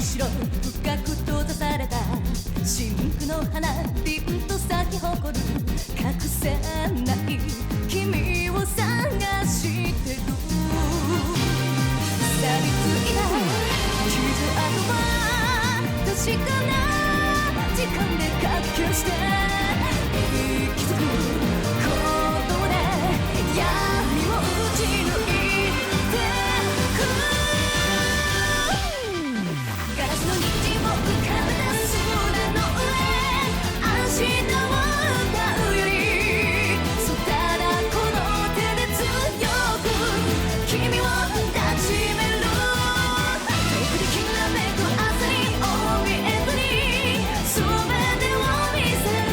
後ろ深く閉ざされた真紅の花凛と咲き誇る隠せない君を探してる錆びついた傷跡は確かな時間で書き消して息づくことで闇を打ち抜いてくガラスの虹を浮かべた空の上明日を歌うよりそうただこの手で強く君を抱きしめる遠くできらめく朝に怯えずに全てを見せる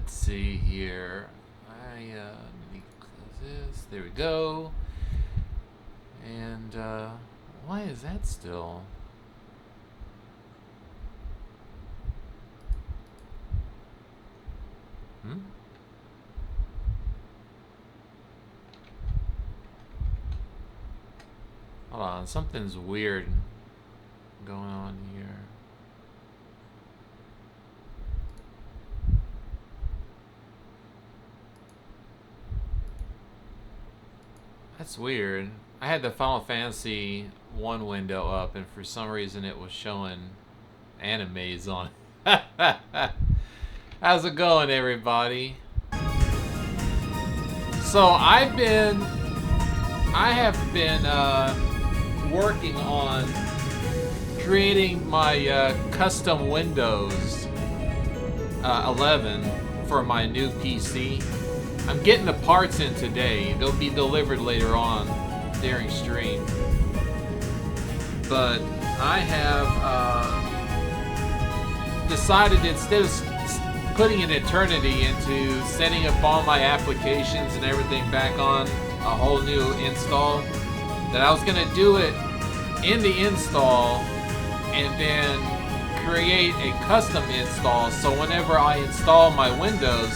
Let's see here. I need to close this. There we go. And why is that still? Hold on, something's weird going on here. That's weird. I had the Final Fantasy 1 window up, and for some reason it was showing animes on it. How's it going, everybody? So I have been working on creating my custom Windows 11 for my new PC. I'm getting the parts in today. They'll be delivered later on during stream. But I have decided, instead of putting an eternity into setting up all my applications and everything back on a whole new install, that I was going to do it in the install and then create a custom install, so whenever I install my Windows,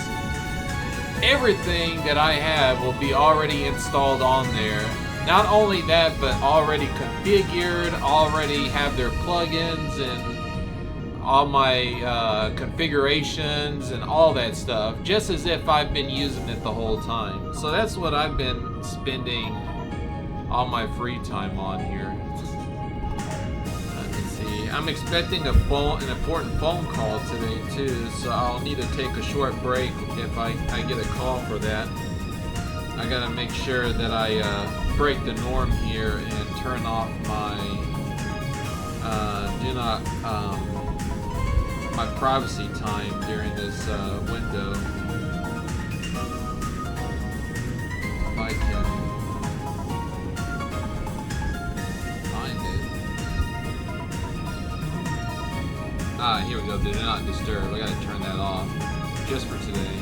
everything that I have will be already installed on there. Not only that, but already configured, already have their plugins and all my configurations and all that stuff, just as if I've been using it the whole time. So that's what I've been spending all my free time on here. Let's see. I'm expecting an important phone call today too, so I'll need to take a short break if I get a call for that. I gotta make sure that I break the norm here and turn off my my privacy time during this window. If I can find it. Ah, here we go. Do not disturb. I gotta turn that off just for today.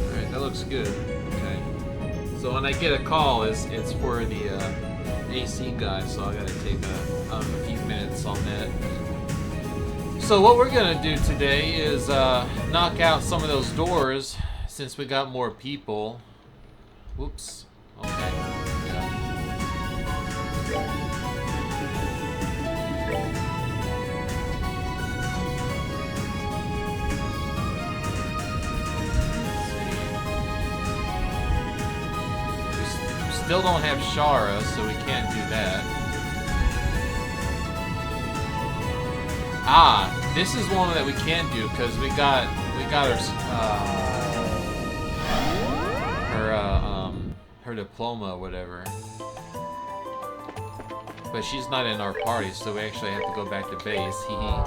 Alright, that looks good. Okay. So when I get a call, it's for the AC guy, so I gotta take a few minutes on that. So what we're gonna do today is knock out some of those doors, since we got more people. Whoops. Okay. Still don't have Shara, so we can't do that. Ah, this is one that we can do because we got her diploma or whatever. But she's not in our party, so we actually have to go back to base. Hee hee.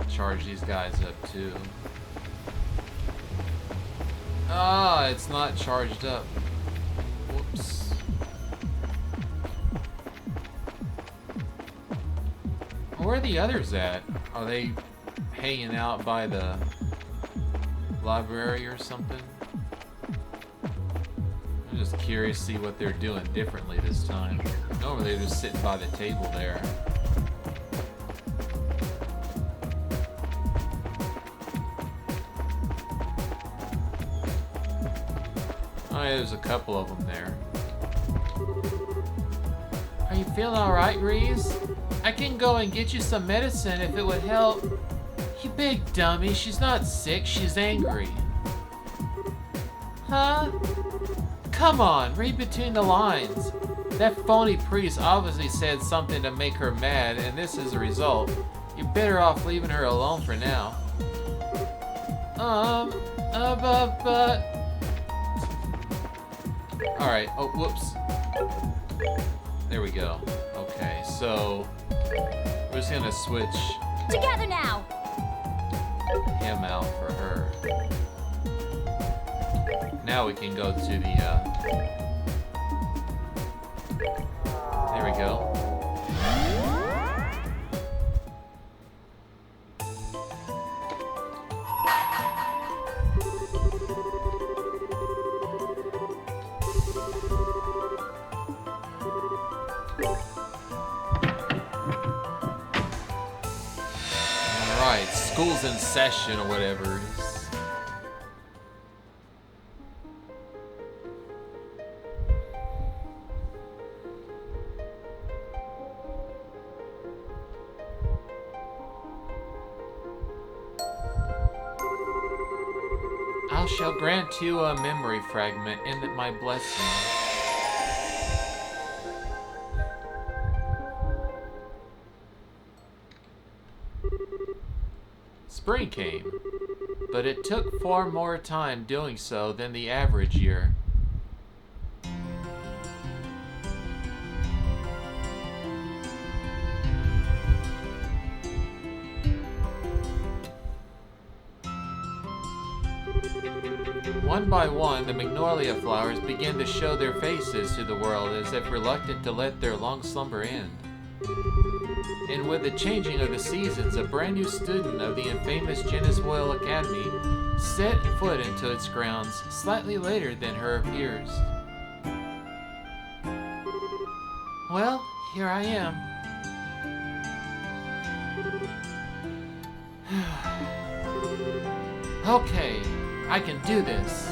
Charge these guys up too. Ah, it's not charged up. Whoops. Where are the others at? Are they hanging out by the library or something? I'm just curious to see what they're doing differently this time. Normally they're just sitting by the table there. Oh, yeah, there's a couple of them there. Are you feeling alright, Reese? I can go and get you some medicine if it would help. You big dummy, she's not sick, she's angry. Huh? Come on, read between the lines. That phony priest obviously said something to make her mad, and this is the result. You're better off leaving her alone for now. But... Alright, oh, whoops. There we go. Okay, so we're just gonna switch Together now. him out for her. Now we can go to the, there we go. Alright, school's in session or whatever it is. I shall grant you a memory fragment and my blessing. Spring came, but it took far more time doing so than the average year. One by one, the magnolia flowers began to show their faces to the world as if reluctant to let their long slumber end. And with the changing of the seasons, a brand new student of the infamous Geneswoil Academy set foot into its grounds slightly later than her peers. Well, here I am. Okay, I can do this.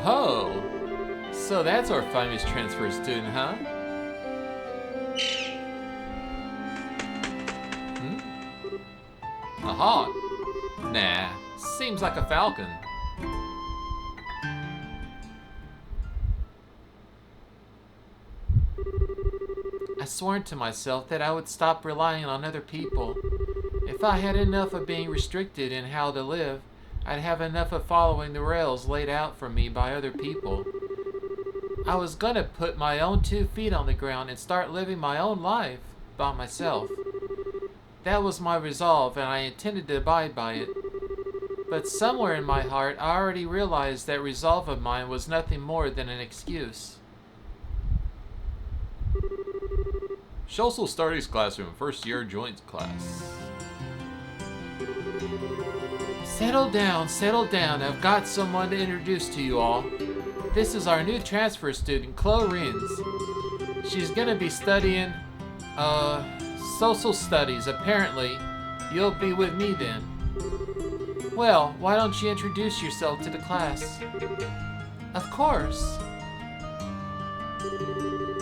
Oh, so that's our famous transfer student, huh? A hawk? Nah, seems like a falcon. I swore to myself that I would stop relying on other people. If I had enough of being restricted in how to live, I'd have enough of following the rails laid out for me by other people. I was gonna put my own 2 feet on the ground and start living my own life by myself. That was my resolve, and I intended to abide by it. But somewhere in my heart, I already realized that resolve of mine was nothing more than an excuse. Social Studies Classroom, first year joint class. Settle down, I've got someone to introduce to you all. This is our new transfer student, Chloe Rins. She's gonna be studying, social studies, apparently. You'll be with me then. Well, why don't you introduce yourself to the class? Of course.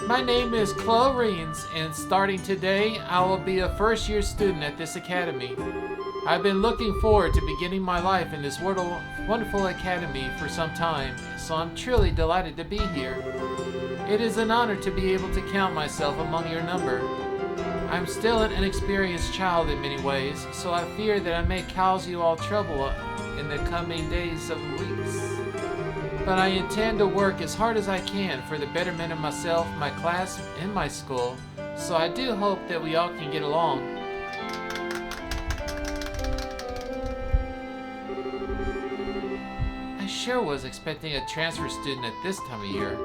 My name is Chloe Rins, and starting today, I will be a first-year student at this academy. I've been looking forward to beginning my life in this wonderful academy for some time, so I'm truly delighted to be here. It is an honor to be able to count myself among your number. I'm still an inexperienced child in many ways, so I fear that I may cause you all trouble in the coming days and weeks. But I intend to work as hard as I can for the betterment of myself, my class, and my school, so I do hope that we all can get along. I sure was expecting a transfer student at this time of year.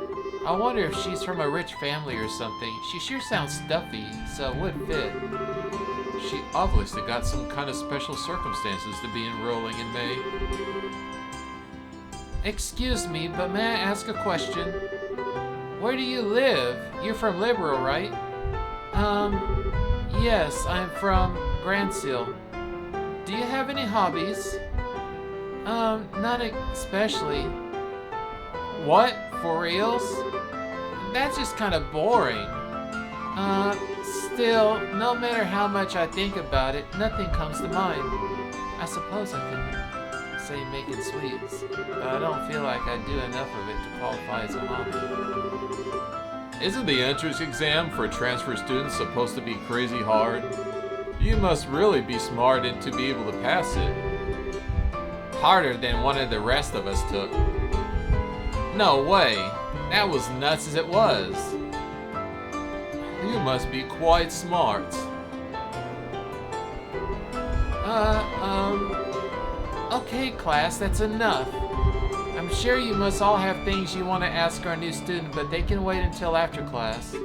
I wonder if she's from a rich family or something. She sure sounds stuffy, so it would fit. She obviously got some kind of special circumstances to be enrolling in May. Excuse me, but may I ask a question? Where do you live? You're from Liberal, right? Yes, I'm from Grand Seal. Do you have any hobbies? Not especially. What? For reals? That's just kind of boring. Still, no matter how much I think about it, nothing comes to mind. I suppose I could say making sweets, but I don't feel like I do enough of it to qualify as a hobby. Isn't the entrance exam for transfer students supposed to be crazy hard? You must really be smart and to be able to pass it. Harder than one of the rest of us took. No way. That was nuts as it was. You must be quite smart. Okay, class, that's enough. I'm sure you must all have things you want to ask our new student, but they can wait until after class.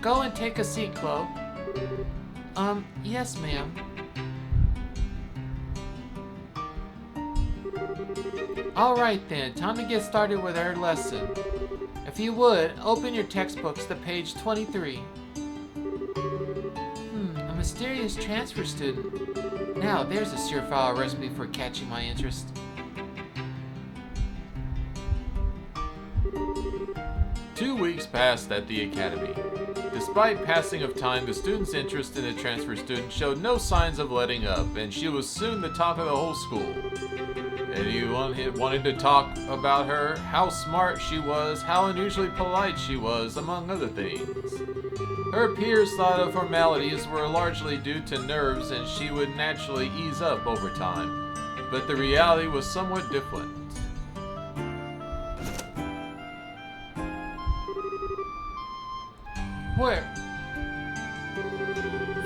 Go and take a seat, Chloe. Yes, ma'am. Alright then, time to get started with our lesson. If you would, open your textbooks to page 23. A mysterious transfer student. Now, there's a surefire recipe for catching my interest. Two weeks passed at the academy. Despite passing of time, the student's interest in the transfer student showed no signs of letting up, and she was soon the talk of the whole school. Anyone wanted to talk about her, how smart she was, how unusually polite she was, among other things. Her peers thought of formalities were largely due to nerves and she would naturally ease up over time, but the reality was somewhat different. Where?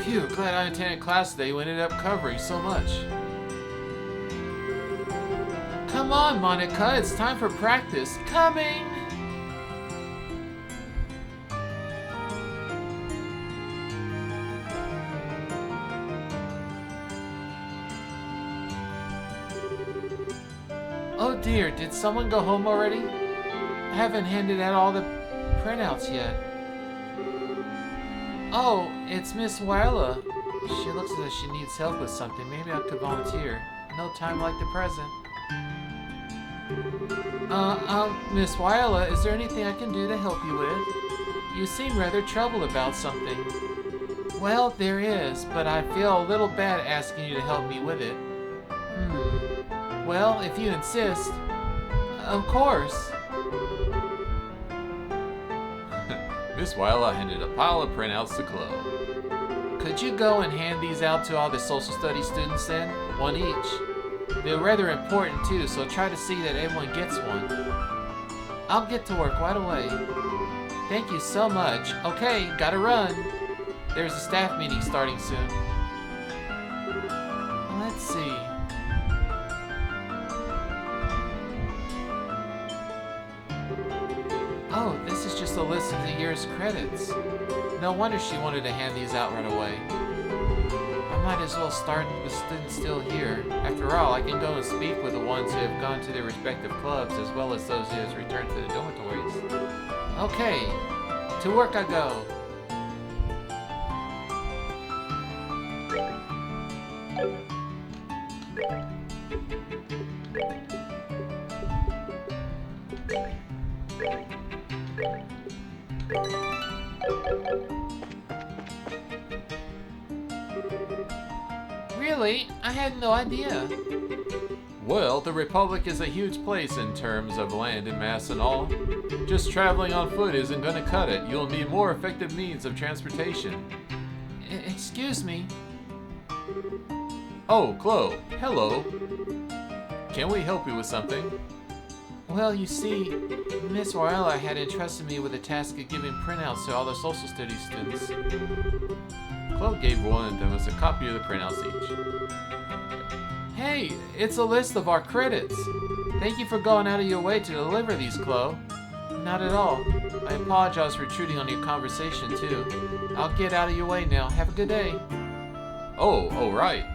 Phew, glad I attended class today. We ended up covering so much. Come on, Monica, it's time for practice. Coming! Oh dear, did someone go home already? I haven't handed out all the printouts yet. Oh, it's Miss Wyla. She looks as if she needs help with something. Maybe I could volunteer. No time like the present. Miss Wyla, is there anything I can do to help you with? You seem rather troubled about something. Well, there is, but I feel a little bad asking you to help me with it. Well, if you insist. Of course. Miss Wyla handed a pile of printouts to Chloe. Could you go and hand these out to all the social studies students then? One each. They're rather important too, so try to see that everyone gets one. I'll get to work right away. Thank you so much. Okay, gotta run. There's a staff meeting starting soon. Let's see. Oh, this is just a list of the year's credits. No wonder she wanted to hand these out right away. I might as well start with students still here. After all, I can go and speak with the ones who have gone to their respective clubs as well as those who have returned to the dormitories. Okay, to work I go. Really? I had no idea. Well, the Republic is a huge place in terms of land and mass and all. Just traveling on foot isn't going to cut it. You'll need more effective means of transportation. Excuse me? Oh, Chloe. Hello. Can we help you with something? Well, you see, Miss Royella had entrusted me with the task of giving printouts to all the social studies students. Chloe gave one of them as a copy of the printouts each. Hey, it's a list of our credits. Thank you for going out of your way to deliver these, Chloe. Not at all. I apologize for intruding on your conversation, too. I'll get out of your way now. Have a good day. Oh, right.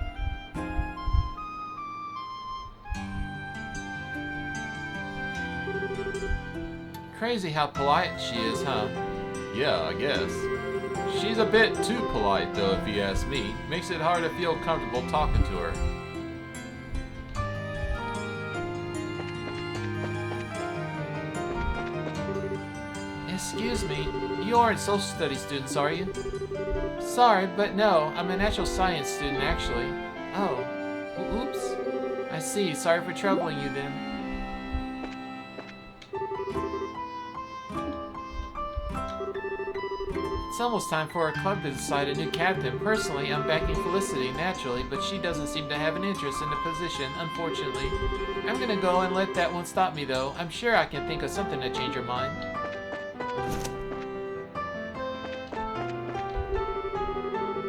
Crazy how polite she is, huh? Yeah, I guess. She's a bit too polite, though, if you ask me. Makes it hard to feel comfortable talking to her. Excuse me, you aren't social studies students, are you? Sorry, but no, I'm a natural science student, actually. Oh, oops. I see, sorry for troubling you then. It's almost time for our club to decide a new captain. Personally, I'm backing Felicity, naturally, but she doesn't seem to have an interest in the position, unfortunately. I'm gonna go and let that one stop me, though. I'm sure I can think of something to change her mind.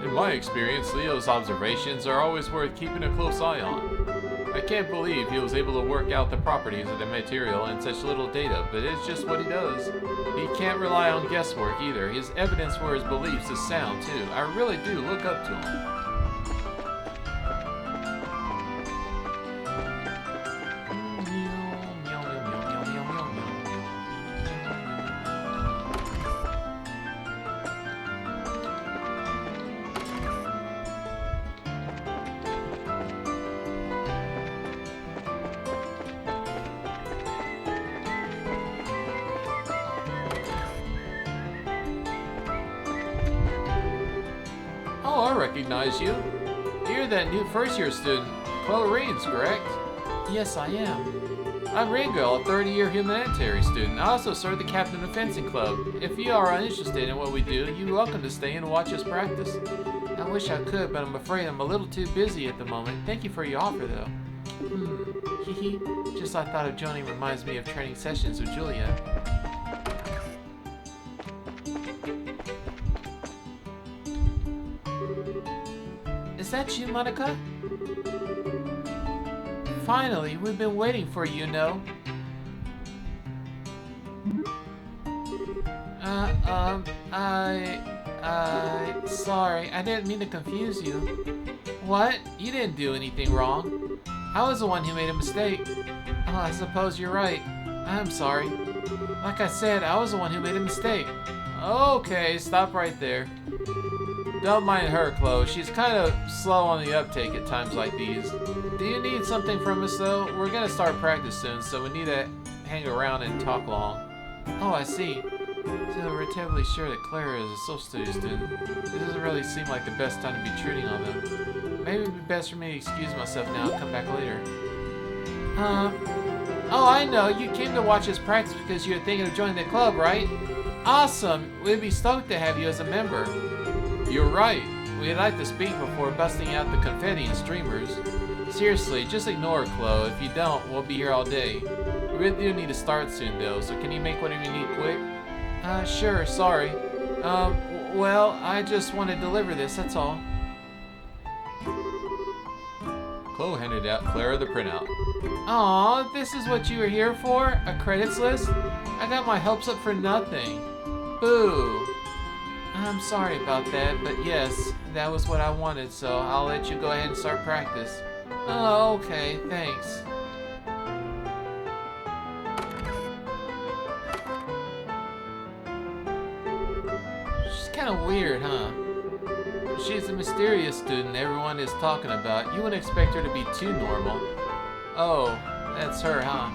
In my experience, Leo's observations are always worth keeping a close eye on. I can't believe he was able to work out the properties of the material in such little data, but it's just what he does. He can't rely on guesswork either. His evidence for his beliefs is sound, too. I really do look up to him. Oh, I recognize you. You're that new first-year student, Chloe Rains, correct? Yes, I am. I'm Raingirl, a third-year humanitarian student. I also serve the captain of the fencing club. If you are uninterested in what we do, you're welcome to stay and watch us practice. I wish I could, but I'm afraid I'm a little too busy at the moment. Thank you for your offer, though. Hee. Just I thought of joining reminds me of training sessions with Julia. Is that you, Monica? Finally, we've been waiting for you, know. Sorry, I didn't mean to confuse you. What? You didn't do anything wrong. I was the one who made a mistake. Oh, I suppose you're right. I'm sorry. Like I said, I was the one who made a mistake. Okay, stop right there. Don't mind her, Chloe. She's kind of slow on the uptake at times like these. Do you need something from us, though? We're gonna start practice soon, so we need to hang around and talk long. Oh, I see. So we're terribly sure that Clara is a social studies student. It doesn't really seem like the best time to be treating on them. Maybe it'd be best for me to excuse myself now and come back later. Oh, I know. You came to watch us practice because you're thinking of joining the club, right? Awesome. We'd be stoked to have you as a member. You're right. We'd like to speak before busting out the confetti and streamers. Seriously, just ignore it, Chloe. If you don't, we'll be here all day. We really do need to start soon, though, so can you make whatever you need quick? Sure, sorry. Well, I just want to deliver this, that's all. Chloe handed out Clara the printout. Aw, this is what you were here for? A credits list? I got my hopes up for nothing. Boo. I'm sorry about that, but yes, that was what I wanted, so I'll let you go ahead and start practice. Oh, okay, thanks. She's kind of weird, huh? She's a mysterious student everyone is talking about. You wouldn't expect her to be too normal. Oh, that's her, huh?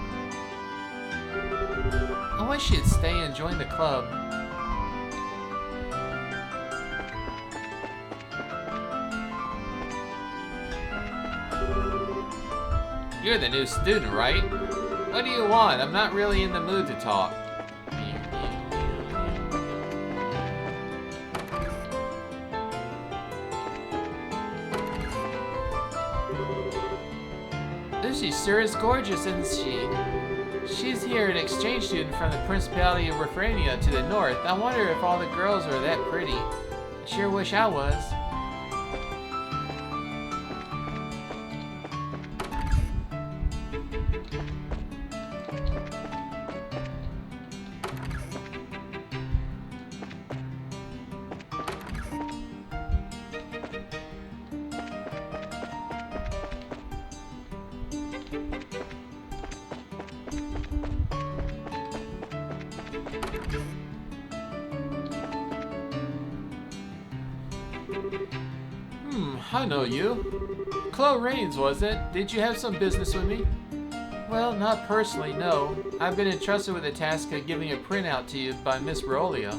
I wish she'd stay and join the club. You're the new student, right? What do you want? I'm not really in the mood to talk. She sure is gorgeous, isn't she? She's here, an exchange student from the Principality of Refrania to the north. I wonder if all the girls are that pretty. I sure wish I was. I know you. Chloe Rains, was it? Did you have some business with me? Well, not personally, no. I've been entrusted with the task of giving a printout to you by Miss Brolia.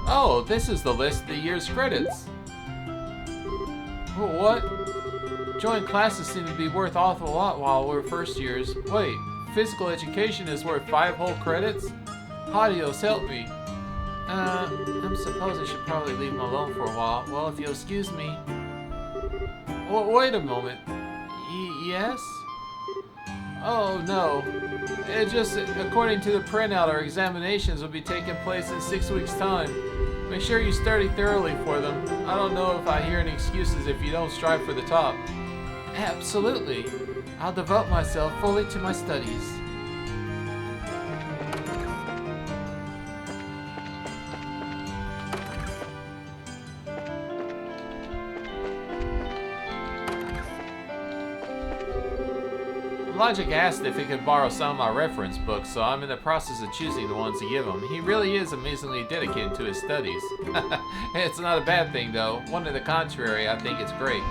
Oh, this is the list of the year's credits. What? Joint classes seem to be worth awful lot while we're first years. Wait, physical education is worth 5 whole credits? Adios, help me. I suppose I should probably leave him alone for a while. Well, if you'll excuse me. Well, wait a moment. Yes? Oh, no. It just, according to the printout, our examinations will be taking place in 6 weeks' time. Make sure you study thoroughly for them. I don't know if I hear any excuses if you don't strive for the top. Absolutely. I'll devote myself fully to my studies. Logic asked if he could borrow some of my reference books, so I'm in the process of choosing the ones to give him. He really is amazingly dedicated to his studies. It's not a bad thing, though. One to the contrary, I think it's great.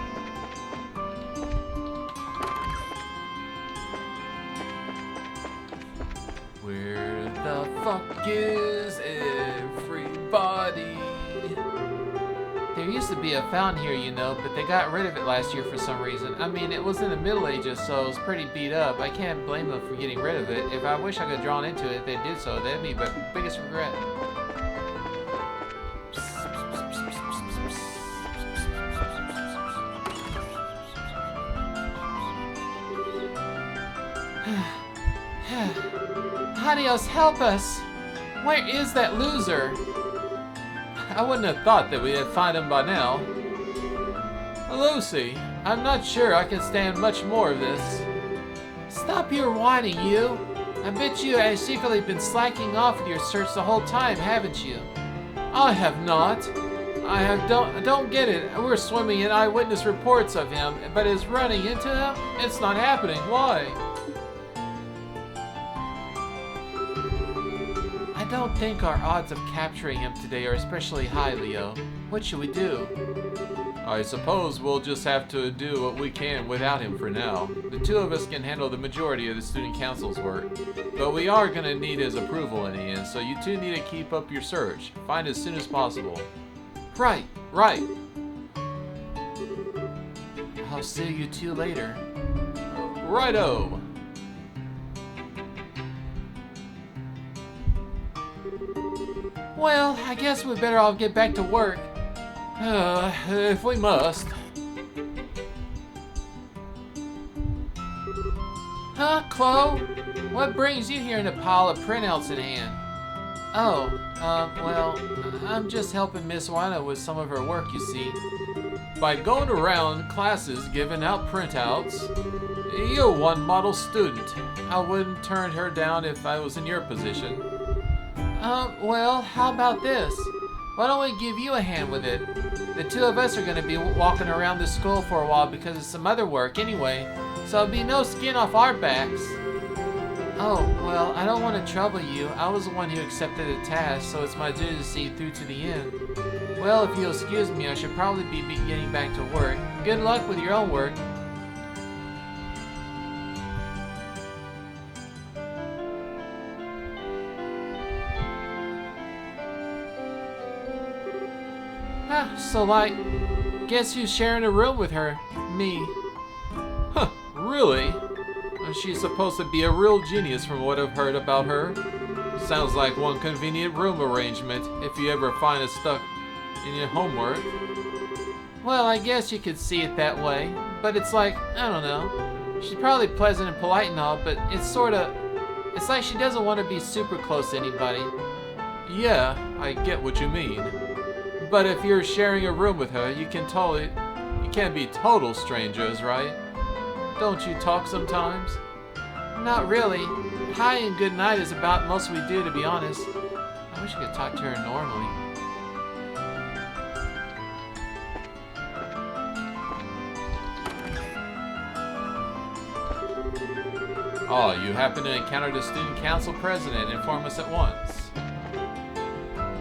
Where the fuck is everybody? There used to be a fountain here, you know, but they got rid of it last year for some reason. I mean, it was in the Middle Ages, so it was pretty beat up. I can't blame them for getting rid of it. If I wish I could have drawn into it, they did so. That'd be my biggest regret. Adios, help us! Where is that loser? I wouldn't have thought that we'd find him by now. Lucy, I'm not sure I can stand much more of this. Stop your whining, you! I bet you have secretly been slacking off with your search the whole time, haven't you? I have not. Don't get it. We're swimming in eyewitness reports of him, but is running into him? It's not happening. Why? I don't think our odds of capturing him today are especially high, Leo. What should we do? I suppose we'll just have to do what we can without him for now. The two of us can handle the majority of the student council's work, but we are going to need his approval in the end, so you two need to keep up your search. Find as soon as possible. Right. I'll see you two later. Righto. Well, I guess we better all get back to work. If we must. Huh, Chloe? What brings you here in a pile of printouts in hand? Oh, well, I'm just helping Miss Wina with some of her work, you see. By going around classes giving out printouts, you're one model student. I wouldn't turn her down if I was in your position. Well, how about this? Why don't we give you a hand with it? The two of us are going to be walking around the school for a while because of some other work anyway, so it'll be no skin off our backs. Oh, well, I don't want to trouble you. I was the one who accepted the task, so it's my duty to see you through to the end. Well, if you'll excuse me, I should probably be getting back to work. Good luck with your own work. So guess who's sharing a room with her? Me. Huh, really? She's supposed to be a real genius from what I've heard about her. Sounds like one convenient room arrangement if you ever find it stuck in your homework. Well, I guess you could see it that way, but it's like, I don't know. She's probably pleasant and polite and all, but it's like she doesn't want to be super close to anybody. Yeah, I get what you mean. But if you're sharing a room with her, you can't be total strangers, right? Don't you talk sometimes? Not really. Hi and good night is about most we do, to be honest. I wish I could talk to her normally. Oh, you happen to encounter the student council president. Inform us at once.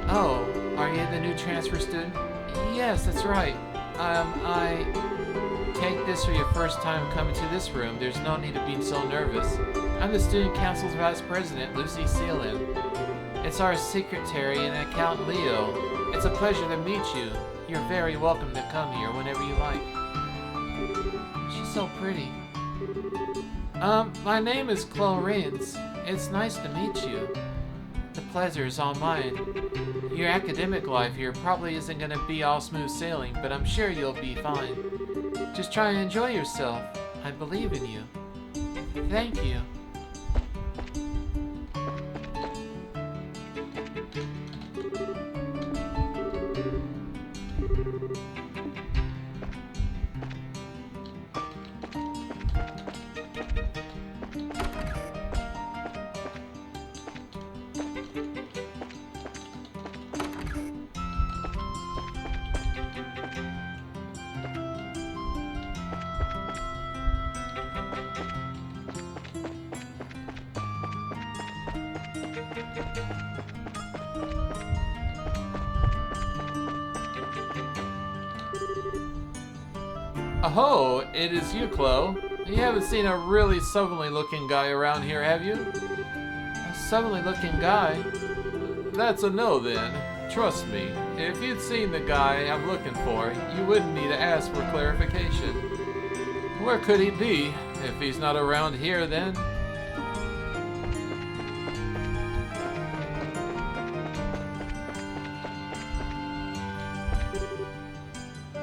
Oh. Are you the new transfer student? Yes, that's right. I take this for your first time coming to this room. There's no need to be so nervous. I'm the student council's vice president, Lucy Seelin. It's our secretary and accountant, Leo. It's a pleasure to meet you. You're very welcome to come here whenever you like. She's so pretty. My name is Chloe Rains. It's nice to meet you. The pleasure's all mine. Your academic life here probably isn't gonna be all smooth sailing, but I'm sure you'll be fine. Just try and enjoy yourself. I believe in you. Thank you. Oh, it is you, Chloe. You haven't seen a really southerly looking guy around here, have you? A southerly looking guy? That's a no then. Trust me, if you'd seen the guy I'm looking for, you wouldn't need to ask for clarification. Where could he be? If he's not around here, then...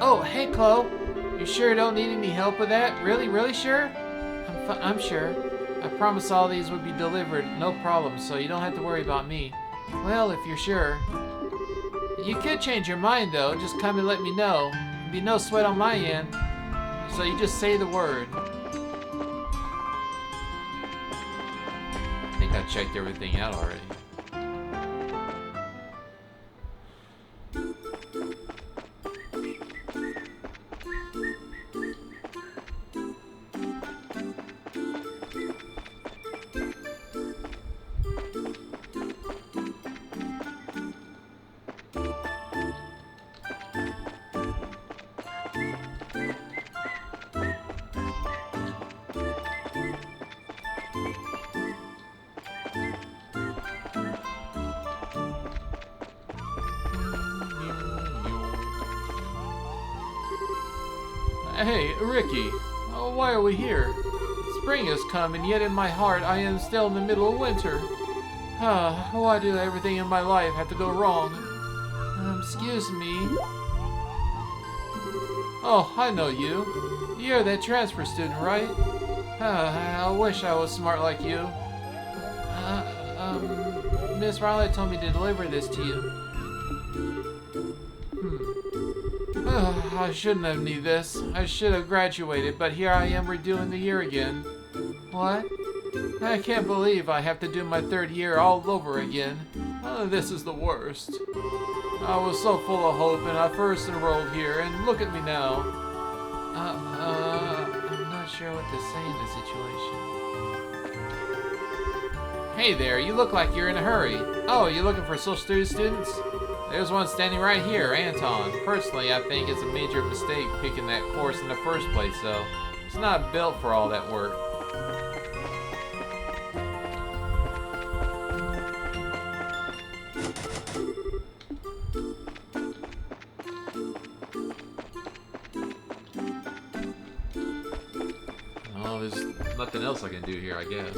Oh, hey, Chloe. You sure you don't need any help with that? Really sure? I'm sure. I promised all these would be delivered, no problem, so you don't have to worry about me. Well, if you're sure. You could change your mind, though. Just come and let me know. There'd be no sweat on my end. So you just say the word. I think I checked everything out already. Hey, Ricky, why are we here? Spring has come, and yet in my heart I am still in the middle of winter. Why do everything in my life have to go wrong? Excuse me. Oh, I know you. You're that transfer student, right? I wish I was smart like you. Miss Riley told me to deliver this to you. I shouldn't have needed this. I should have graduated, but here I am redoing the year again. What? I can't believe I have to do my third year all over again. This is the worst. I was so full of hope when I first enrolled here, and look at me now. I'm not sure what to say in this situation. Hey there, you look like you're in a hurry. Oh, you looking for social studies students? There's one standing right here, Anton. Personally, I think it's a major mistake picking that course in the first place, though. It's not built for all that work. Well, there's nothing else I can do here, I guess.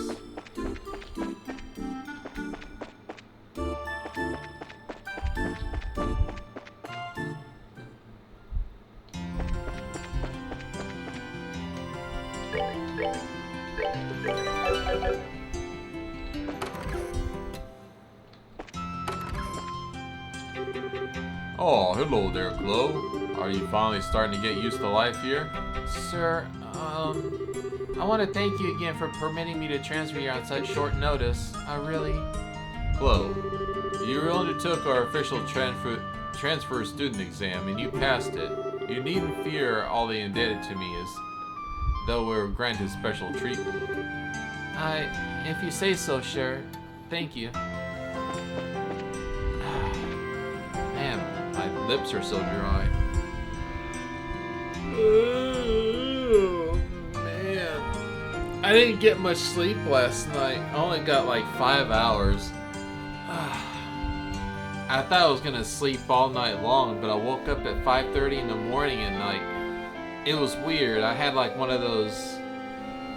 Oh, hello there, Chloe. Are you finally starting to get used to life here? Sir, I want to thank you again for permitting me to transfer here on such short notice. I really... Chloe, you undertook our official transfer student exam and you passed it. You needn't fear all the indebted to me as though we were granted special treatment. If you say so, sure. Thank you. Man, my lips are so dry. Oh, man. I didn't get much sleep last night. I only got like 5 hours. I thought I was gonna sleep all night long, but I woke up at 5:30 in the morning and like, it was weird. I had like one of those,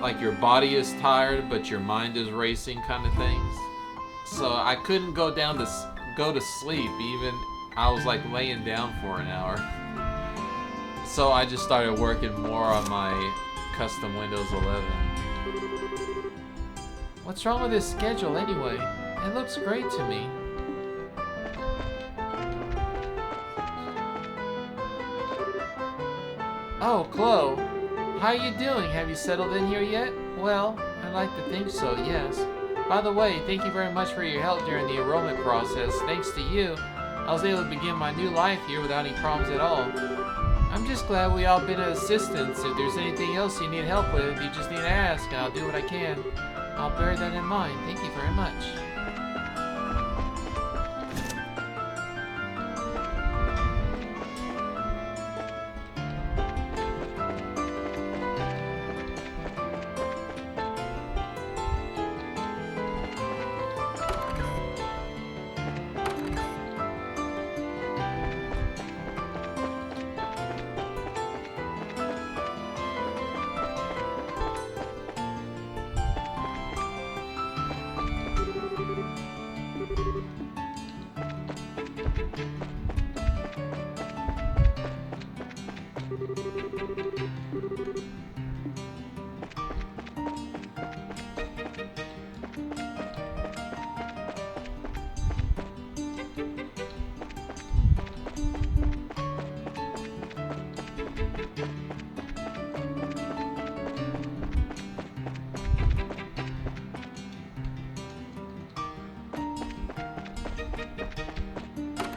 like your body is tired, but your mind is racing kind of things. so I couldn't go to sleep even. I was like laying down for an hour. So I just started working more on my custom Windows 11. What's wrong with this schedule anyway? It looks great to me. Oh, Chloe. How you doing? Have you settled in here yet? Well, I'd like to think so, yes. By the way, thank you very much for your help during the enrollment process. Thanks to you, I was able to begin my new life here without any problems at all. I'm just glad we all been of assistance. If there's anything else you need help with, you just need to ask, and I'll do what I can. I'll bear that in mind. Thank you very much.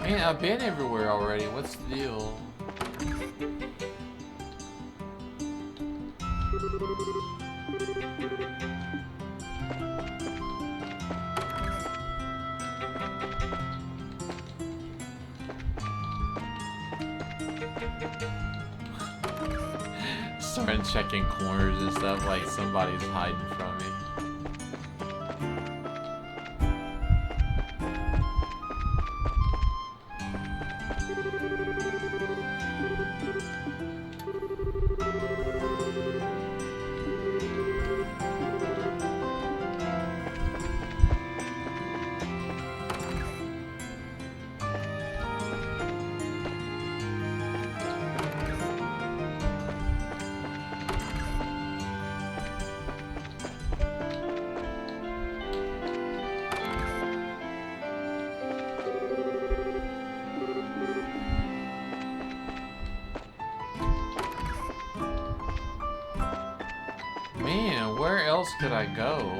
Man, I've been everywhere already. What's the deal? Starting checking corners and stuff like somebody's hiding from me. Man, where else could I go?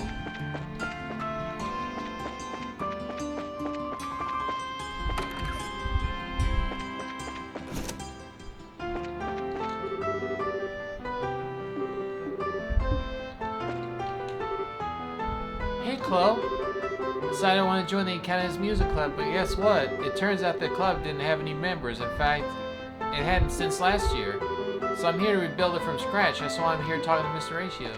Hey, Chloe. Decided I want to join the Academy's music club, but guess what? It turns out the club didn't have any members. In fact, it hadn't since last year. So I'm here to rebuild it from scratch. That's why I'm here talking to Mr. Ratio.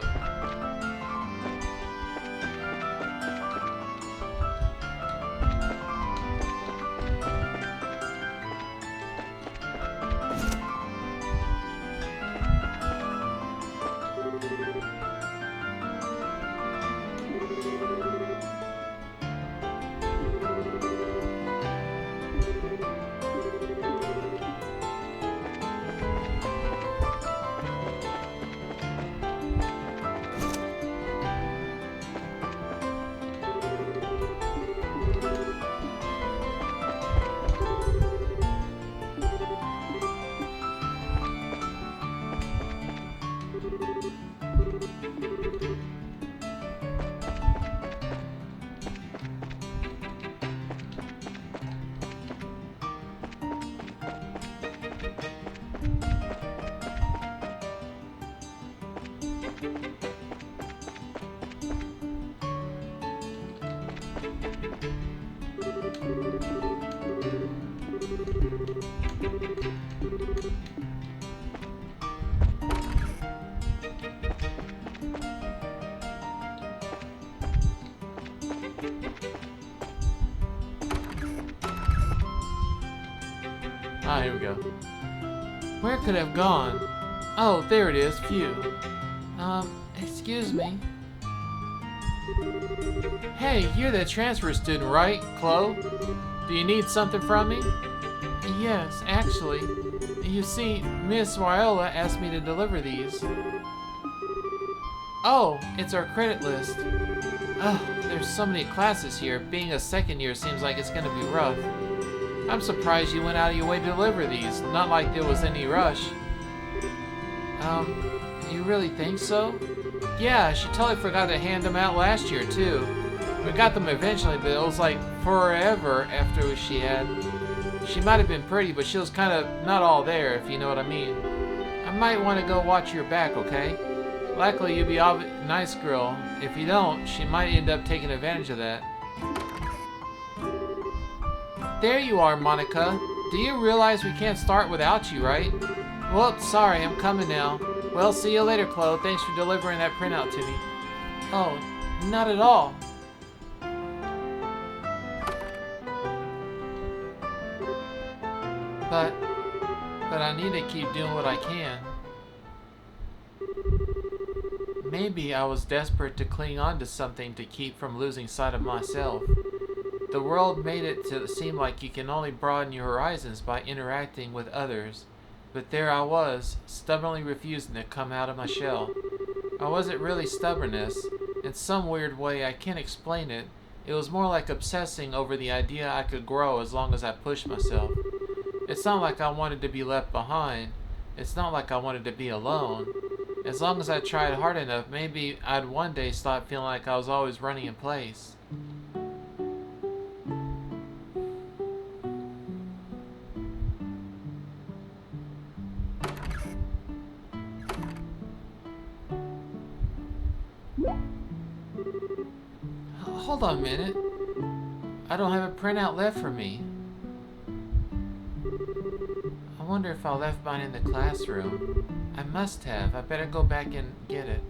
Ah, here we go. Where could I have gone? Oh, there it is. Phew. Excuse me. Hey, you're the transfer student, right, Chloe? Do you need something from me? Yes, actually. You see, Miss Viola asked me to deliver these. Oh, it's our credit list. Ugh, there's so many classes here. Being a second year seems like it's gonna be rough. I'm surprised you went out of your way to deliver these. Not like there was any rush. You really think so? Yeah, she totally forgot to hand them out last year, too. We got them eventually, but it was like forever after she had. She might have been pretty, but she was kind of not all there, if you know what I mean. I might want to go watch your back, okay? Likely you'll be a nice girl. If you don't, she might end up taking advantage of that. There you are, Monica. Do you realize we can't start without you, right? Well, sorry, I'm coming now. Well, see you later, Chloe. Thanks for delivering that printout to me. Oh, not at all. But I need to keep doing what I can. Maybe I was desperate to cling on to something to keep from losing sight of myself. The world made it to seem like you can only broaden your horizons by interacting with others. But there I was, stubbornly refusing to come out of my shell. I wasn't really stubbornness. In some weird way, I can't explain it. It was more like obsessing over the idea I could grow as long as I pushed myself. It's not like I wanted to be left behind. It's not like I wanted to be alone. As long as I tried hard enough, maybe I'd one day stop feeling like I was always running in place. Hold on a minute. I don't have a printout left for me. I wonder if I left mine in the classroom. I must have. I better go back and get it.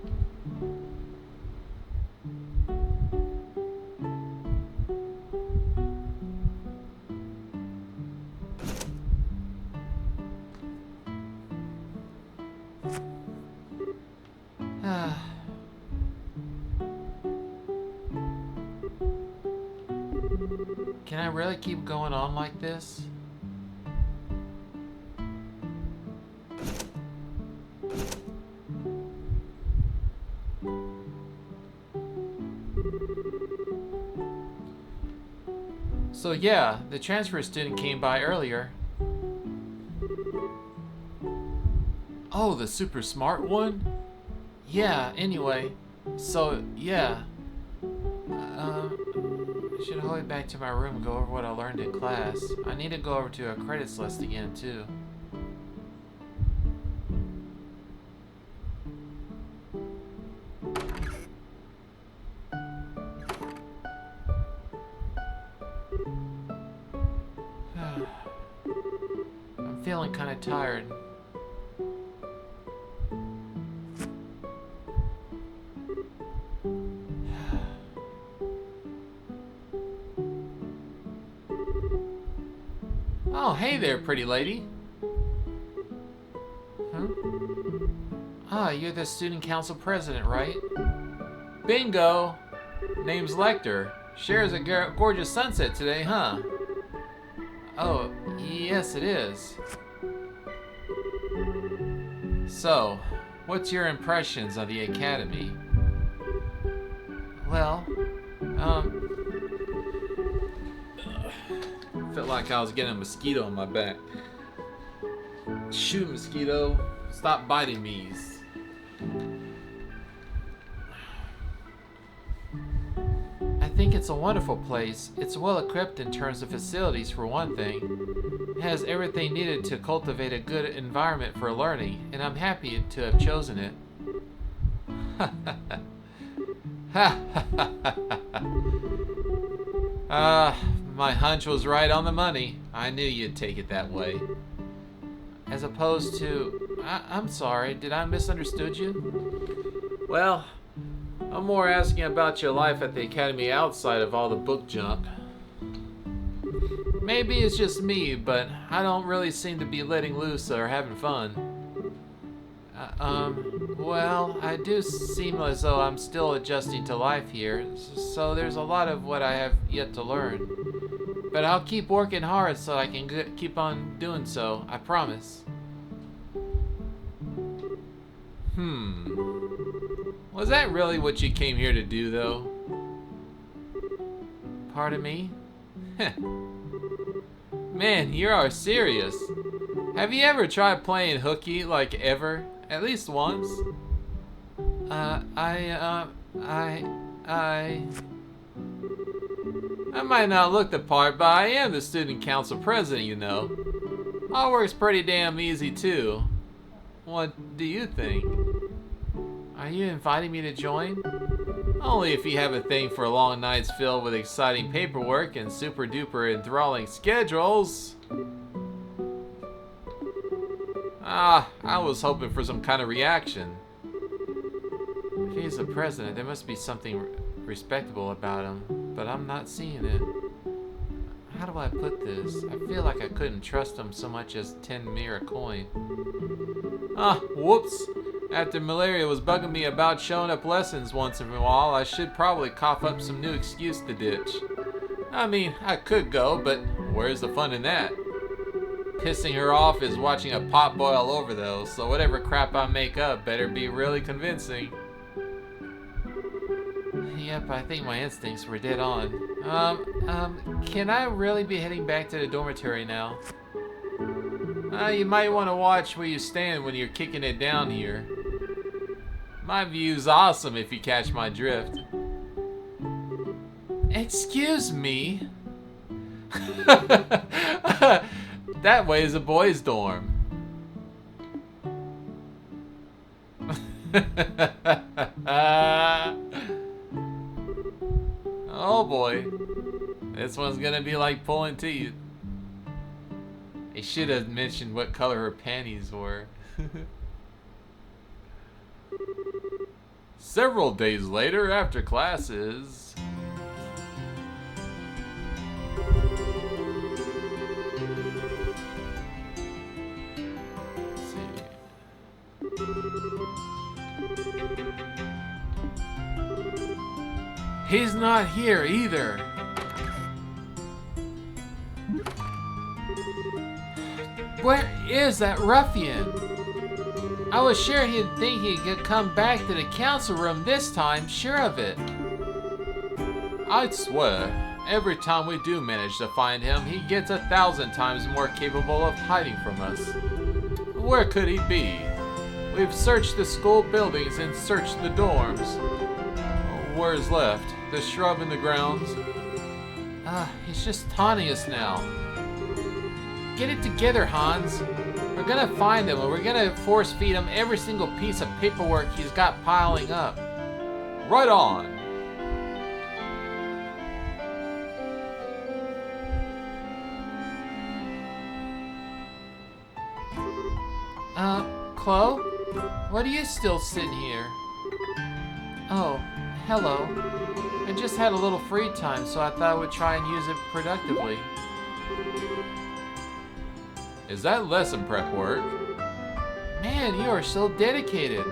Can I really keep going on like this? So yeah, the transfer student came by earlier. Oh, the super smart one? Yeah, anyway. So, yeah. I should hurry back to my room and go over what I learned in class. I need to go over to a credits list again, too. I'm feeling kind of tired. Oh, hey there, pretty lady. Huh? Ah, you're the student council president, right? Bingo! Name's Lecter. Shares a gorgeous sunset today, huh? Oh, yes it is. So, what's your impressions of the academy? Well, felt like I was getting a mosquito on my back. Shoot, mosquito. Stop biting me. I think it's a wonderful place. It's well equipped in terms of facilities, for one thing. It has everything needed to cultivate a good environment for learning, and I'm happy to have chosen it. My hunch was right on the money. I knew you'd take it that way. As opposed to... I'm sorry, did I misunderstood you? Well, I'm more asking about your life at the academy outside of all the book junk. Maybe it's just me, but I don't really seem to be letting loose or having fun. Well, I do seem as though I'm still adjusting to life here, so there's a lot of what I have yet to learn. But I'll keep working hard so I can keep on doing so, I promise. Was that really what you came here to do, though? Pardon me? Man, you are serious. Have you ever tried playing hooky, like ever? At least once? I might not look the part, but I am the student council president, you know. All work's pretty damn easy, too. What do you think? Are you inviting me to join? Only if you have a thing for long nights filled with exciting paperwork and super duper enthralling schedules. I was hoping for some kind of reaction. If he's the president, there must be something respectable about him, but I'm not seeing it. How do I put this? I feel like I couldn't trust him so much as 10 mere coin. Whoops. After malaria was bugging me about showing up lessons once in a while, I should probably cough up some new excuse to ditch. I mean, I could go, but where's the fun in that? Pissing her off is watching a pot boil over though, so whatever crap I make up better be really convincing. Yep, I think my instincts were dead on. Can I really be heading back to the dormitory now? You might want to watch where you stand when you're kicking it down here. My view's awesome if you catch my drift. Excuse me? That way is a boys' dorm. Oh boy. This one's gonna be like pulling teeth. I should have mentioned what color her panties were. Several days later, after classes. Let's see. He's not here either. Where is that ruffian? I was sure he'd think he could come back to the council room this time, sure of it. I'd swear, every time we do manage to find him, he gets 1,000 times more capable of hiding from us. Where could he be? We've searched the school buildings and searched the dorms. Where's left? The shrub in the grounds? He's just taunting us now. Get it together, Hans. We're gonna find him and we're gonna force feed him every single piece of paperwork he's got piling up. Right on. Chloe? What are you still sitting here? Oh, hello. I just had a little free time, so I thought I would try and use it productively. Is that lesson prep work? Man, you are so dedicated.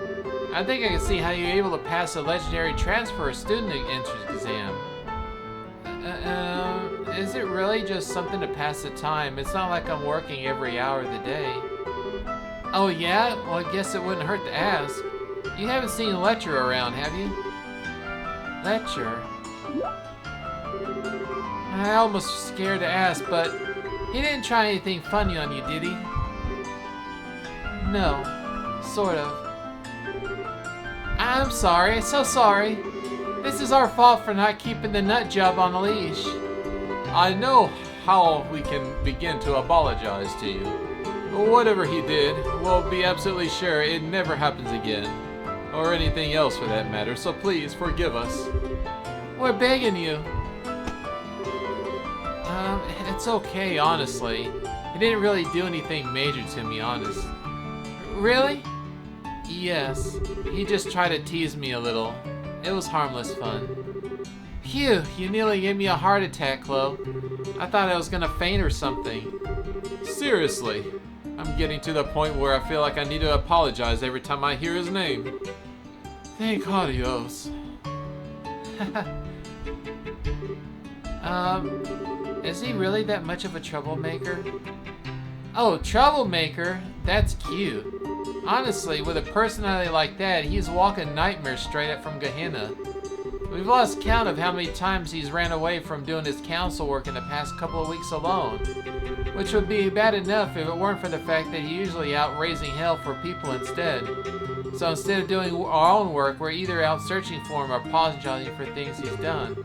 I think I can see how you're able to pass a legendary transfer student entrance exam. Is it really just something to pass the time? It's not like I'm working every hour of the day. Oh yeah? Well, I guess it wouldn't hurt to ask. You haven't seen Lecture around, have you? Lecture? I almost was scared to ask, but he didn't try anything funny on you, did he? No, sort of. I'm sorry, so sorry. This is our fault for not keeping the nut job on a leash. I know how we can begin to apologize to you. Whatever he did, we'll be absolutely sure it never happens again. Or anything else for that matter, so please forgive us. We're begging you. It's okay, honestly. He didn't really do anything major to me, honest. Really? Yes. He just tried to tease me a little. It was harmless fun. Phew, you nearly gave me a heart attack, Chloe. I thought I was gonna faint or something. Seriously, I'm getting to the point where I feel like I need to apologize every time I hear his name. Thank adios. Is he really that much of a troublemaker? Oh, troublemaker? That's cute. Honestly, with a personality like that, he's walking nightmares straight up from Gehenna. We've lost count of how many times he's ran away from doing his council work in the past couple of weeks alone. Which would be bad enough if it weren't for the fact that he's usually out raising hell for people instead. So instead of doing our own work, we're either out searching for him or apologizing for things he's done.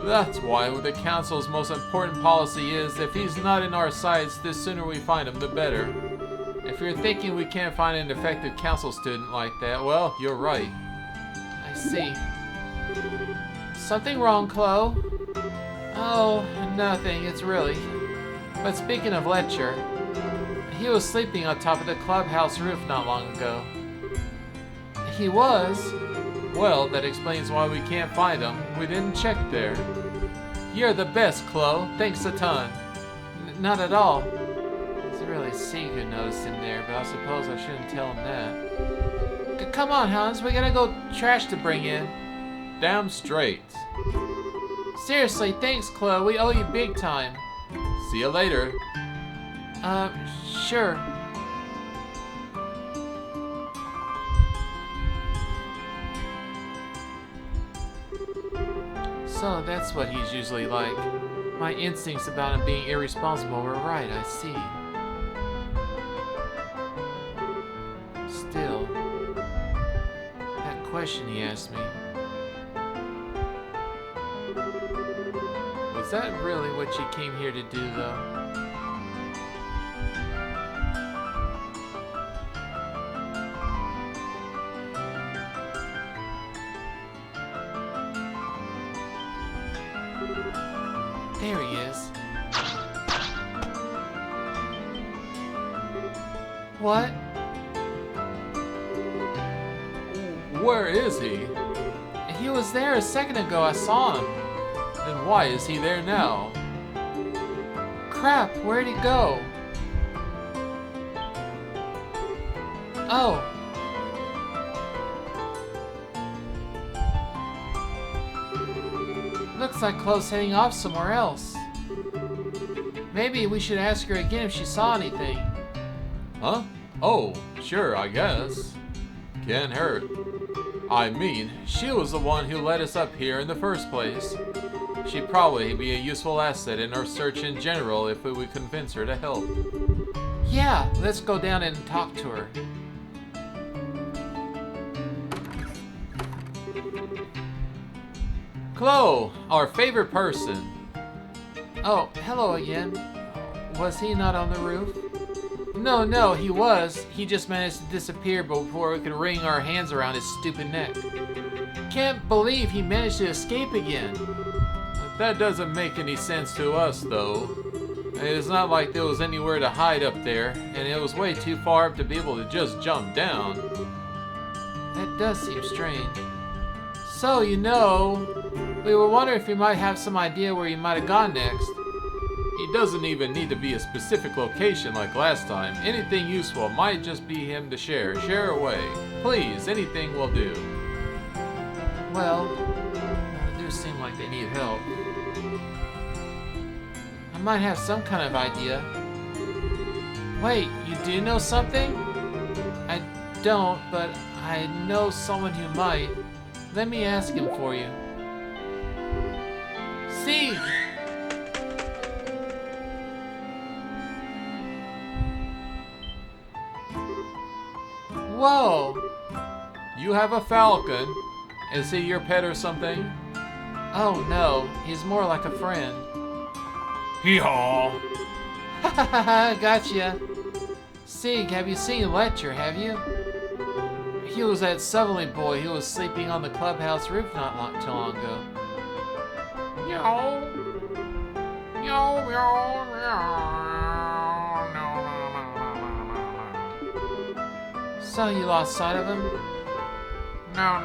That's why the council's most important policy is, if he's not in our sights, the sooner we find him, the better. If you're thinking we can't find an effective council student like that, well, you're right. I see. Something wrong, Chloe? Oh, nothing, it's really. But speaking of Letcher, he was sleeping on top of the clubhouse roof not long ago. He was? Well, that explains why we can't find him. We didn't check there. You're the best, Chloe. Thanks a ton. Not at all. It's really Sig who noticed him there, but I suppose I shouldn't tell him that. Come on, Hans. We gotta go trash to bring in. Damn straight. Seriously, thanks, Chloe. We owe you big time. See you later. Sure. So that's what he's usually like. My instincts about him being irresponsible were right, I see. Still, that question he asked me, was that really what you came here to do, though? There he is. What? Where is he? He was there a second ago. I saw him. Then why is he there now? Crap, where'd he go? Oh. Looks like Chloe's heading off somewhere else. Maybe we should ask her again if she saw anything. Huh? Oh, sure, I guess. Can't hurt. I mean, she was the one who led us up here in the first place. She'd probably be a useful asset in our search in general if we would convince her to help. Yeah, let's go down and talk to her. Chloe, our favorite person. Oh, hello again. Was he not on the roof? No, he was. He just managed to disappear before we could wring our hands around his stupid neck. Can't believe he managed to escape again. That doesn't make any sense to us, though. It's not like there was anywhere to hide up there, and it was way too far up to be able to just jump down. That does seem strange. So, we were wondering if you might have some idea where you might have gone next. He doesn't even need to be a specific location like last time. Anything useful might just be him to share. Share away. Please, anything will do. Well, they do seem like they need help. I might have some kind of idea. Wait, you do know something? I don't, but I know someone who might. Let me ask him for you. See! Whoa! You have a falcon. Is he your pet or something? Oh no, he's more like a friend. Hee-haw! Ha gotcha. Sig, have you seen Letcher, have you? He was that Sutherland boy who was sleeping on the clubhouse roof not too long ago. Meow. Meow, meow, meow. So you lost sight of him? No.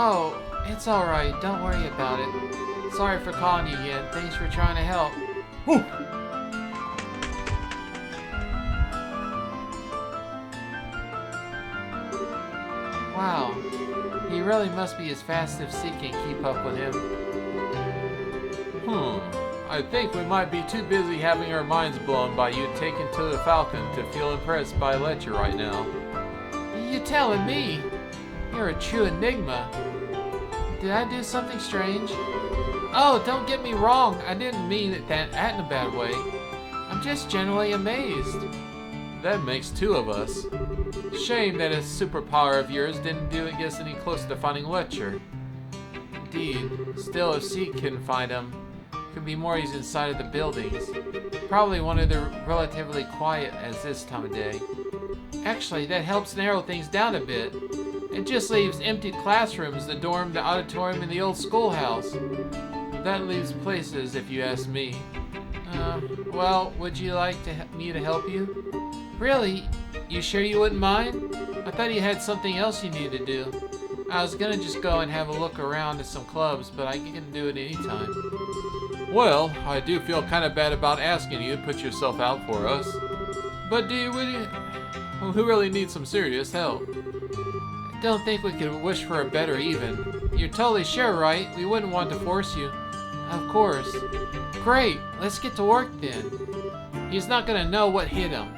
Oh, it's alright. Don't worry about it. Sorry for calling you again. Thanks for trying to help. Whew. really must be as fast if C can keep up with him. I think we might be too busy having our minds blown by you taking to the Falcon to feel impressed by a lecture right now. You telling me? You're a true enigma. Did I do something strange? Oh, don't get me wrong. I didn't mean that in a bad way. I'm just genuinely amazed. That makes two of us. Shame that a superpower of yours didn't do it get us any closer to finding Lecture. Indeed. Still, if C can find him, could be more he's inside of the buildings. Probably one of the relatively quiet as this time of day. Actually, that helps narrow things down a bit. It just leaves empty classrooms, the dorm, the auditorium, and the old schoolhouse. That leaves places, if you ask me. Well, would you like me to help you? Really? You sure you wouldn't mind? I thought you had something else you needed to do. I was gonna just go and have a look around at some clubs, but I can do it anytime. Well, I do feel kind of bad about asking you to put yourself out for us. But who really needs some serious help? I don't think we could wish for a better even. You're totally sure, right? We wouldn't want to force you. Of course. Great, let's get to work then. He's not gonna know what hit him.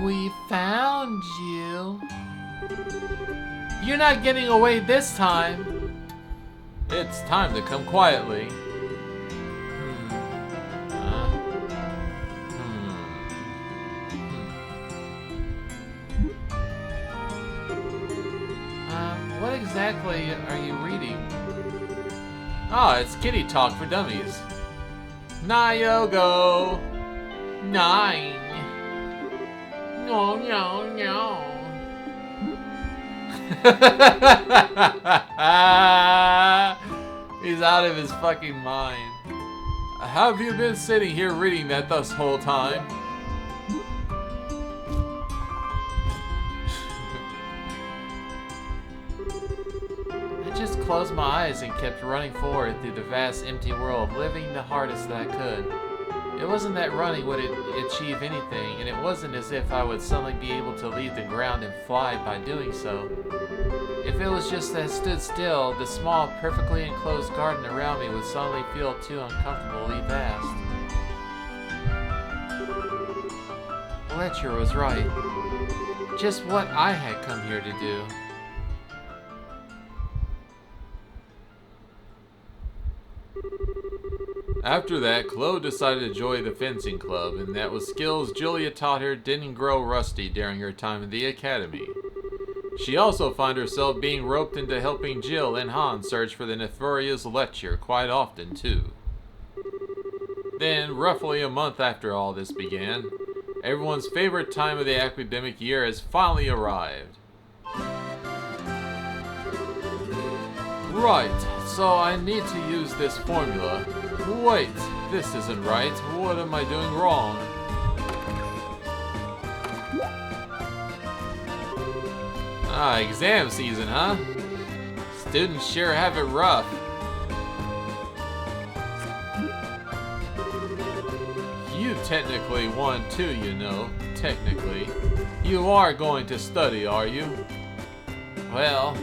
We found you. You're not getting away this time. It's time to come quietly. What exactly are you reading? Ah, it's kitty talk for dummies. Nyogo. 9. No, no, no. He's out of his fucking mind. How have you been sitting here reading that this whole time? I just closed my eyes and kept running forward through the vast empty world, living the hardest that I could. It wasn't that running would achieve anything, and it wasn't as if I would suddenly be able to leave the ground and fly by doing so. If it was just that I stood still, the small, perfectly enclosed garden around me would suddenly feel too uncomfortably vast. Fletcher was right. Just what I had come here to do. After that, Chloe decided to join the fencing club, and that was skills Julia taught her didn't grow rusty during her time in the academy. She also found herself being roped into helping Jill and Han search for the nefarious Lecture quite often, too. Then, roughly a month after all this began, everyone's favorite time of the academic year has finally arrived. Right, so I need to use this formula. Wait, this isn't right. What am I doing wrong? Ah, exam season, huh? Students sure have it rough. You technically won too, you know. Technically. You are going to study, are you? Well...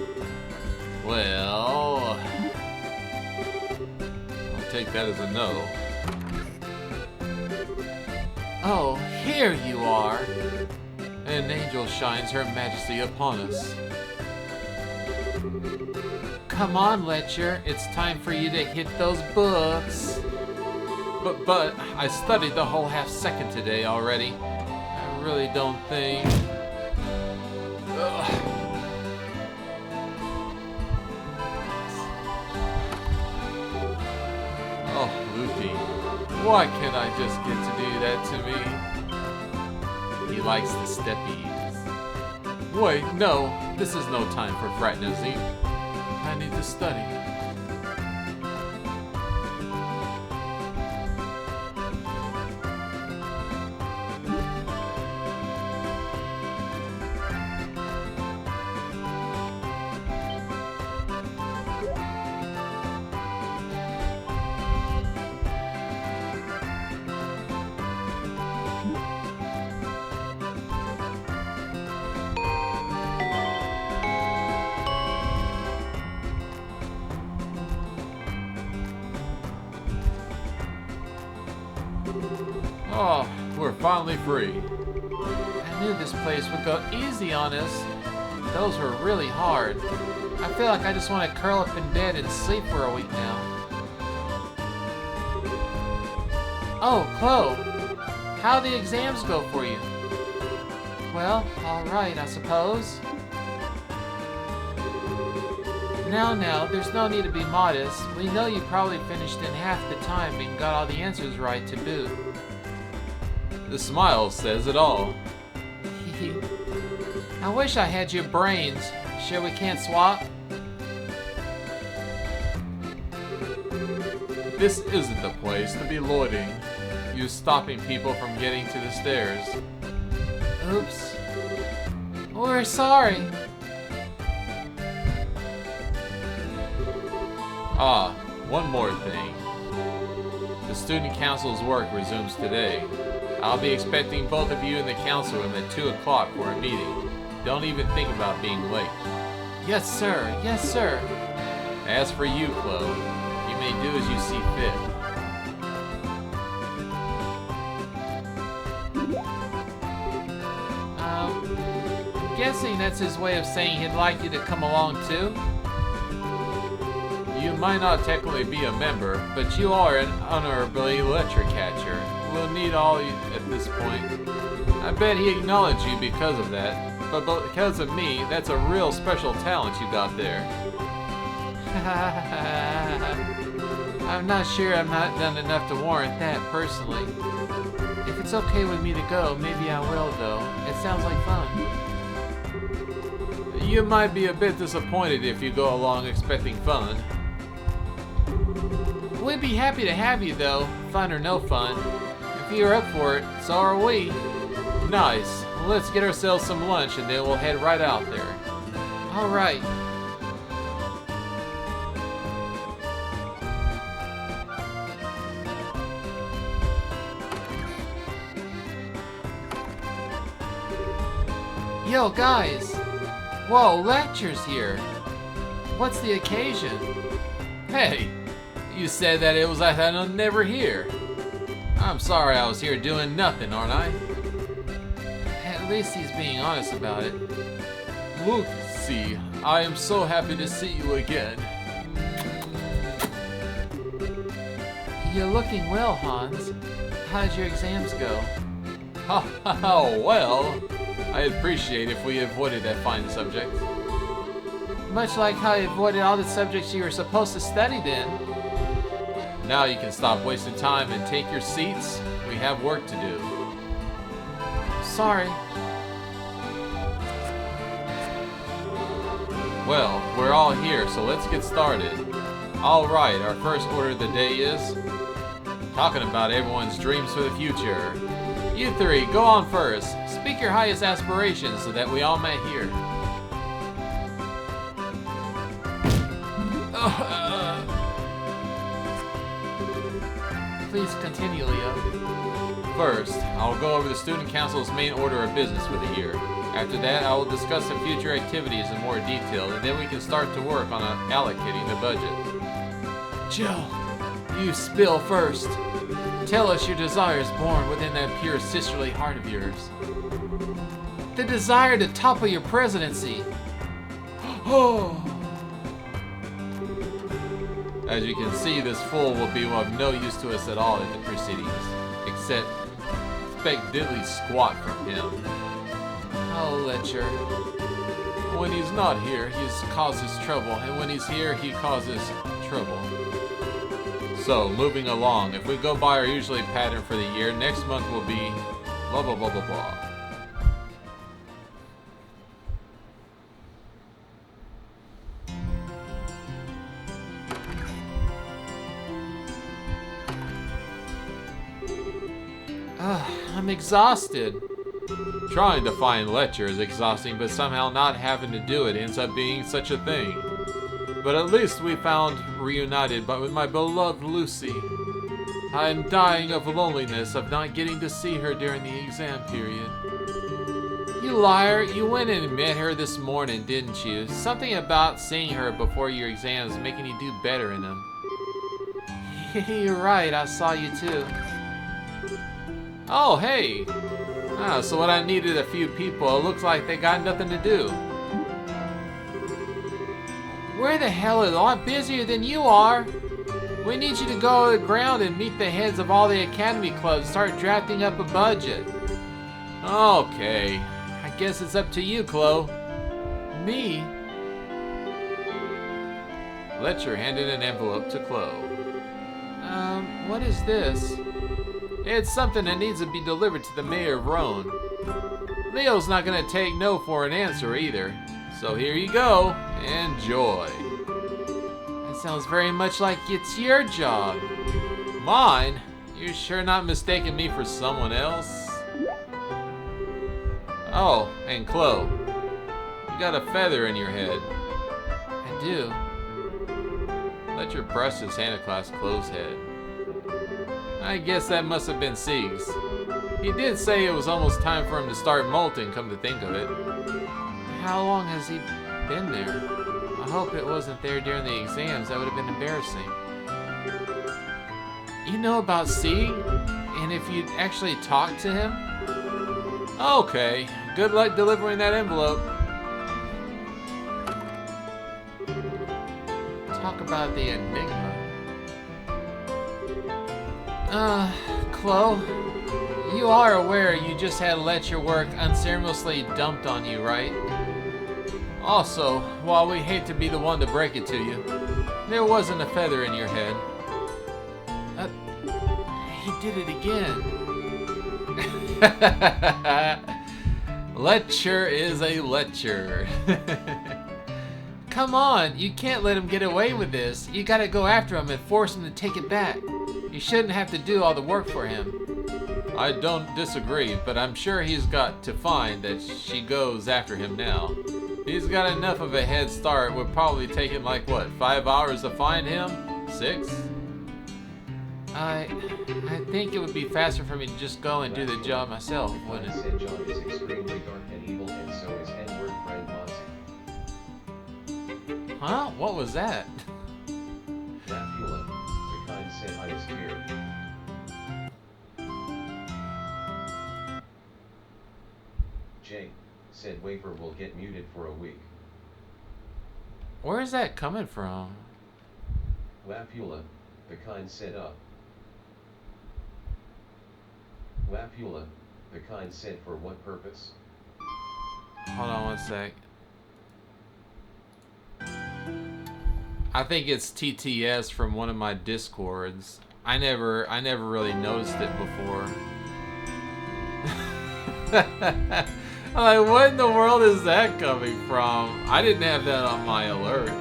take that as a no. Oh, here you are! An angel shines her majesty upon us. Come on, Letcher, it's time for you to hit those books. But I studied the whole half second today already. I really don't think... Ugh. Oh, Luffy, why can't I just get to do that to me? He likes the steppies. Wait, no, this is no time for fraternity. I need to study. Oh, we're finally free. I knew this place would go easy on us. Those were really hard. I feel like I just want to curl up in bed and sleep for a week now. Oh, Chloe, how'd the exams go for you? Well, alright, I suppose. Now, there's no need to be modest. We know you probably finished in half the time and got all the answers right to boot. The smile says it all. I wish I had your brains. Sure we can't swap? This isn't the place to be loitering. You're stopping people from getting to the stairs. Oops. We're sorry. Ah, one more thing. The student council's work resumes today. I'll be expecting both of you in the council room at 2 o'clock for a meeting. Don't even think about being late. Yes, sir. Yes, sir. As for you, Chloe, you may do as you see fit. I'm guessing that's his way of saying he'd like you to come along too? You might not technically be a member, but you are an honorably lecture catcher. We'll need all you at this point. I bet he acknowledged you because of that, but because of me, that's a real special talent you got there. I'm not sure I've not done enough to warrant that, personally. If it's okay with me to go, maybe I will, though. It sounds like fun. You might be a bit disappointed if you go along expecting fun. We'd be happy to have you, though, fun or no fun. If you're up for it, so are we. Nice. Well, let's get ourselves some lunch and then we'll head right out there. Alright. Yo, guys! Whoa, Lecture's here! What's the occasion? Hey! You said that it was like I'm never here. I'm sorry I was here doing nothing, aren't I? At least he's being honest about it. Lucy, I am so happy to see you again. You're looking well, Hans. How did your exams go? Oh, well, I'd appreciate if we avoided that fine subject. Much like how you avoided all the subjects you were supposed to study then. Now you can stop wasting time and take your seats. We have work to do. Sorry. Well, we're all here, so let's get started. Alright, our first order of the day is talking about everyone's dreams for the future. You three, go on first. Speak your highest aspirations so that we all may hear. Please continue, Leo. First, I'll go over the Student Council's main order of business for the year. After that, I will discuss the future activities in more detail, and then we can start to work on allocating the budget. Jill, You spill first. Tell us your desires born within that pure sisterly heart of yours. The desire to topple your presidency. Oh. As you can see, this fool will be of no use to us at all in the proceedings, except expect diddly squat from him. Oh, Letcher. When he's not here, he causes trouble, and when he's here, he causes trouble. So, moving along, if we go by our usually pattern for the year, next month will be blah blah blah blah blah. I'm exhausted. Trying to find Letcher is exhausting, but somehow not having to do it ends up being such a thing. But at least we found reunited with my beloved Lucy. I'm dying of loneliness of not getting to see her during the exam period. You liar, you went and met her this morning, didn't you? Something about seeing her before your exams making you do better in them. You're right, I saw you too. Oh, hey! So when I needed a few people, it looks like they got nothing to do. Where the hell is a lot busier than you are? We need you to go to the ground and meet the heads of all the academy clubs, start drafting up a budget. Okay, I guess it's up to you, Chloe. Me? Letcher handed an envelope to Chloe. What is this? It's something that needs to be delivered to the mayor of Rhone. Leo's not gonna take no for an answer either. So here you go. Enjoy. That sounds very much like it's your job. Mine? You're sure not mistaking me for someone else? Oh, and Chloe, you got a feather in your head. I do. Let your brush his hand across Chloe's head. I guess that must have been Sieg's. He did say it was almost time for him to start molting, come to think of it. How long has he been there? I hope it wasn't there during the exams. That would have been embarrassing. You know about Sieg? And if you'd actually talked to him? Okay. Good luck delivering that envelope. Talk about the enigma. Chloe, you are aware you just had Letcher work unceremoniously dumped on you, right? Also, while we hate to be the one to break it to you, there wasn't a feather in your head. He did it again. Letcher is a Letcher. Come on, you can't let him get away with this. You gotta go after him and force him to take it back. You shouldn't have to do all the work for him. I don't disagree, but I'm sure he's got to find that she goes after him now. He's got enough of a head start. It would probably take him like, what, 5 hours to find him? 6? I think it would be faster for me to just go and do the job myself, wouldn't it? Said John is extremely dark and evil, and so is N-word friend Monty. Huh? What was that? Rapula, the kind said I is here. Jake said Wafer will get muted for a week. Where is that coming from? Lapula, the kind said up. Lapula, the kind said for what purpose? Hold on one sec. I think it's TTS from one of my Discords. I never really noticed it before. I'm like, what in the world is that coming from? I didn't have that on my alerts.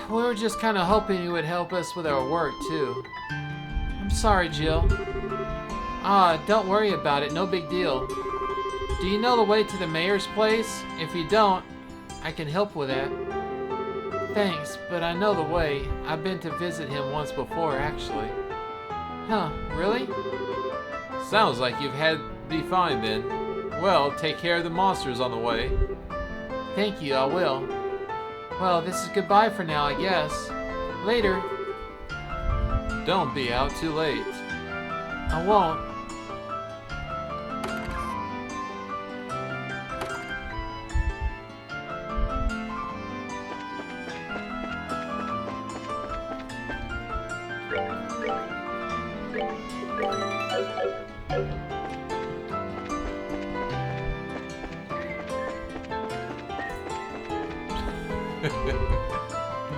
We were just kind of hoping you would help us with our work, too. I'm sorry, Jill. Don't worry about it. No big deal. Do you know the way to the mayor's place? If you don't, I can help with that. Thanks, but I know the way. I've been to visit him once before, actually. Huh, really? Sounds like you've had be fine then. Well, take care of the monsters on the way. Thank you, I will. Well, this is goodbye for now, I guess. Later. Don't be out too late. I won't.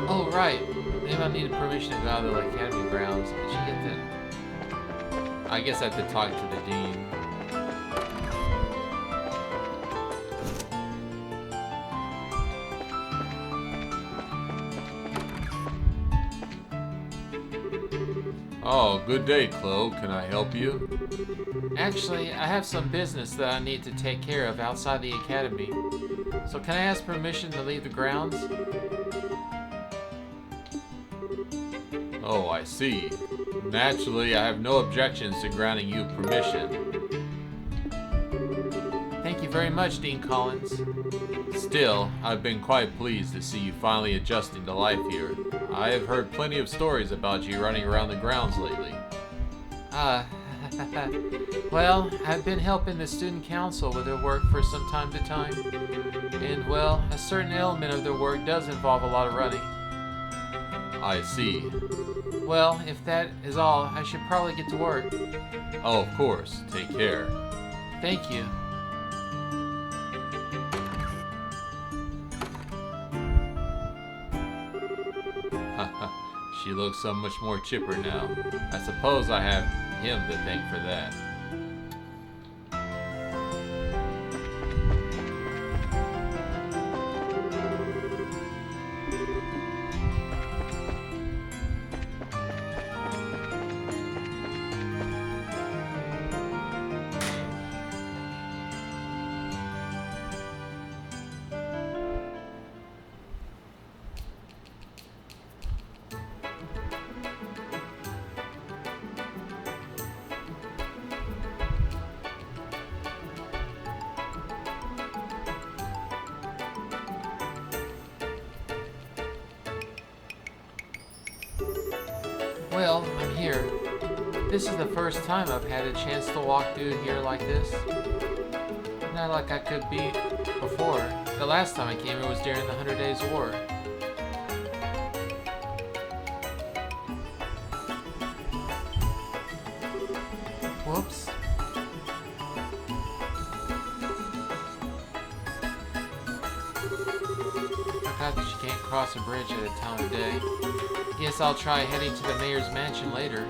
Oh, right. Maybe I needed permission to go out of the academy grounds. Did she get that? I guess I have to talk to the dean. Oh, good day, Chloe. Can I help you? Actually, I have some business that I need to take care of outside the academy. So can I ask permission to leave the grounds? Oh, I see. Naturally, I have no objections to granting you permission. Thank you very much, Dean Collins. Still, I've been quite pleased to see you finally adjusting to life here. I have heard plenty of stories about you running around the grounds lately. Well, I've been helping the student council with their work for some time to time. And, well, a certain element of their work does involve a lot of running. I see. Well, if that is all, I should probably get to work. Oh, of course. Take care. Thank you. She looks so much more chipper now. I suppose I have him to thank for that. Well, I'm here. This is the first time I've had a chance to walk through here like this. Not like I could be before. The last time I came here was during the 100 Days War. Whoops. Forgot that you can't cross a bridge at a time of day. Guess I'll try heading to the mayor's mansion later.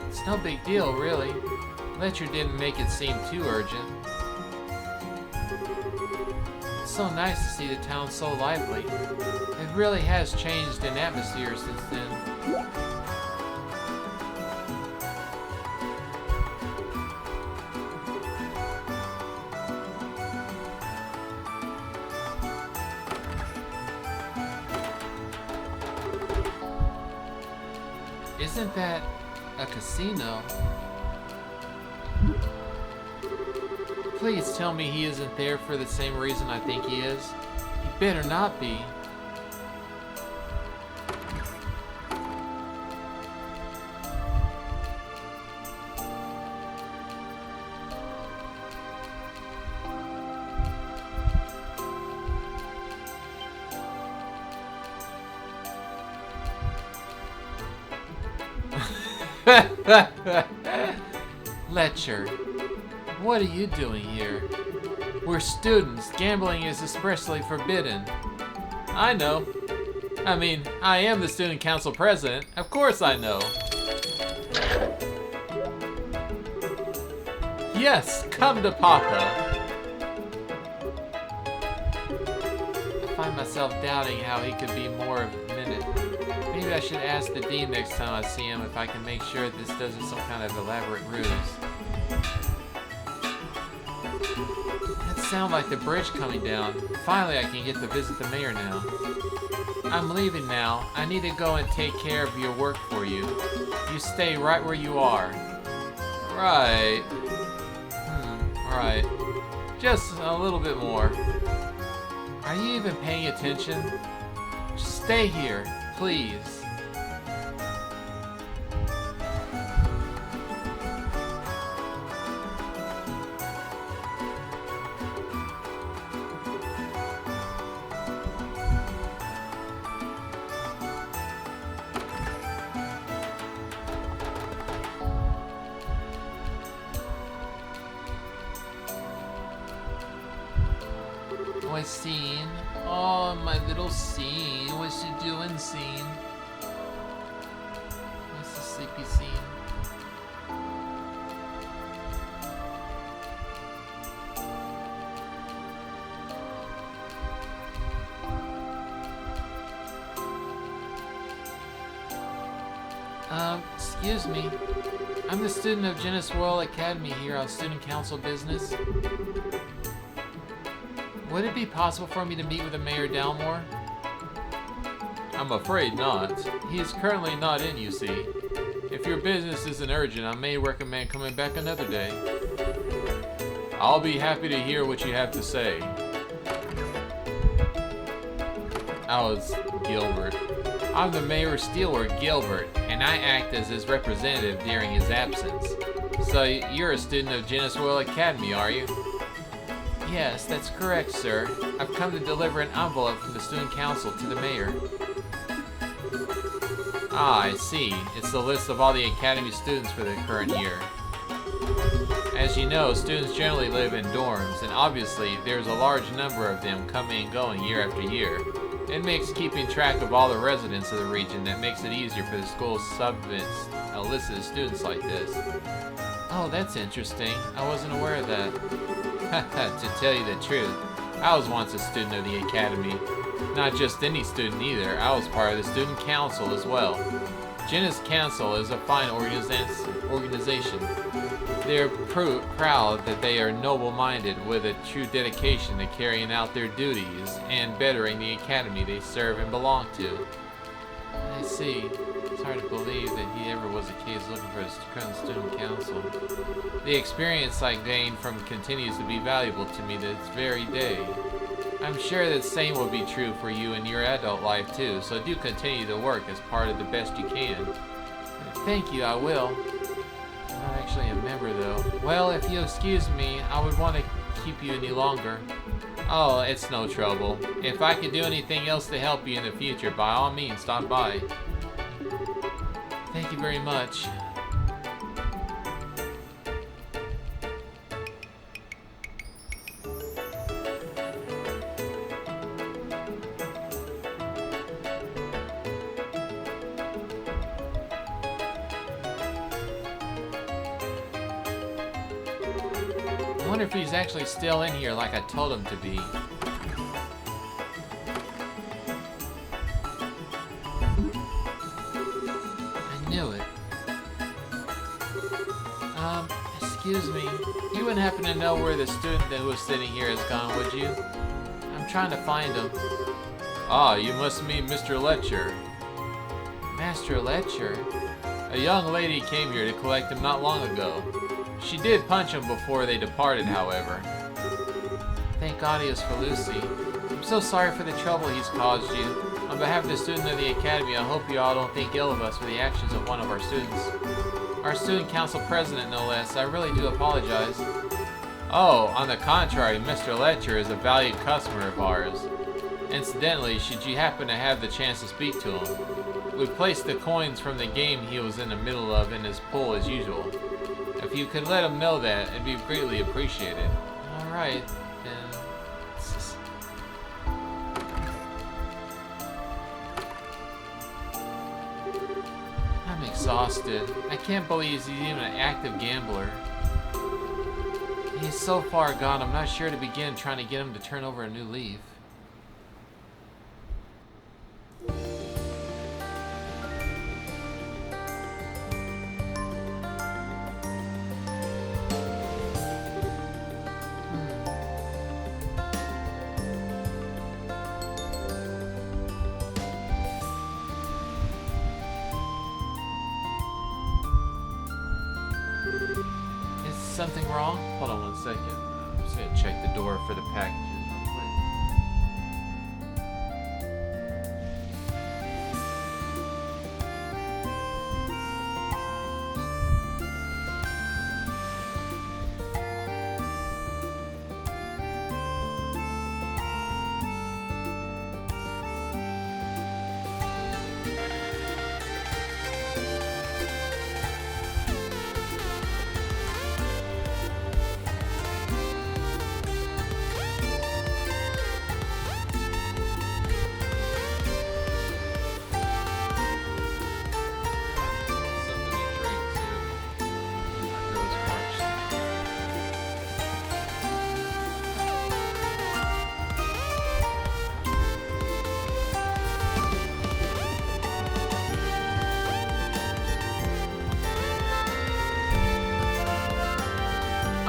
It's no big deal, really. Fletcher didn't make it seem too urgent. It's so nice to see the town so lively. It really has changed in atmosphere since then. Isn't that a casino? Please tell me he isn't there for the same reason I think he is. He better not be. Fletcher, what are you doing here? We're students. Gambling is especially forbidden. I know. I mean, I am the student council president. Of course I know. Yes, come to Papa. I find myself doubting how he could be more of a minute. Maybe I should ask the dean next time I see him if I can make sure this doesn't some kind of elaborate ruse. That sounds like the bridge coming down. Finally, I can get to visit the mayor now. I'm leaving now. I need to go and take care of your work for you. You stay right where you are. Right. Alright. Just a little bit more. Are you even paying attention? Just stay here, please. What's scene? Oh, my little scene. What's you doing, scene? What's the sleepy scene? Excuse me. I'm the student of Genis Royal Academy here on Student Council business. Would it be possible for me to meet with the Mayor Dalmore? I'm afraid not. He is currently not in, you see. If your business isn't urgent, I may recommend coming back another day. I'll be happy to hear what you have to say. I was Gilbert. I'm the Mayor Steelwork Gilbert, and I act as his representative during his absence. So you're a student of Genis Royal Academy, are you? Yes, that's correct, sir. I've come to deliver an envelope from the Student Council to the Mayor. Ah, I see. It's the list of all the Academy students for the current year. As you know, students generally live in dorms, and obviously there's a large number of them coming and going year after year. It makes keeping track of all the residents of the region that makes it easier for the school to submit a list of students like this. Oh, that's interesting. I wasn't aware of that. To tell you the truth, I was once a student of the Academy. Not just any student either, I was part of the Student Council as well. Genis Council is a fine organization. They're proud that they are noble-minded with a true dedication to carrying out their duties and bettering the Academy they serve and belong to. I see. It's hard to believe that he ever was a case looking for his current student council. The experience I gained from continues to be valuable to me this very day. I'm sure the same will be true for you in your adult life too, so do continue to work as part of the best you can. Thank you, I will. I'm not actually a member though. Well, if you excuse me, I would want to keep you any longer. Oh, it's no trouble. If I could do anything else to help you in the future, by all means, stop by. Thank you very much. I wonder if he's actually still in here like I told him to be. I knew it. Excuse me. You wouldn't happen to know where the student that was sitting here has gone, would you? I'm trying to find him. Ah, you must mean Mr. Letcher. Master Letcher? A young lady came here to collect him not long ago. She did punch him before they departed, however. Thank God he is for Lucy. I'm so sorry for the trouble he's caused you. On behalf of the student of the Academy, I hope you all don't think ill of us for the actions of one of our students. Our student council president, no less. I really do apologize. Oh, on the contrary, Mr. Letcher is a valued customer of ours. Incidentally, should you happen to have the chance to speak to him, we placed the coins from the game he was in the middle of in his pool as usual. If you could let him know that, it'd be greatly appreciated. Alright, then. I'm exhausted. I can't believe he's even an active gambler. He's so far gone, I'm not sure to begin trying to get him to turn over a new leaf. something wrong? Hold on 1 second. I'm just gonna check the door for the packages real quick. Something to drink too. My throat's parched.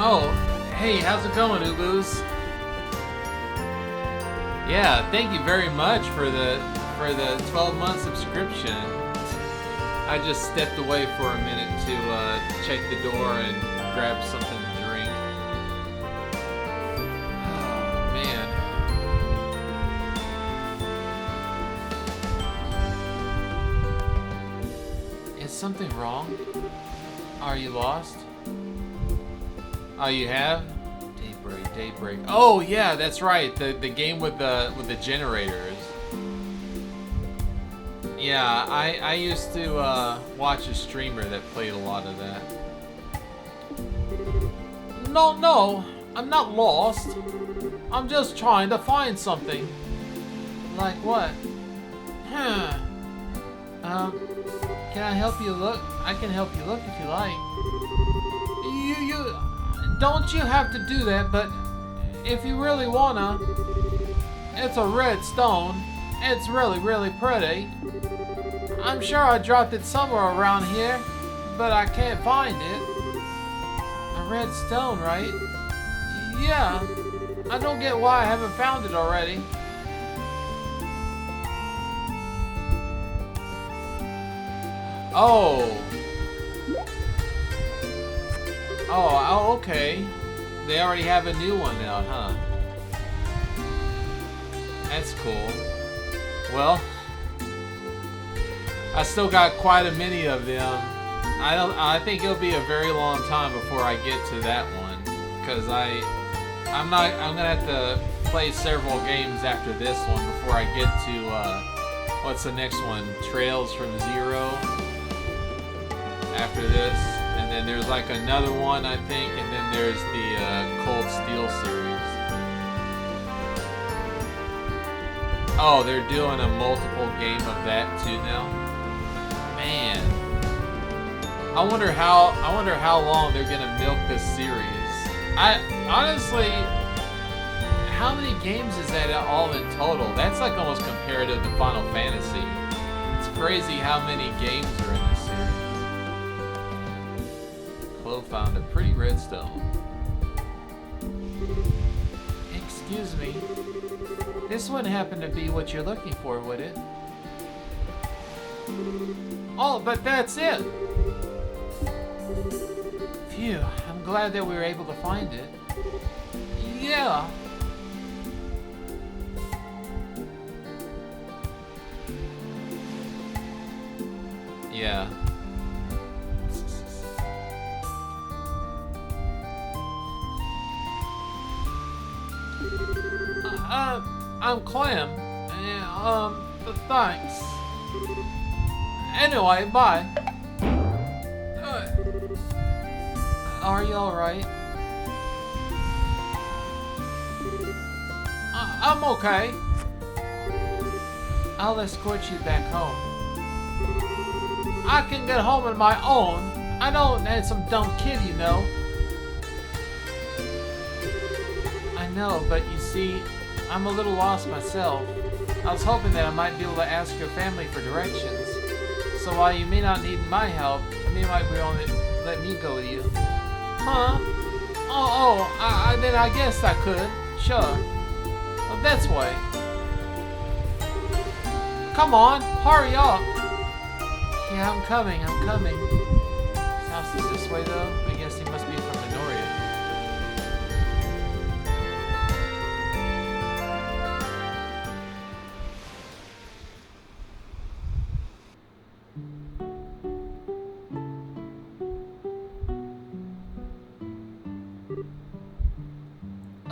Oh, hey, how's it going, Ubus? Yeah, thank you very much for the 12-month subscription. I just stepped away for a minute to check the door and grab something to drink. Oh, man. Is something wrong? Are you lost? Oh, you have? Daybreak. Oh yeah, that's right. The game with the generators. Yeah, I used to watch a streamer that played a lot of that. No, I'm not lost. I'm just trying to find something. Like what? Can I help you look? I can help you look if you like. You don't you have to do that, but if you really wanna, it's a red stone. It's really, really pretty. I'm sure I dropped it somewhere around here, but I can't find it. A red stone, right? Yeah. I don't get why I haven't found it already. Oh, okay. They already have a new one out, huh? That's cool. Well, I still got quite a many of them. I think it'll be a very long time before I get to that one, because I'm gonna have to play several games after this one before I get to what's the next one? Trails from Zero. After this, and then there's like another one, I think, and then there's the Cold Steel series. Oh, they're doing a multiple game of that too now. Man, I wonder how long they're gonna milk this series. I honestly, how many games is that all in total? That's like almost comparative to Final Fantasy. It's crazy how many games are in this series. Found a pretty redstone. Excuse me. This wouldn't happen to be what you're looking for, would it? Oh, but that's it! Phew, I'm glad that we were able to find it. Yeah. Yeah. I'm Clam. Thanks. Anyway, bye. Are you alright? I'm okay. I'll escort you back home. I can get home on my own. I don't need some dumb kid, you know. I know, but you see, I'm a little lost myself. I was hoping that I might be able to ask your family for directions. So while you may not need my help, you might be able to let me go with you. Huh? Then I guess I could. Sure. Well, that's way. Come on, hurry up. Yeah, I'm coming. His house is this way though. I guess he must be from the Noria.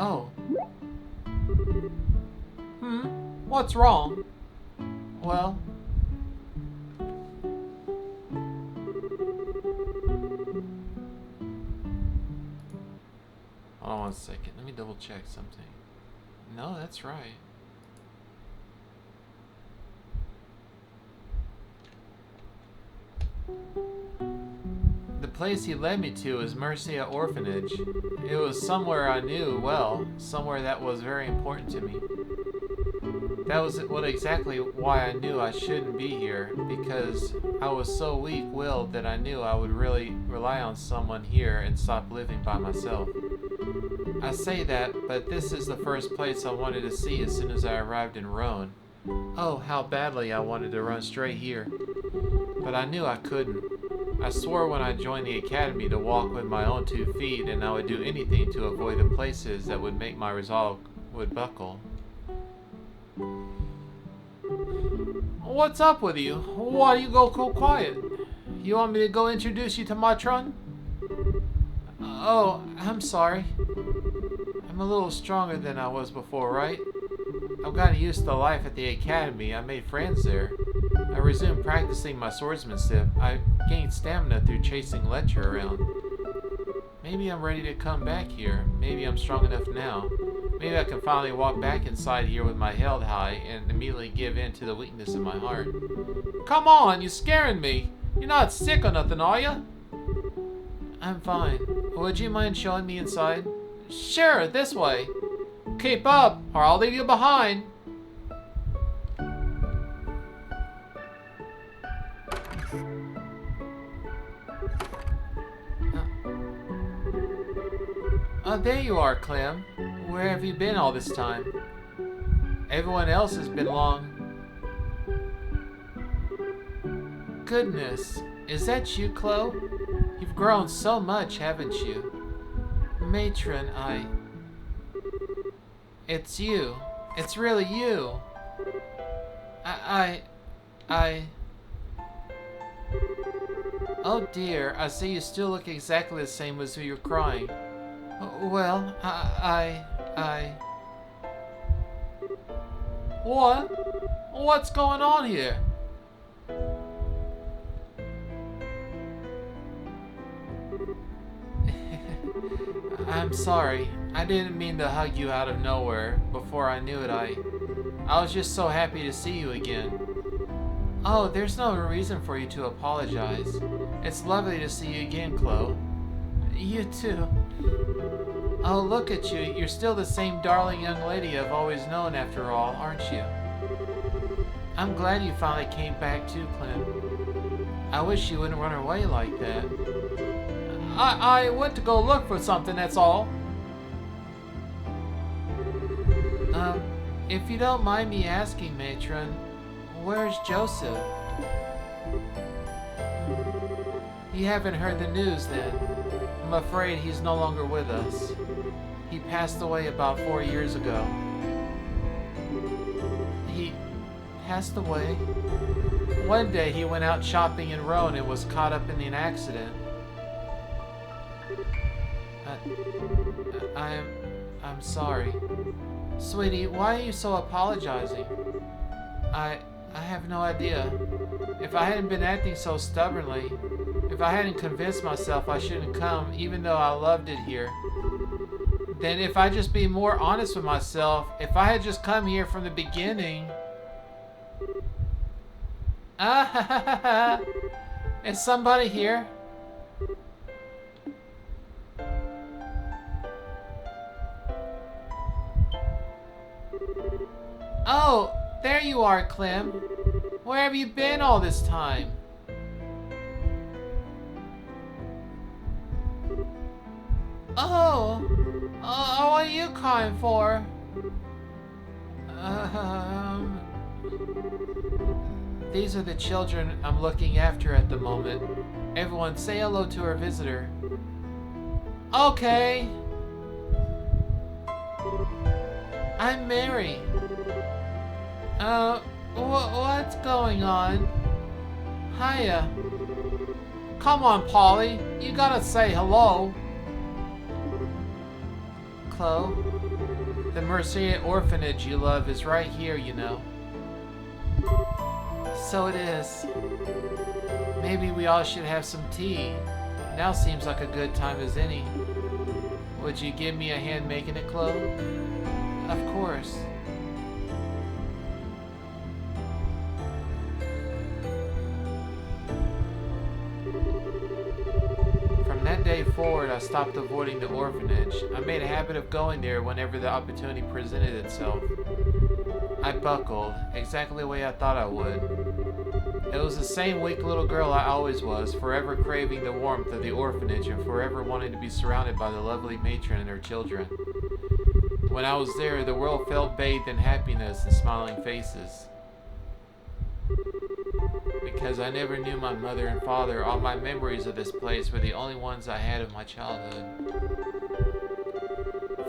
Oh. What's wrong? Well... Hold on 1 second. Let me double check something. No, that's right. The place he led me to was Mercia Orphanage. It was somewhere I knew well, somewhere that was very important to me. That was exactly why I knew I shouldn't be here, because I was so weak-willed that I knew I would really rely on someone here and stop living by myself. I say that, but this is the first place I wanted to see as soon as I arrived in Rhone. Oh, how badly I wanted to run straight here. But I knew I couldn't. I swore when I joined the academy to walk with my own 2 feet, and I would do anything to avoid the places that would make my resolve would buckle. What's up with you? Why do you go so quiet? You want me to go introduce you to Matron? Oh, I'm sorry. I'm a little stronger than I was before, right? I've gotten used to life at the academy. I made friends there. I resumed practicing my swordsmanship. I gained stamina through chasing Ledger around. Maybe I'm ready to come back here. Maybe I'm strong enough now. Maybe I can finally walk back inside here with my head high and immediately give in to the weakness in my heart. Come on, you're scaring me. You're not sick or nothing, are you? I'm fine. Would you mind showing me inside? Sure, this way. Keep up, or I'll leave you behind. Oh, there you are, Clem. Where have you been all this time? Everyone else has been long. Goodness, is that you, Chloe? You've grown so much, haven't you? Matron, It's you. It's really you. Oh dear, I see you still look exactly the same as when you were crying. Well, What? What's going on here? I'm sorry. I didn't mean to hug you out of nowhere. Before I knew it, I was just so happy to see you again. Oh, there's no reason for you to apologize. It's lovely to see you again, Chloe. You too. Oh, look at you. You're still the same darling young lady I've always known after all, aren't you? I'm glad you finally came back too, Clem. I wish you wouldn't run away like that. I went to go look for something, that's all. If you don't mind me asking, Matron, where's Joseph? You haven't heard the news then. I'm afraid he's no longer with us. He passed away about 4 years ago. He passed away? One day he went out shopping in Rhone and was caught up in an accident. I'm sorry. Sweetie, why are you so apologizing? I have no idea. If I hadn't been acting so stubbornly, if I hadn't convinced myself I shouldn't come, even though I loved it here, then if I just be more honest with myself, if I had just come here from the beginning... Is somebody here? Oh, there you are, Clem. Where have you been all this time? Oh, what are you crying for? These are the children I'm looking after at the moment. Everyone say hello to our visitor. Okay. I'm Mary. What's going on? Hiya. Come on, Polly. You gotta say hello. Chloe, The Mercia orphanage you love is right here, you know. So it is. Maybe we all should have some tea. Now seems like a good time as any. Would you give me a hand making it, Chloe? Of course. From that day forward, I stopped avoiding the orphanage. I made a habit of going there whenever the opportunity presented itself. I buckled, exactly the way I thought I would. It was the same weak little girl I always was, forever craving the warmth of the orphanage and forever wanting to be surrounded by the lovely matron and her children. When I was there, the world felt bathed in happiness and smiling faces. Because I never knew my mother and father, all my memories of this place were the only ones I had of my childhood.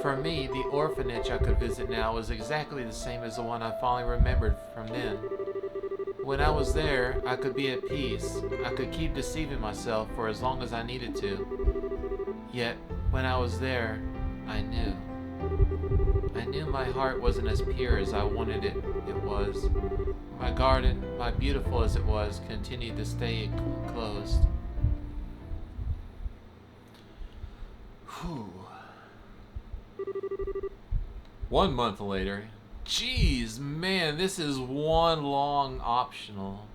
For me, the orphanage I could visit now was exactly the same as the one I fondly remembered from then. When I was there, I could be at peace. I could keep deceiving myself for as long as I needed to. Yet, when I was there, I knew. I knew my heart wasn't as pure as I wanted it was. My garden, my beautiful as it was, continued to stay closed. Whew. 1 month later. Jeez, man, this is one long optional.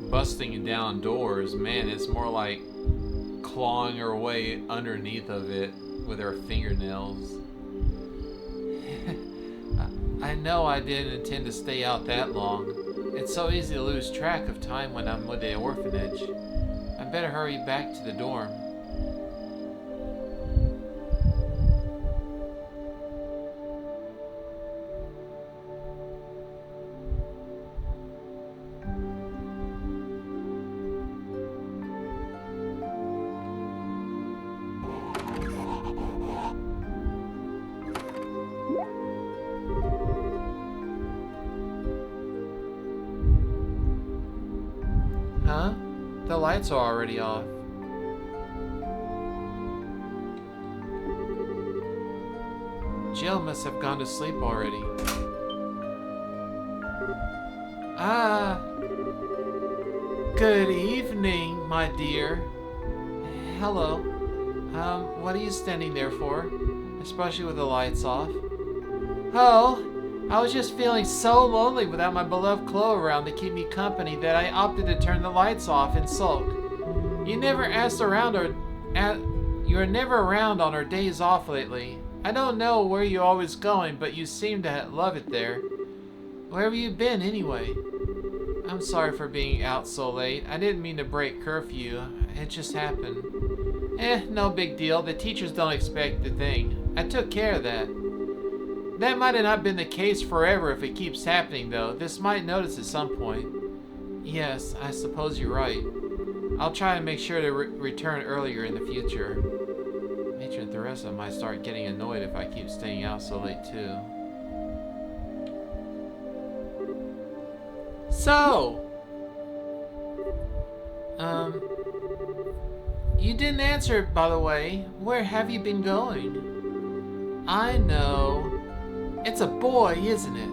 Busting down doors, man, it's more like clawing her way underneath of it with her fingernails. I know I didn't intend to stay out that long. It's so easy to lose track of time when I'm with the orphanage. I better hurry back to the dorm. Huh? The lights are already off. Jill must have gone to sleep already. Ah. Good evening, my dear. Hello. What are you standing there for? Especially with the lights off. Oh, I was just feeling so lonely without my beloved Chloe around to keep me company that I opted to turn the lights off and sulk. You never asked around or you are never around on our days off lately. I don't know where you're always going, but you seem to love it there. Where have you been anyway? I'm sorry for being out so late. I didn't mean to break curfew. It just happened. No big deal. The teachers don't expect a thing. I took care of that. That might have not been the case forever if it keeps happening, though. This might notice at some point. Yes, I suppose you're right. I'll try to make sure to return earlier in the future. Matron Theresa might start getting annoyed if I keep staying out so late, too. So, you didn't answer, by the way. Where have you been going? I know. It's a boy, isn't it?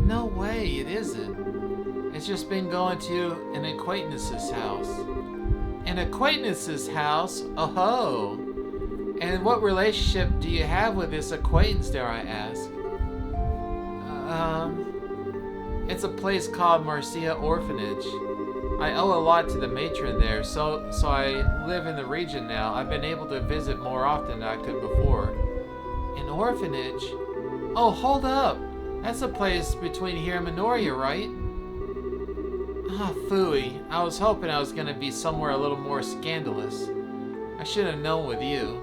No way, it isn't. It's just been going to an acquaintance's house. An acquaintance's house? Oh-ho. And what relationship do you have with this acquaintance, dare I ask? It's a place called Mercia Orphanage. I owe a lot to the matron there, so I live in the region now. I've been able to visit more often than I could before. An orphanage? Oh, hold up. That's a place between here and Minoria, right? Ah, phooey. I was hoping I was going to be somewhere a little more scandalous. I should have known with you.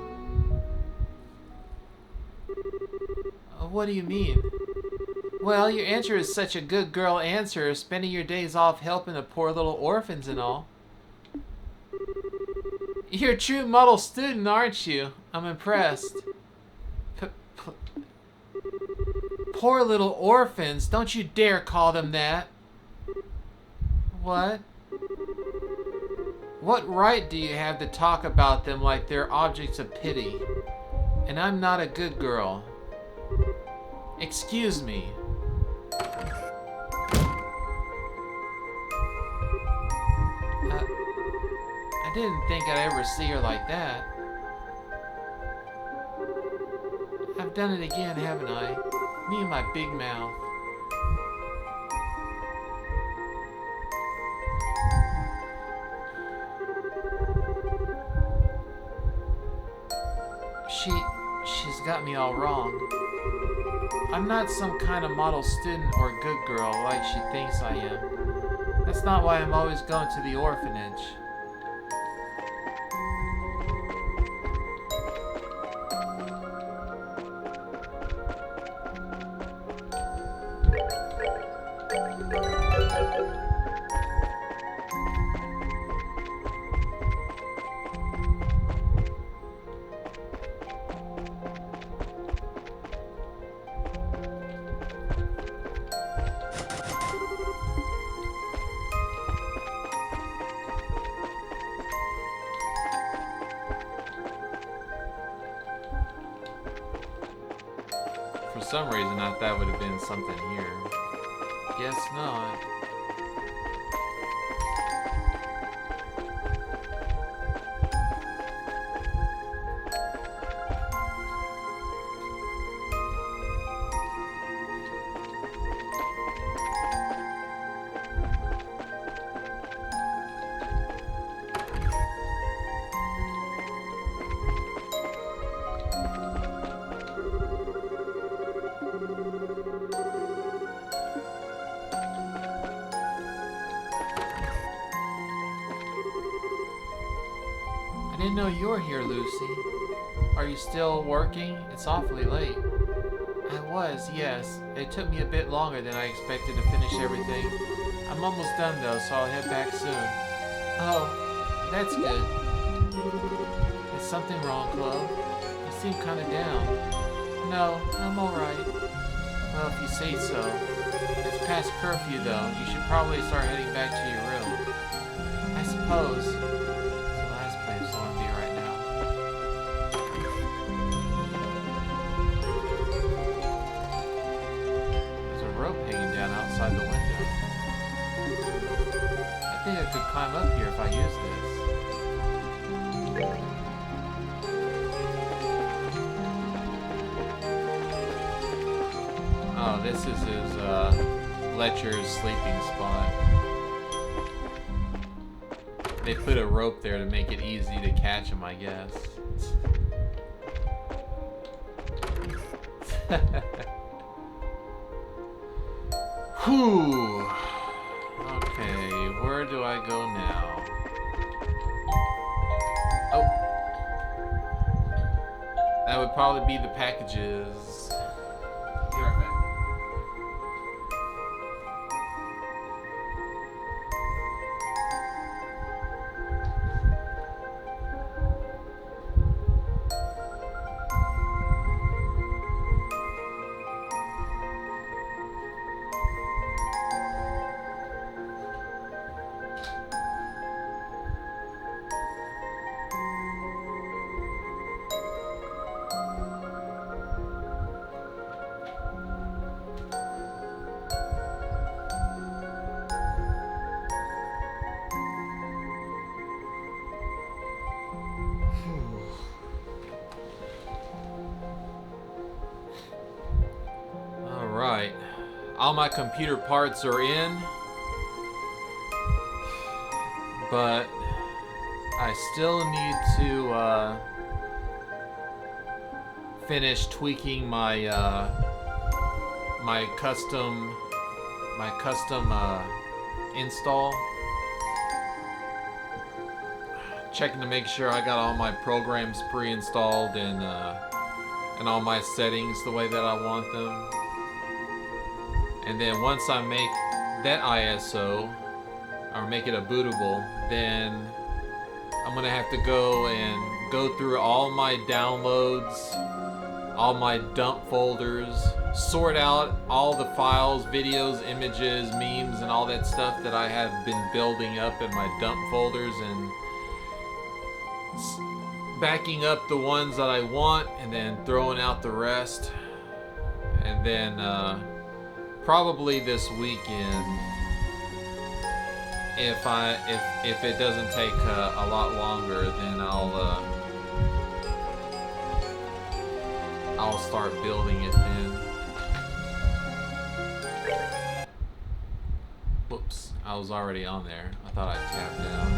What do you mean? Well, your answer is such a good girl answer, spending your days off helping the poor little orphans and all. You're a true model student, aren't you? I'm impressed. Poor little orphans. Don't you dare call them that. What? What right do you have to talk about them like they're objects of pity? And I'm not a good girl. Excuse me. I didn't think I'd ever see her like that. I've done it again, haven't I? Me and my big mouth. She's got me all wrong. I'm not some kind of model student or good girl like she thinks I am. That's not why I'm always going to the orphanage. For some reason, I thought would have been something here. Guess not. I didn't know you were here, Lucy. Are you still working? It's awfully late. I was, yes. It took me a bit longer than I expected to finish everything. I'm almost done though, so I'll head back soon. Oh, that's good. Is something wrong, Chloe? You seem kind of down. No, I'm alright. Well, if you say so. It's past curfew though. You should probably start heading back to your room. I suppose. Outside the window. I think I could climb up here if I use this. Oh, this is his Letcher's sleeping spot. They put a rope there to make it easy to catch him, I guess. Whew. Okay, where do I go now? Oh. That would probably be the packages. Be right back. Alright, all my computer parts are in, but I still need to finish tweaking my my custom install. Checking to make sure I got all my programs pre-installed and all my settings the way that I want them. And then once I make that ISO, or make it a bootable, then I'm gonna have to go through all my downloads, all my dump folders, sort out all the files, videos, images, memes, and all that stuff that I have been building up in my dump folders, and backing up the ones that I want and then throwing out the rest. And then probably this weekend, if it doesn't take a lot longer, then I'll start building it then. Whoops, I was already on there. I thought I tapped out.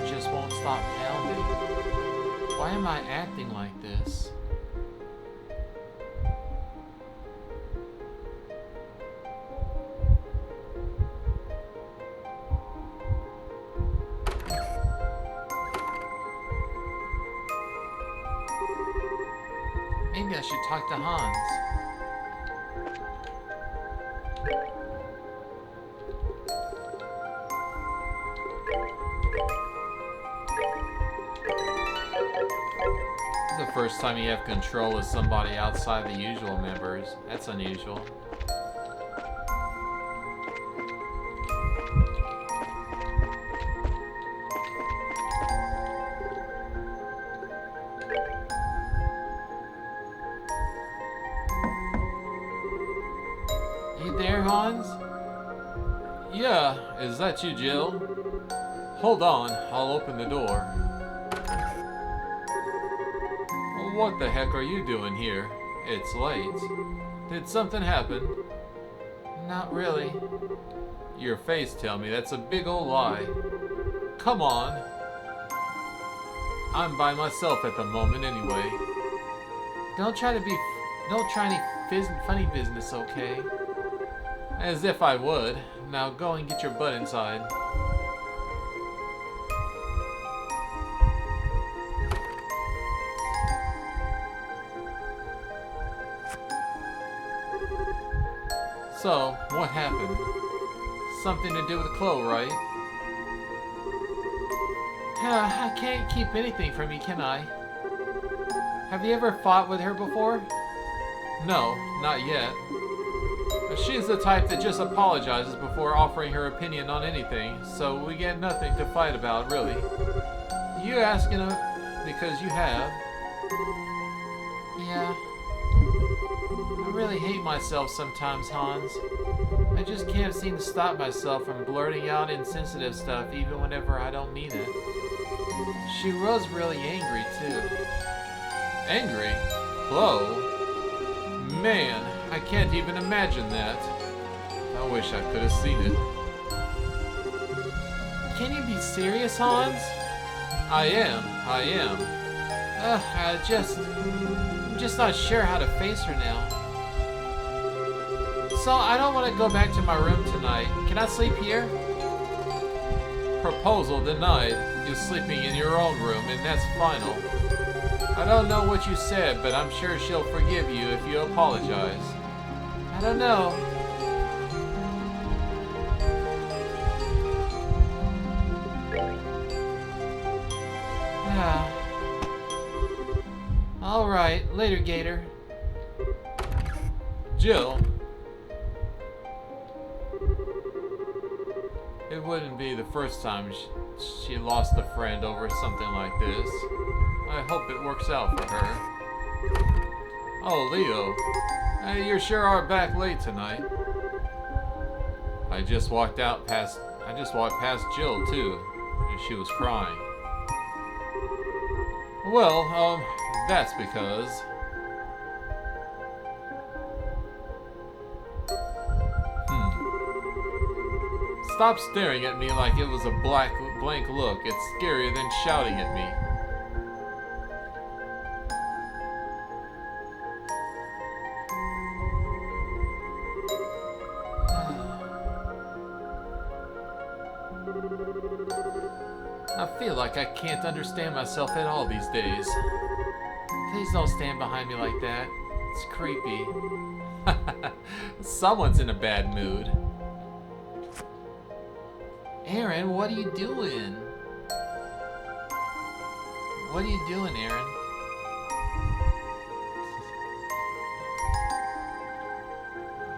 Just won't stop pounding. Why am I acting like this? Maybe I should talk to Hans. First time you have control of somebody outside the usual members. That's unusual. You there, Hans? Yeah, is that you, Jill? Hold on, I'll open the door. What the heck are you doing here? It's late. Did something happen? Not really. Your face tell me that's a big old lie. Come on. I'm by myself at the moment anyway. Don't try any funny business, okay? As if I would. Now go and get your butt inside. So, what happened? Something to do with Chloe, right? I can't keep anything from you, can I? Have you ever fought with her before? No, not yet. She's the type that just apologizes before offering her opinion on anything, so we get nothing to fight about, really. You asking her because you have? Yeah. I really hate myself sometimes, Hans. I just can't seem to stop myself from blurting out insensitive stuff even whenever I don't mean it. She was really angry, too. Angry? Chloe? Man, I can't even imagine that. I wish I could have seen it. Can you be serious, Hans? I am. I'm just not sure how to face her now. So I don't want to go back to my room tonight. Can I sleep here? Proposal denied. You're sleeping in your own room, and that's final. I don't know what you said, but I'm sure she'll forgive you if you apologize. I don't know. Alright, later, Gator. Jill. It wouldn't be the first time she lost a friend over something like this. I hope it works out for her. Oh, Leo. You sure are back late tonight. I just walked past Jill, too, and she was crying. Well, that's because... Stop staring at me like it was a blank look. It's scarier than shouting at me. I feel like I can't understand myself at all these days. Please don't stand behind me like that. It's creepy. Someone's in a bad mood. Aaron, what are you doing? What are you doing, Aaron?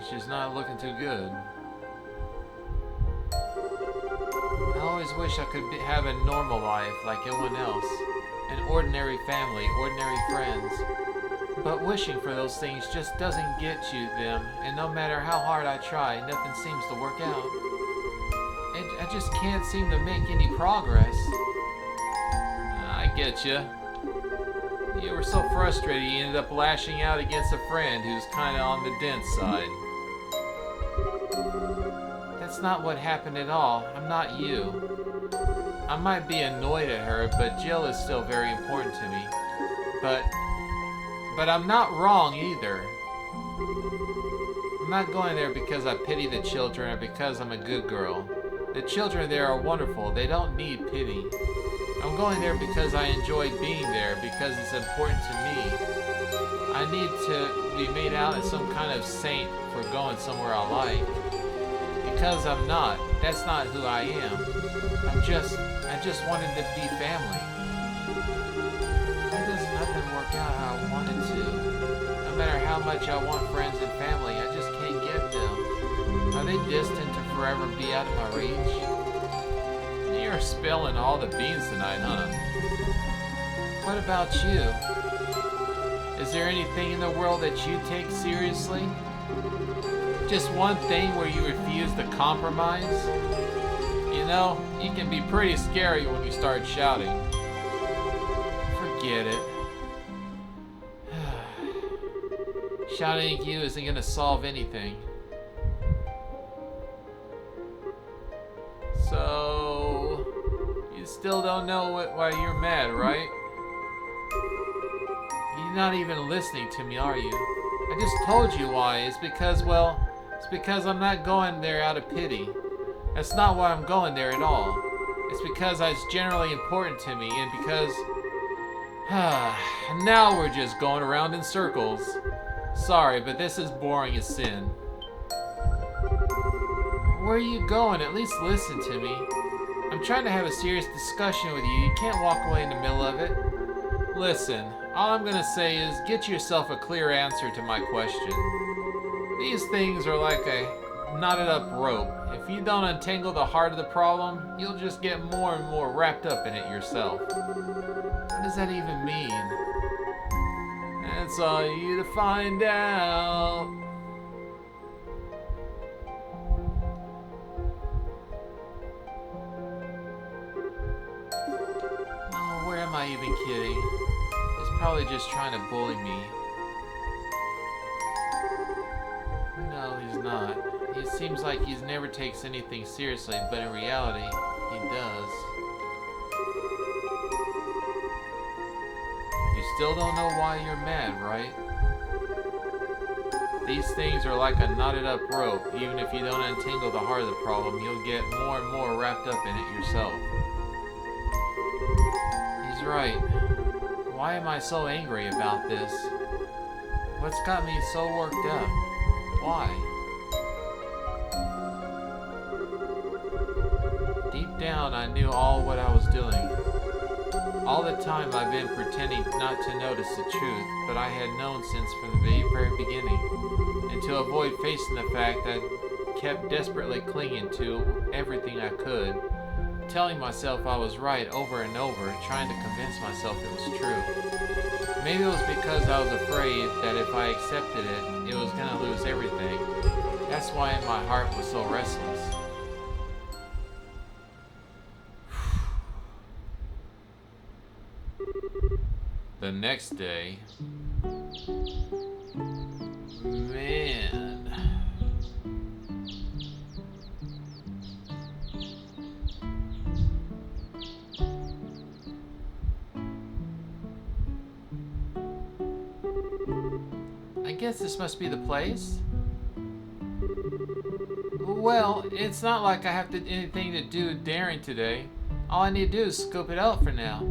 She's not looking too good. I always wish I could have a normal life like everyone else. An ordinary family, ordinary friends. But wishing for those things just doesn't get you them, and no matter how hard I try, nothing seems to work out. I just can't seem to make any progress. I get you. You were so frustrated you ended up lashing out against a friend who's kind of on the dense side. That's not what happened at all. I'm not you. I might be annoyed at her, but Jill is still very important to me. But I'm not wrong either. I'm not going there because I pity the children or because I'm a good girl. The children there are wonderful. They don't need pity. I'm going there because I enjoy being there, because it's important to me. I need to be made out as some kind of saint for going somewhere I like. Because I'm not. That's not who I am. I just wanted to be family. Why does nothing work out how I wanted to? No matter how much I want friends and family, I just can't get them. Are they destined to forever be out of my reach? You're spilling all the beans tonight, huh? What about you? Is there anything in the world that you take seriously? Just one thing where you refuse to compromise? You know, you can be pretty scary when you start shouting. Forget it. Shouting at you isn't gonna solve anything. So, you still don't know why you're mad, right? You're not even listening to me, are you? I just told you why. It's because, well, it's because I'm not going there out of pity. That's not why I'm going there at all. It's because it's generally important to me, and because... now we're just going around in circles. Sorry, but this is boring as sin. Where are you going? At least listen to me. I'm trying to have a serious discussion with you. You can't walk away in the middle of it. Listen, all I'm gonna say is get yourself a clear answer to my question. These things are like a knotted up rope. If you don't untangle the heart of the problem, you'll just get more and more wrapped up in it yourself. What does that even mean? That's all you to find out. Oh, where am I even kidding? He's probably just trying to bully me. No, he's not. It seems like he never takes anything seriously, but in reality, he does. You still don't know why you're mad, right? These things are like a knotted up rope. Even if you don't untangle the heart of the problem, you'll get more and more wrapped up in it yourself. He's right. Why am I so angry about this? What's got me so worked up? Why? Deep down, I knew all what I was doing. All the time I've been pretending not to notice the truth, but I had known since from the very beginning. And to avoid facing the fact, I kept desperately clinging to everything I could, telling myself I was right over and over, trying to convince myself it was true. Maybe it was because I was afraid that if I accepted it, it was going to lose everything. That's why my heart was so restless. The next day, man, I guess this must be the place. Well, it's not like I have anything to do daring today. All I need to do is scoop it out for now.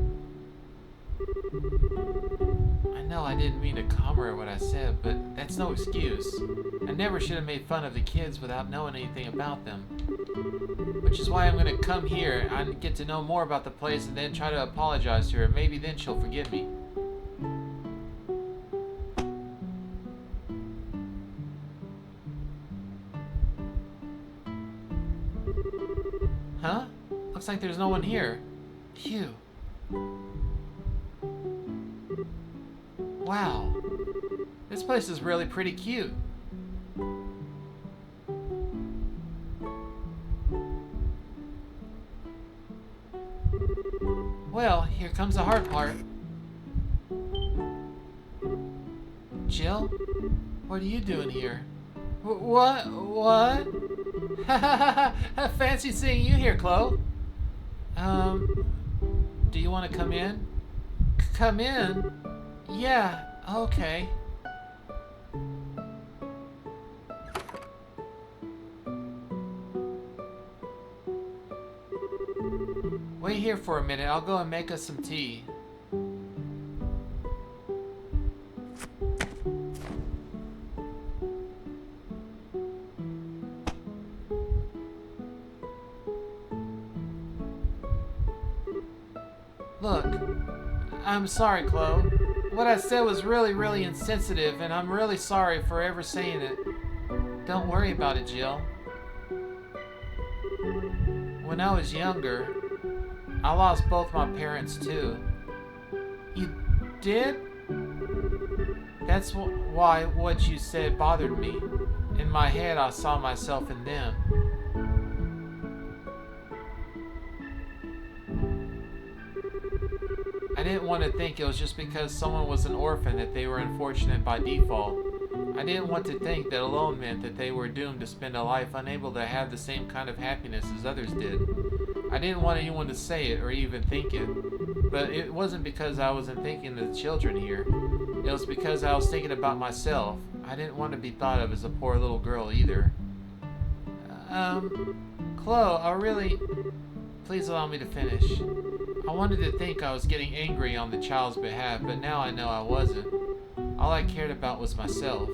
I know I didn't mean to commemorate what I said, but that's no excuse. I never should have made fun of the kids without knowing anything about them. Which is why I'm gonna come here and get to know more about the place and then try to apologize to her. Maybe then she'll forgive me. Huh? Looks like there's no one here. Phew. Wow. This place is really pretty cute. Well, here comes the hard part. Jill? What are you doing here? What? Fancy seeing you here, Chloe. Do you want to come in? Come in? Yeah, okay. Wait here for a minute. I'll go and make us some tea. Look, I'm sorry, Chloe. What I said was really insensitive, and I'm really sorry for ever saying it. Don't worry about it, Jill. When I was younger, I lost both my parents too. You did? That's why what you said bothered me. In my head, I saw myself in them. I didn't want to think it was just because someone was an orphan that they were unfortunate by default. I didn't want to think that alone meant that they were doomed to spend a life unable to have the same kind of happiness as others did. I didn't want anyone to say it or even think it. But it wasn't because I wasn't thinking of the children here. It was because I was thinking about myself. I didn't want to be thought of as a poor little girl either. Chloe, Please allow me to finish. I wanted to think I was getting angry on the child's behalf, but now I know I wasn't. All I cared about was myself.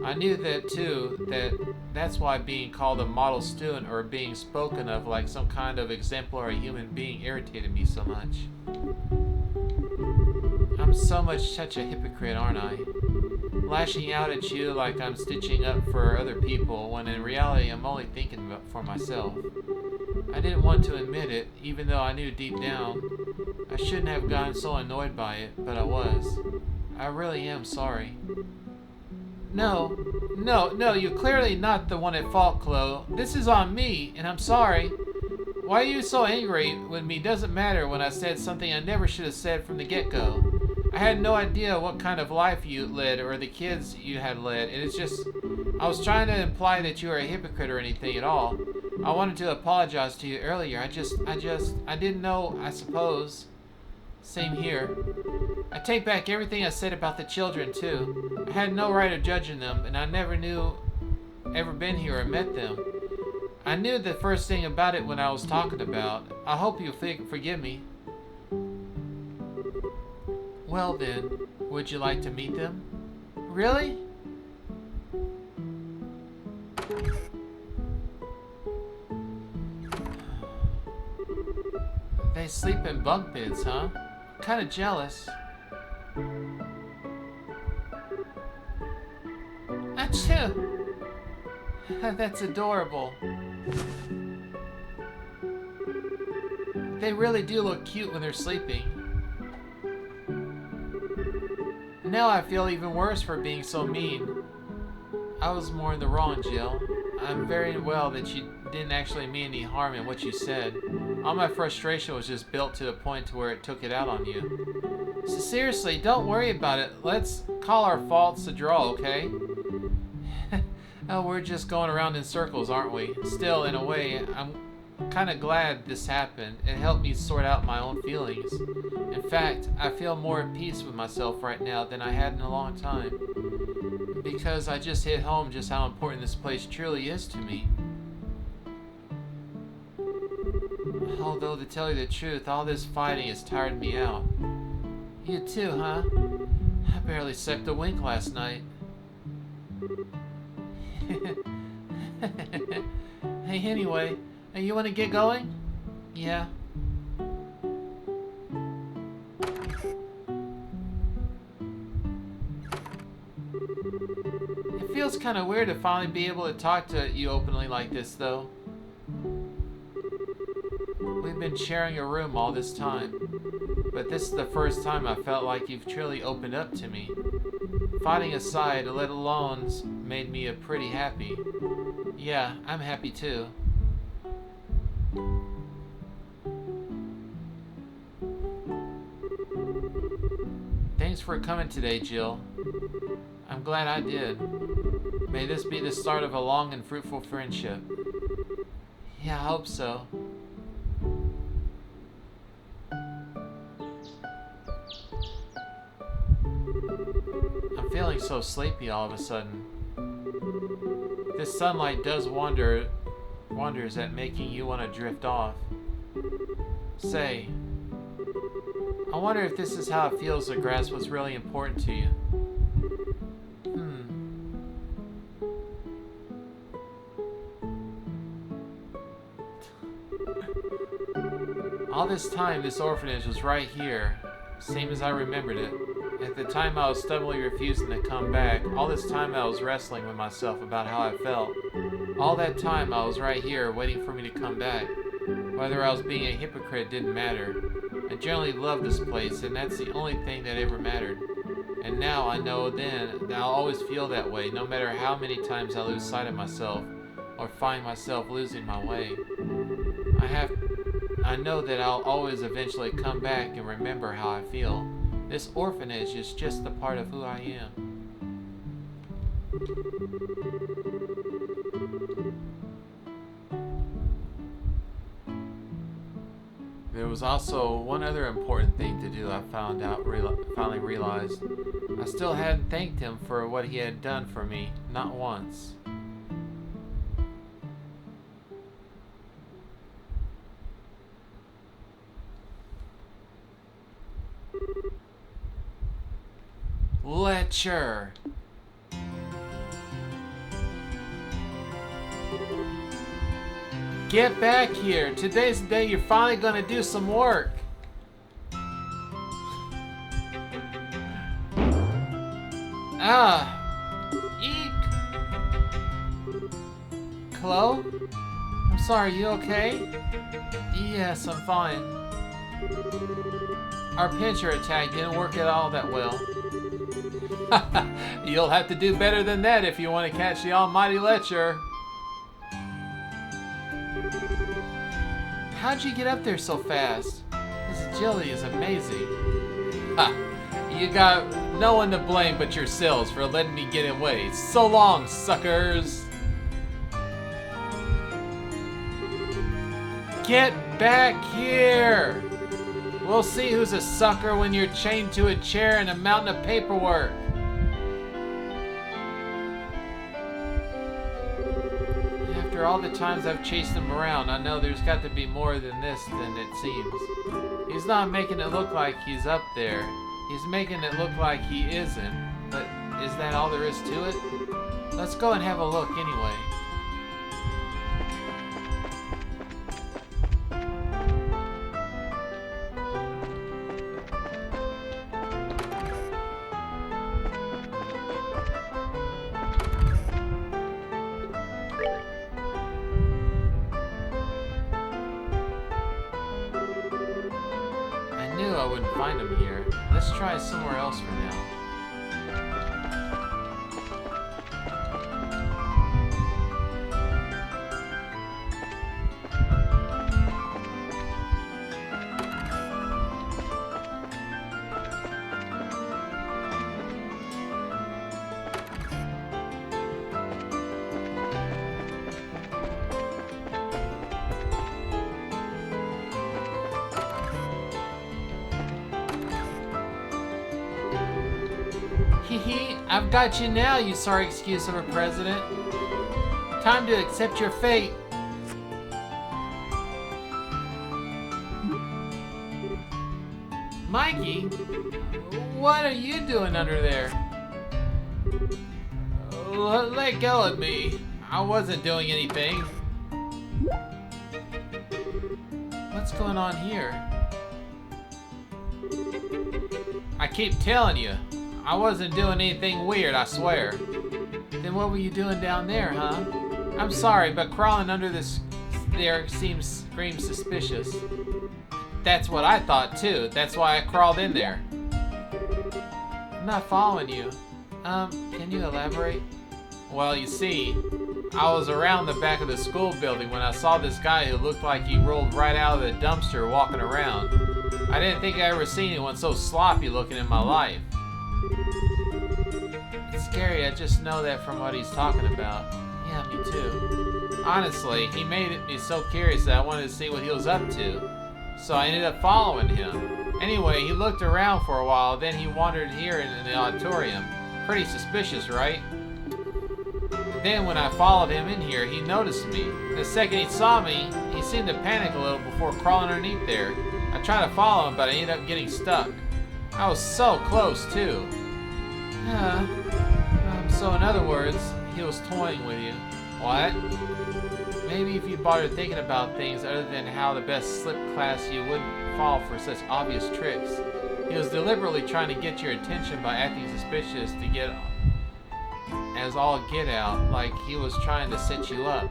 I knew that too, that's why being called a model student or being spoken of like some kind of exemplary human being irritated me so much. I'm such a hypocrite, aren't I? Lashing out at you like I'm stitching up for other people, when in reality I'm only thinking for myself. I didn't want to admit it, even though I knew deep down. I shouldn't have gotten so annoyed by it, but I was. I really am sorry. No, you're clearly not the one at fault, Chloe. This is on me, and I'm sorry. Why are you so angry with me doesn't matter when I said something I never should have said from the get-go. I had no idea what kind of life you led or the kids you had led. It's just, I was trying to imply that you were a hypocrite or anything at all. I wanted to apologize to you earlier. I didn't know, I suppose. Same here. I take back everything I said about the children, too. I had no right of judging them, and I never ever been here or met them. I knew the first thing about it when I was talking about. I hope you'll forgive me. Well then, would you like to meet them? Really? They sleep in bunk beds, huh? Kinda jealous. Achoo! That's adorable. They really do look cute when they're sleeping. Now I feel even worse for being so mean. I was more in the wrong, Jill. I'm very well that you didn't actually mean any harm in what you said. All my frustration was just built to the point to where it took it out on you. So seriously, don't worry about it. Let's call our faults a draw, okay? Oh, we're just going around in circles, aren't we? Still, in a way, I'm kind of glad this happened. It helped me sort out my own feelings. In fact, I feel more at peace with myself right now than I had in a long time. Because I just hit home just how important this place truly is to me. Oh Although, to tell you the truth, all this fighting has tired me out. You too, huh? I barely slept a wink last night. Hey, anyway, you want to get going? Yeah. It feels kind of weird to finally be able to talk to you openly like this, though. We've been sharing a room all this time, but this is the first time I felt like you've truly opened up to me. Fighting aside, let alone's made me pretty happy. Yeah, I'm happy too. Thanks for coming today, Jill. I'm glad I did. May this be the start of a long and fruitful friendship. Yeah, I hope so. I'm feeling so sleepy all of a sudden. This sunlight does wonders at making you want to drift off. Say, I wonder if this is how it feels to grasp what's really important to you. All this time, this orphanage was right here, same as I remembered it. At the time I was stubbornly refusing to come back, all this time I was wrestling with myself about how I felt. All that time I was right here waiting for me to come back. Whether I was being a hypocrite didn't matter. I generally loved this place, and that's the only thing that ever mattered. And now I know then that I'll always feel that way, no matter how many times I lose sight of myself or find myself losing my way. I know that I'll always eventually come back and remember how I feel. This orphanage is just a part of who I am. There was also one other important thing to do I finally realized. I still hadn't thanked him for what he had done for me, not once. Letcher. Get back here. Today's the day you're finally gonna do some work. Eek. Chloe? I'm sorry, you okay? Yes, I'm fine. Our pincher attack didn't work at all that well. You'll have to do better than that if you want to catch the almighty Letcher. How'd you get up there so fast? This agility is amazing. Ha! You got no one to blame but yourselves for letting me get away. So long, suckers! Get back here! We'll see who's a sucker when you're chained to a chair and a mountain of paperwork. After all the times I've chased him around, I know there's got to be more than this than it seems. He's not making it look like he's up there. He's making it look like he isn't. But is that all there is to it? Let's go and have a look anyway. I knew I wouldn't find him here. Let's try somewhere else for now. Hee, I've got you now, you sorry excuse of a president. Time to accept your fate. Mikey, what are you doing under there? Let go of me. I wasn't doing anything. What's going on here? I keep telling you, I wasn't doing anything weird, I swear. Then what were you doing down there, huh? I'm sorry, but crawling under this there screams suspicious. That's what I thought too. That's why I crawled in there. I'm not following you. Can you elaborate? Well, you see, I was around the back of the school building when I saw this guy who looked like he rolled right out of the dumpster walking around. I didn't think I ever seen anyone so sloppy looking in my life. It's scary, I just know that from what he's talking about. Yeah, me too. Honestly, he made me so curious that I wanted to see what he was up to. So I ended up following him. Anyway, he looked around for a while, then he wandered here in the auditorium. Pretty suspicious, right? Then when I followed him in here, he noticed me. The second he saw me, he seemed to panic a little before crawling underneath there. I tried to follow him, but I ended up getting stuck. I was so close, too. So in other words, he was toying with you. What? Maybe if you bothered thinking about things other than how the best slip class, you wouldn't fall for such obvious tricks. He was deliberately trying to get your attention by acting suspicious to get as all get out, like he was trying to set you up.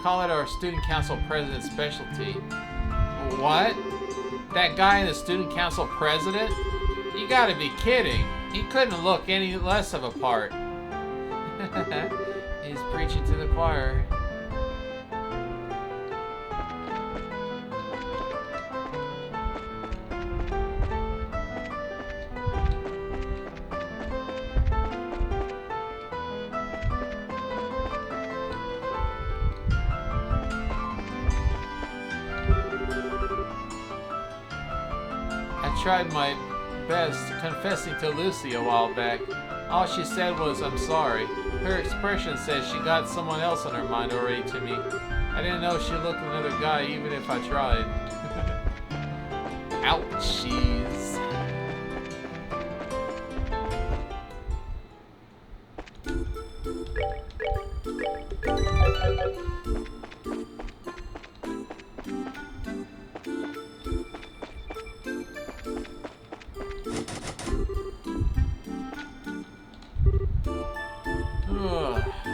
Call it our student council president's specialty. What? That guy in the student council president? You gotta be kidding. He couldn't look any less of a part. He's preaching to the choir. I tried my best confessing to Lucy a while back. All she said was, I'm sorry. Her expression says she got someone else on her mind already to me. I didn't know she looked at another guy even if I tried. Ouchies.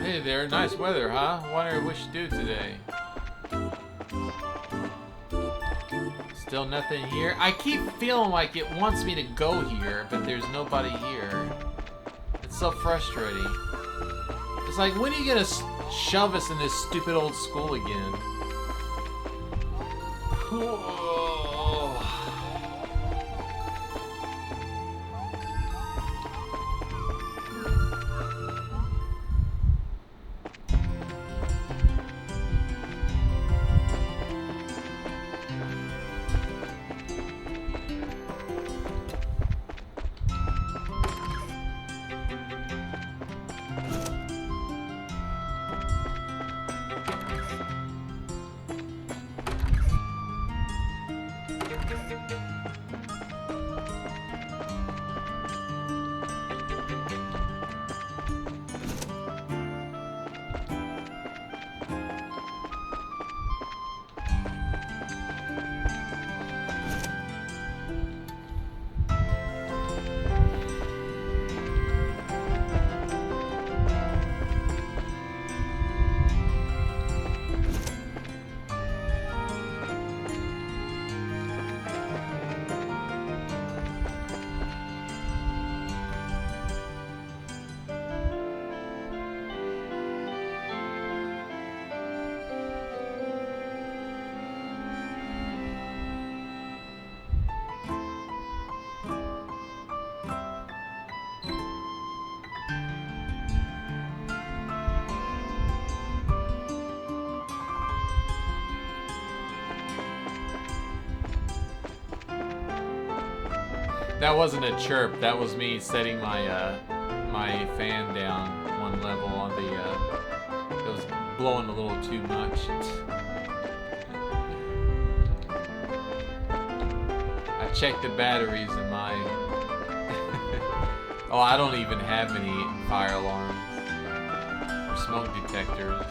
Hey there, nice weather, huh? Wonder what you do today. Still nothing here? I keep feeling like it wants me to go here, but there's nobody here. It's so frustrating. It's like, when are you gonna shove us in this stupid old school again? That wasn't a chirp. That was me setting my my fan down one level on the. It was blowing a little too much. I check the batteries in my... Oh, I don't even have any fire alarms or smoke detectors.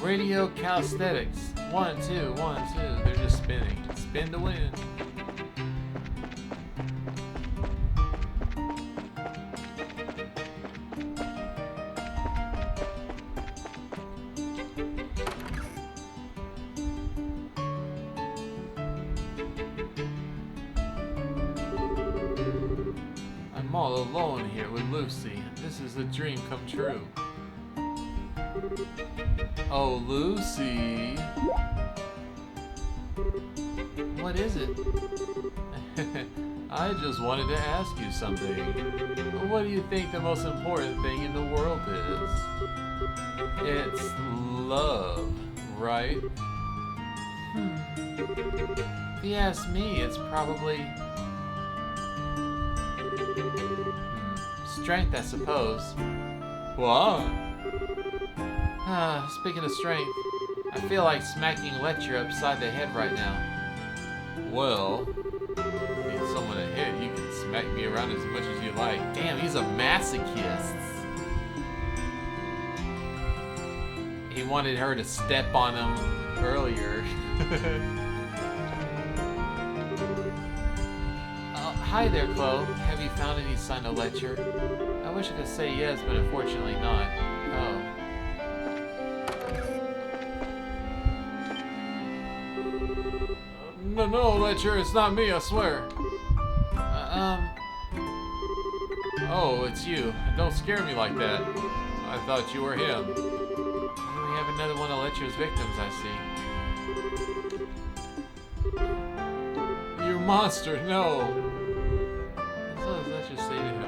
Radio calisthenics. 1, 2, 1, 2. They're just spinning. Spin to win. I'm all alone here with Lucy. This is a dream come true. Oh, Lucy. What is it? I just wanted to ask you something. What do you think the most important thing in the world is? It's love, right? If you ask me, it's probably... strength, I suppose. What? Speaking of strength, I feel like smacking Lecture upside the head right now. Well, I need someone to hit. You can smack me around as much as you like. Damn, he's a masochist. He wanted her to step on him earlier. Hi there, Chloe. Have you found any sign of Lecture? I wish I could say yes, but unfortunately not. Oh. No, Lecture, it's not me, I swear. Oh, it's you. Don't scare me like that. I thought you were him. We have another one of Lecture's victims, I see. You monster, no. What does Lecture say to him?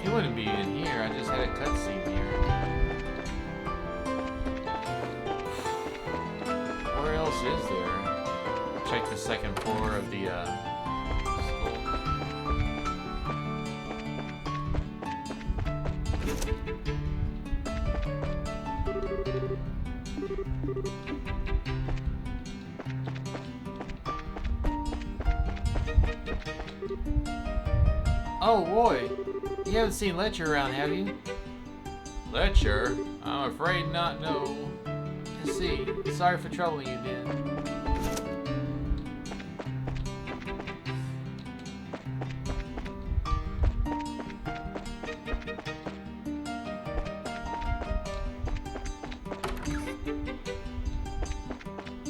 He wouldn't be in here, I just had a cutscene here. Where else is there? Check the second floor of the school. Oh, Roy. You haven't seen Lecture around, have you? Lecture? I'm afraid not, no. I see. Sorry for troubling you, Dan.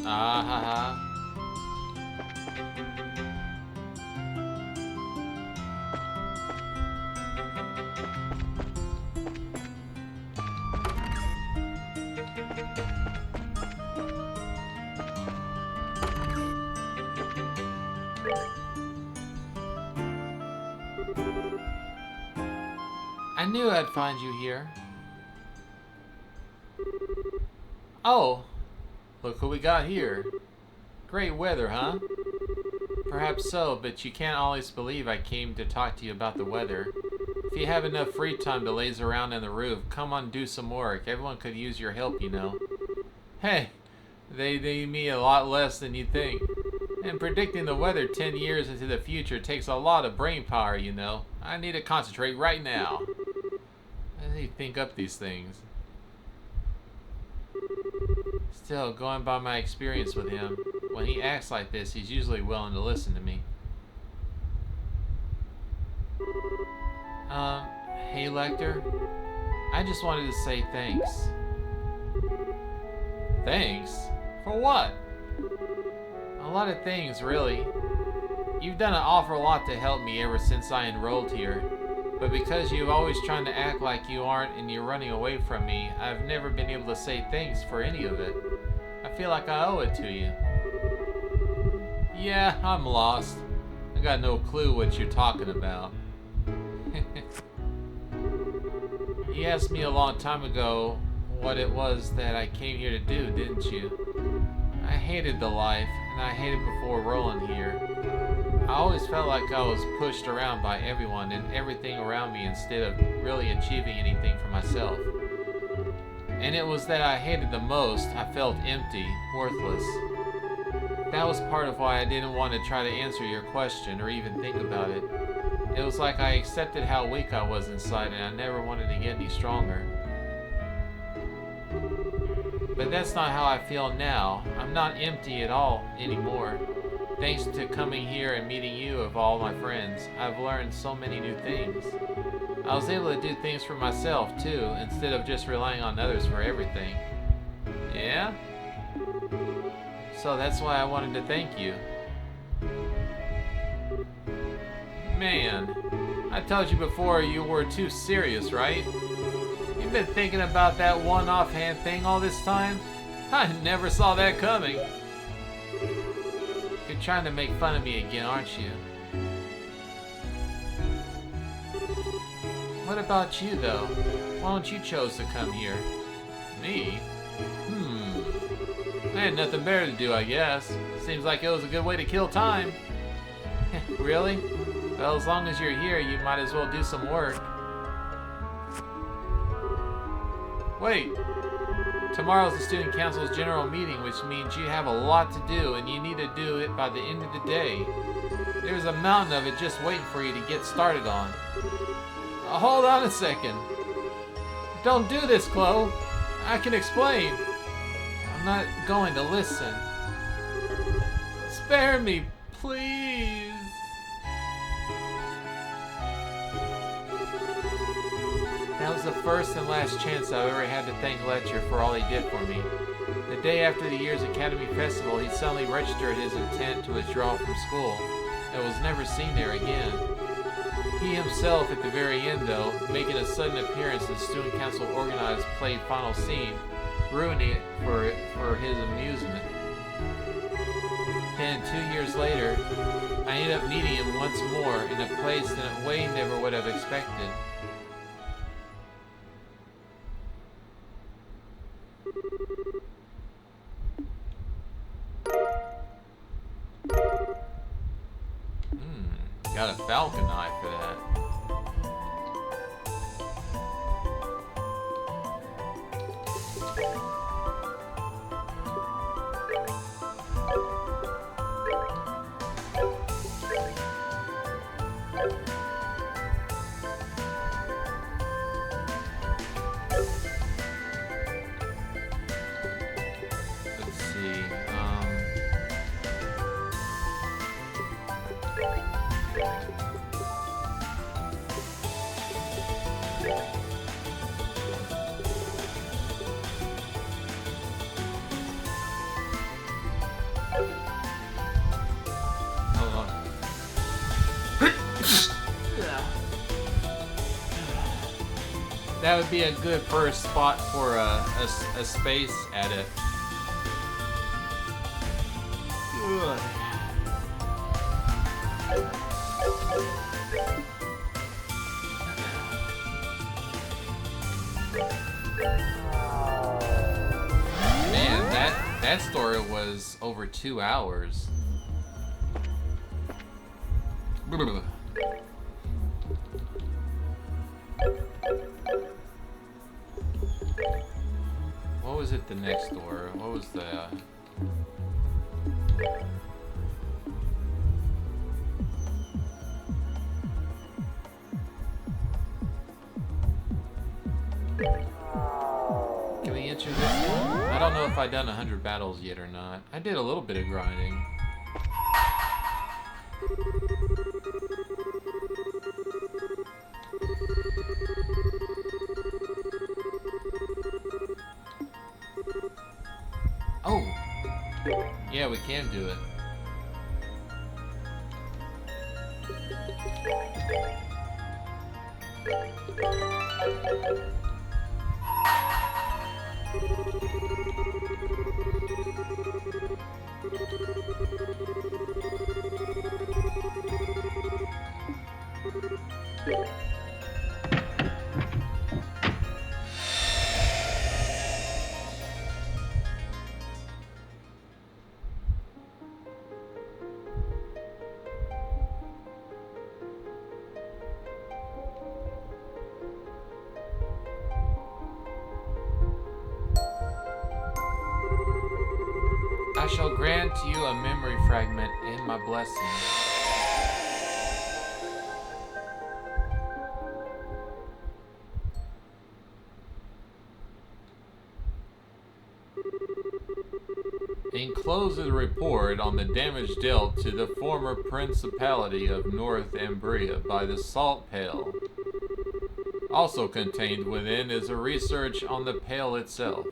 Ah ha ha. I knew I'd find you here. Oh, look who we got here. Great weather, huh? Perhaps so, but you can't always believe I came to talk to you about the weather. If you have enough free time to laze around on the roof, come on, do some work. Everyone could use your help, you know. Hey, they need me a lot less than you think. And predicting the weather 10 years into the future takes a lot of brain power, you know. I need to concentrate right now. I need to think up these things. Still, going by my experience with him, when he acts like this, he's usually willing to listen to me. Hey Lecter, I just wanted to say thanks. Thanks? For what? A lot of things, really. You've done an awful lot to help me ever since I enrolled here, but because you've always trying to act like you aren't and you're running away from me, I've never been able to say thanks for any of it. I feel like I owe it to you. Yeah, I'm lost. I got no clue what you're talking about. You asked me a long time ago what it was that I came here to do, didn't you? I hated the life, and I hated before rolling here. I always felt like I was pushed around by everyone and everything around me instead of really achieving anything for myself. And it was that I hated the most. I felt empty, worthless. That was part of why I didn't want to try to answer your question or even think about it. It was like I accepted how weak I was inside and I never wanted to get any stronger. But that's not how I feel now. I'm not empty at all anymore. Thanks to coming here and meeting you of all my friends, I've learned so many new things. I was able to do things for myself too, instead of just relying on others for everything. Yeah? So that's why I wanted to thank you. Man, I told you before you were too serious, right? You've been thinking about that one offhand thing all this time? I never saw that coming. You're trying to make fun of me again, aren't you? What about you, though? Why don't you chose to come here? Me? I had nothing better to do, I guess. Seems like it was a good way to kill time. Really? Well, as long as you're here, you might as well do some work. Wait. Tomorrow's the Student Council's general meeting, which means you have a lot to do, and you need to do it by the end of the day. There's a mountain of it just waiting for you to get started on. Hold on a second. Don't do this, Chloe. I can explain. I'm not going to listen. Spare me, please. That was the first and last chance I've ever had to thank Letcher for all he did for me. The day after the year's Academy Festival, he suddenly registered his intent to withdraw from school and was never seen there again. He himself, at the very end though, making a sudden appearance as Student Council organized play Final Scene, ruining it for his amusement. Then 2 years later, I ended up meeting him once more in a place that Wayne never would have expected. Got a falcon eye for that. Let's see. That would be a good first spot for a space edit. Ugh. Man, that story was over 2 hours. What was it the next door? What was the... Can we enter this? I don't know if I've done 100 battles yet or not. I did a little bit of grinding. Oh! Yeah, we can do it. I shall grant you a memory fragment in my blessing. Enclosed is a report on the damage dealt to the former Principality of North Umbria by the Salt Pale. Also contained within is a research on the Pale itself.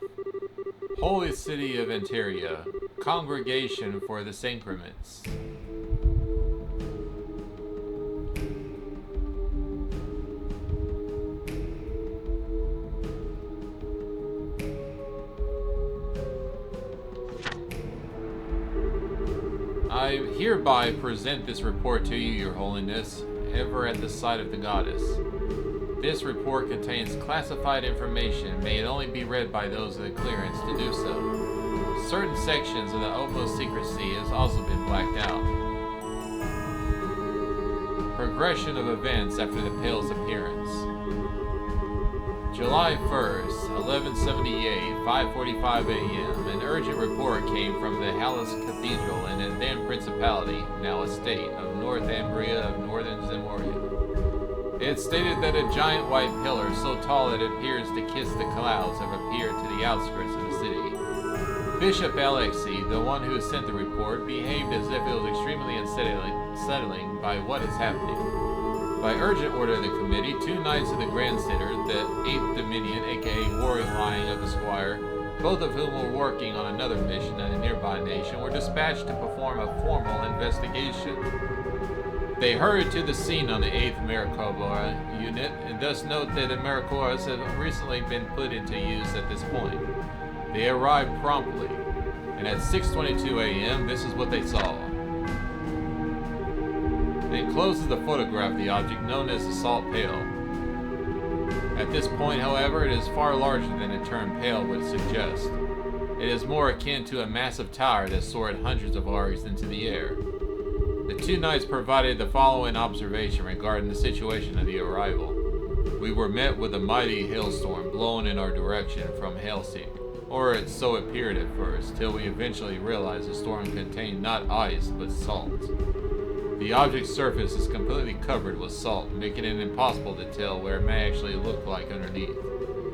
Holy City of Interia, Congregation for the Sacraments. I hereby present this report to you, Your Holiness, ever at the sight of the goddess. This report contains classified information, may it only be read by those with clearance to do so. Certain sections of the utmost secrecy has also been blacked out. Progression of events after the Pale's appearance. July 1st, 1178, 5:45 a.m. An urgent report came from the Hallis Cathedral in the then Principality, now a state, of North Umbria of Northern Zemoria. It stated that a giant white pillar so tall it appears to kiss the clouds have appeared to the outskirts of the city. Bishop Alexei, the one who sent the report, behaved as if it was extremely unsettling by what is happening. By urgent order of the committee, 2 knights of the Grand Center, the 8th Dominion, aka Warring Lion of the Squire, both of whom were working on another mission in a nearby nation, were dispatched to perform a formal investigation. They hurried to the scene on the 8th Maricopa unit, and thus note that the Maricoras have recently been put into use at this point. They arrived promptly, and at 6:22 a.m., this is what they saw. It encloses the photograph of the object known as the Salt Pale. At this point, however, it is far larger than the term pale would suggest. It is more akin to a massive tower that soared hundreds of arcs into the air. The 2 knights provided the following observation regarding the situation of the arrival. We were met with a mighty hailstorm blowing in our direction from Helsinki, or it so appeared at first, till we eventually realized the storm contained not ice, but salt. The object's surface is completely covered with salt, making it impossible to tell where it may actually look like underneath.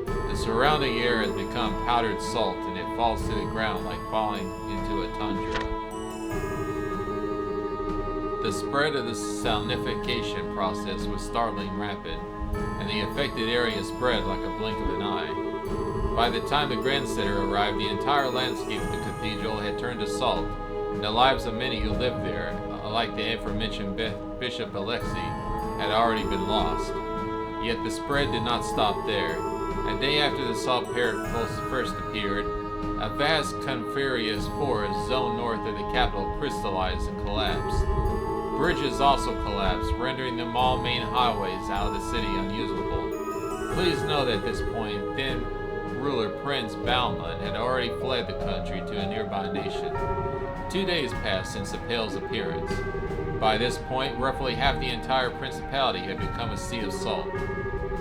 The surrounding air has become powdered salt, and it falls to the ground like falling into a tundra. The spread of the salinification process was startlingly rapid, and the affected area spread like a blink of an eye. By the time the Grand Center arrived, the entire landscape of the cathedral had turned to salt, and the lives of many who lived there, like the aforementioned Bishop Alexei, had already been lost. Yet the spread did not stop there. A day after the salt pale first appeared, a vast coniferous forest zone north of the capital crystallized and collapsed. Bridges also collapsed, rendering them all main highways out of the city unusable. Please know that at this point, then ruler Prince Balmud had already fled the country to a nearby nation. 2 days passed since the Pale's appearance. By this point, roughly half the entire principality had become a sea of salt.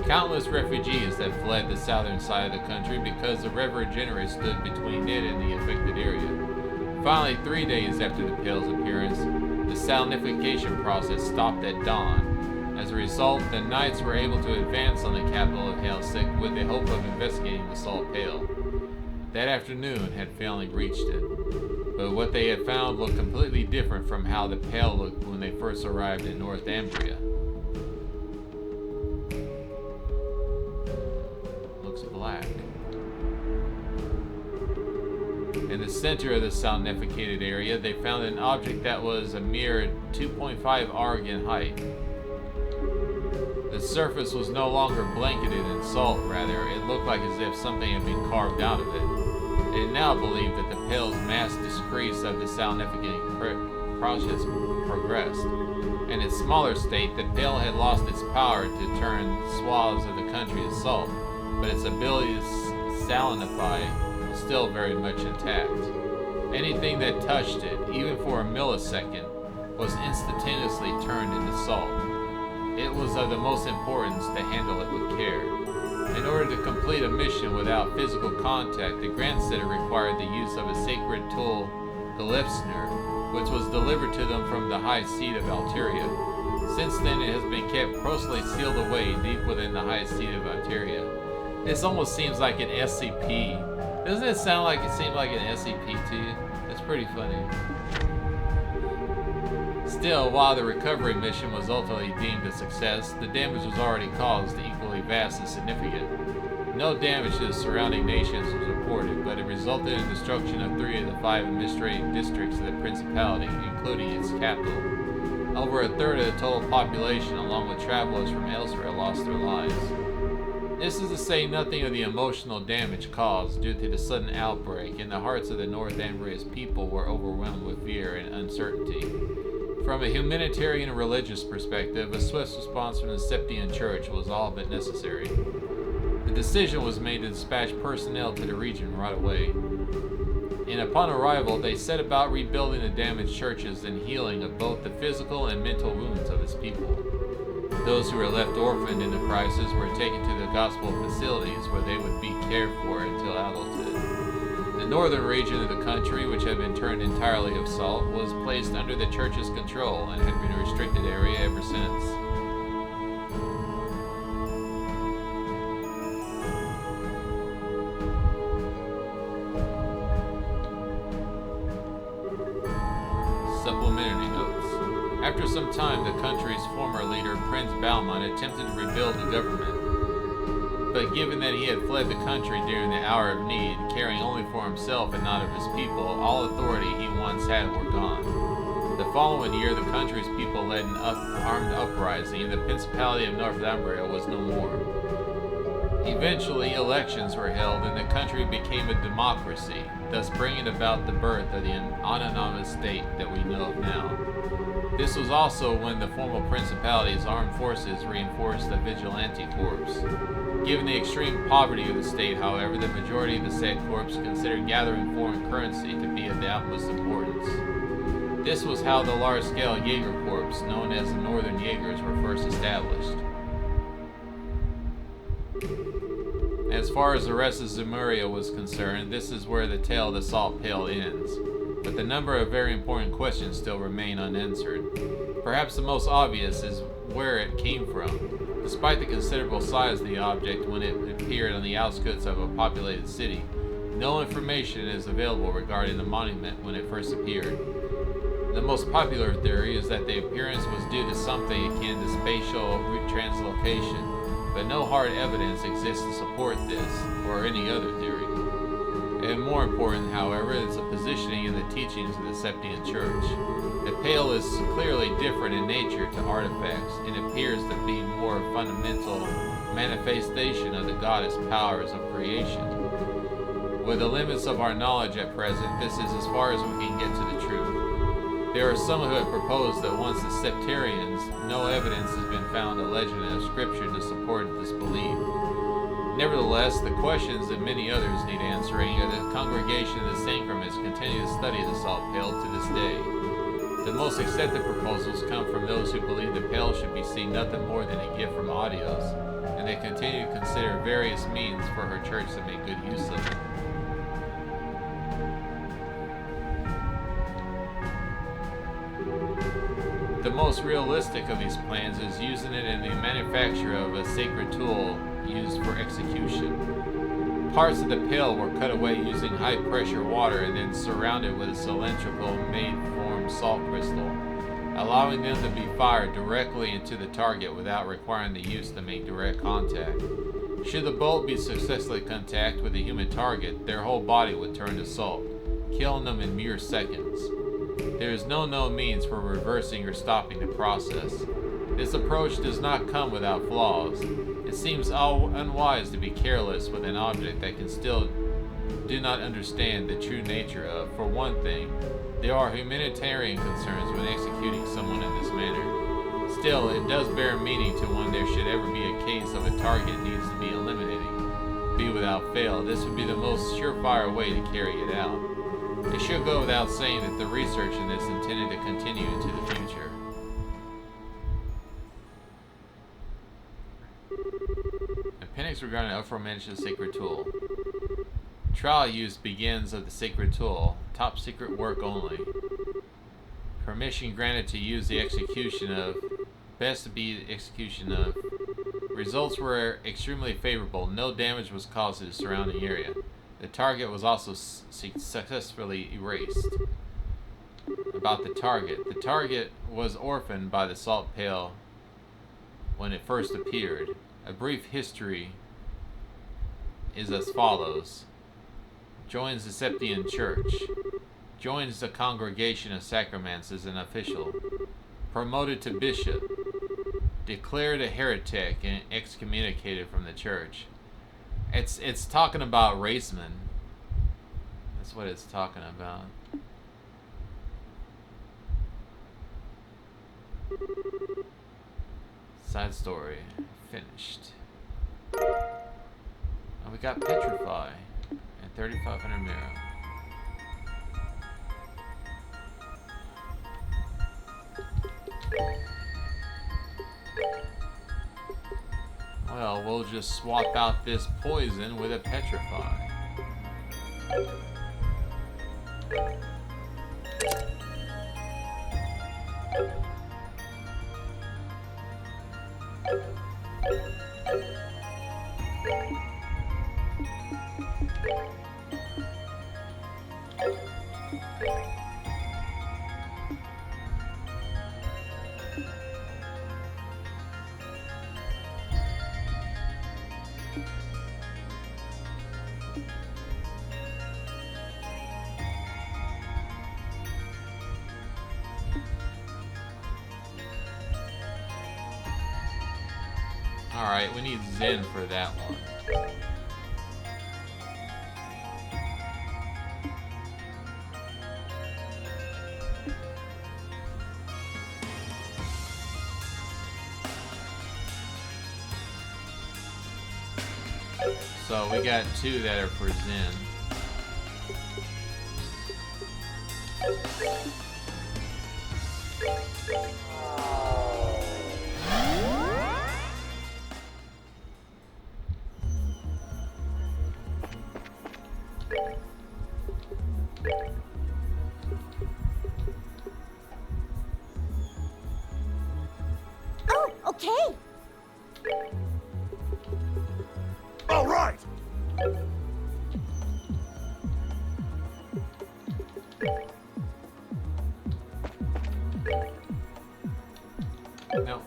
Countless refugees had fled the southern side of the country because the river generally stood between it and the affected area. Finally, 3 days after the Pale's appearance, the salinification process stopped at dawn. As a result, the Knights were able to advance on the capital of Helsik with the hope of investigating the Salt Pale. That afternoon had finally reached it, but what they had found looked completely different from how the Pale looked when they first arrived in Northumbria. Looks black. In the center of the salinificated area, they found an object that was a mere 2.5 arg in height. The surface was no longer blanketed in salt, rather, it looked like as if something had been carved out of it. It is now believed that the Pale's mass decrease of the salinificating process progressed. In its smaller state, the Pale had lost its power to turn swaths of the country to salt, but its ability to salinify was still very much intact. Anything that touched it, even for a millisecond, was instantaneously turned into salt. It was of the most importance to handle it with care. In order to complete a mission without physical contact, the Grandsetter required the use of a sacred tool, the Lipsner, which was delivered to them from the high seat of Alteria. Since then, it has been kept closely sealed away deep within the high seat of Alteria. This almost seems like an SCP. Doesn't it sound like it seemed like an SCP to you? That's pretty funny. Still, while the recovery mission was ultimately deemed a success, the damage was already caused, equally vast and significant. No damage to the surrounding nations was reported, but it resulted in the destruction of 3 of the 5 administrative districts of the Principality, including its capital. Over a third of the total population, along with travelers from elsewhere, lost their lives. This is to say nothing of the emotional damage caused due to the sudden outbreak, and the hearts of the Northumbria's people were overwhelmed with fear and uncertainty. From a humanitarian and religious perspective, a swift response from the Septian Church was all but necessary. The decision was made to dispatch personnel to the region right away. And upon arrival, they set about rebuilding the damaged churches and healing of both the physical and mental wounds of its people. Those who were left orphaned in the crisis were taken to the gospel facilities where they would be cared for until adulthood. The northern region of the country, which had been turned entirely of salt, was placed under the church's control and had been a restricted area ever since. Supplementary notes. After some time, the country's former leader, Prince Baumann, attempted to rebuild the government. But given that he had fled the country during the hour of need, caring only for himself and not of his people, all authority he once had were gone. The following year, the country's people led an armed uprising, and the Principality of Northumbria was no more. Eventually, elections were held, and the country became a democracy, thus bringing about the birth of the autonomous state that we know of now. This was also when the former Principality's armed forces reinforced the Vigilante Corps. Given the extreme poverty of the state, however, the majority of the said corps considered gathering foreign currency to be of the utmost importance. This was how the large-scale Jaeger Corps, known as the Northern Jaegers, were first established. As far as the rest of Zemuria was concerned, this is where the tale of the Salt Pale ends, but the number of very important questions still remain unanswered. Perhaps the most obvious is where it came from. Despite the considerable size of the object when it appeared on the outskirts of a populated city, no information is available regarding the monument when it first appeared. The most popular theory is that the appearance was due to something akin to spatial translocation, but no hard evidence exists to support this or any other theory. And more important, however, is the positioning and the teachings of the Septian Church. The Pale is clearly different in nature to artifacts and appears to be more fundamental manifestation of the goddess powers of creation. With the limits of our knowledge at present, this is as far as we can get to the truth. There are some who have proposed that once the Septarians, no evidence has been found of legend and scripture to support this belief. Nevertheless, the questions that many others need answering are the congregation of the Sacraments continue to study the Salt Pale to this day. The most accepted proposals come from those who believe the Pale should be seen nothing more than a gift from Audios, and they continue to consider various means for her church to make good use of it. The most realistic of these plans is using it in the manufacture of a sacred tool used for execution. Parts of the pail were cut away using high-pressure water and then surrounded with a cylindrical made-form salt crystal, allowing them to be fired directly into the target without requiring the use to make direct contact. Should the bolt be successfully contact with a human target, their whole body would turn to salt, killing them in mere seconds. There is no known means for reversing or stopping the process. This approach does not come without flaws. It seems unwise to be careless with an object that can still do not understand the true nature of. For one thing, there are humanitarian concerns when executing someone in this manner. Still, it does bear meaning to when there should ever be a case of a target needs to be eliminated. Be without fail, this would be the most surefire way to carry it out. It should go without saying that the research in this is intended to continue into the future. Appendix regarding the aforementioned sacred tool. Trial use begins of the sacred tool. Top secret work only. Permission granted to use the execution of. Best to be the execution of. Results were extremely favorable. No damage was caused to the surrounding area. The target was also successfully erased. About the target was orphaned by the salt pail when it first appeared. A brief history is as follows. Joins the Septian Church. Joins the Congregation of Sacraments as an official. Promoted to bishop. Declared a heretic and excommunicated from the church. It's talking about racemen. That's what it's talking about. Side story. Finished. And we got Petrify and 3500 Mira. Well, we'll just swap out this poison with a Petrify. Alright, we need Zen for that one. So we got two that are for Zen. Oh, okay. All right. No.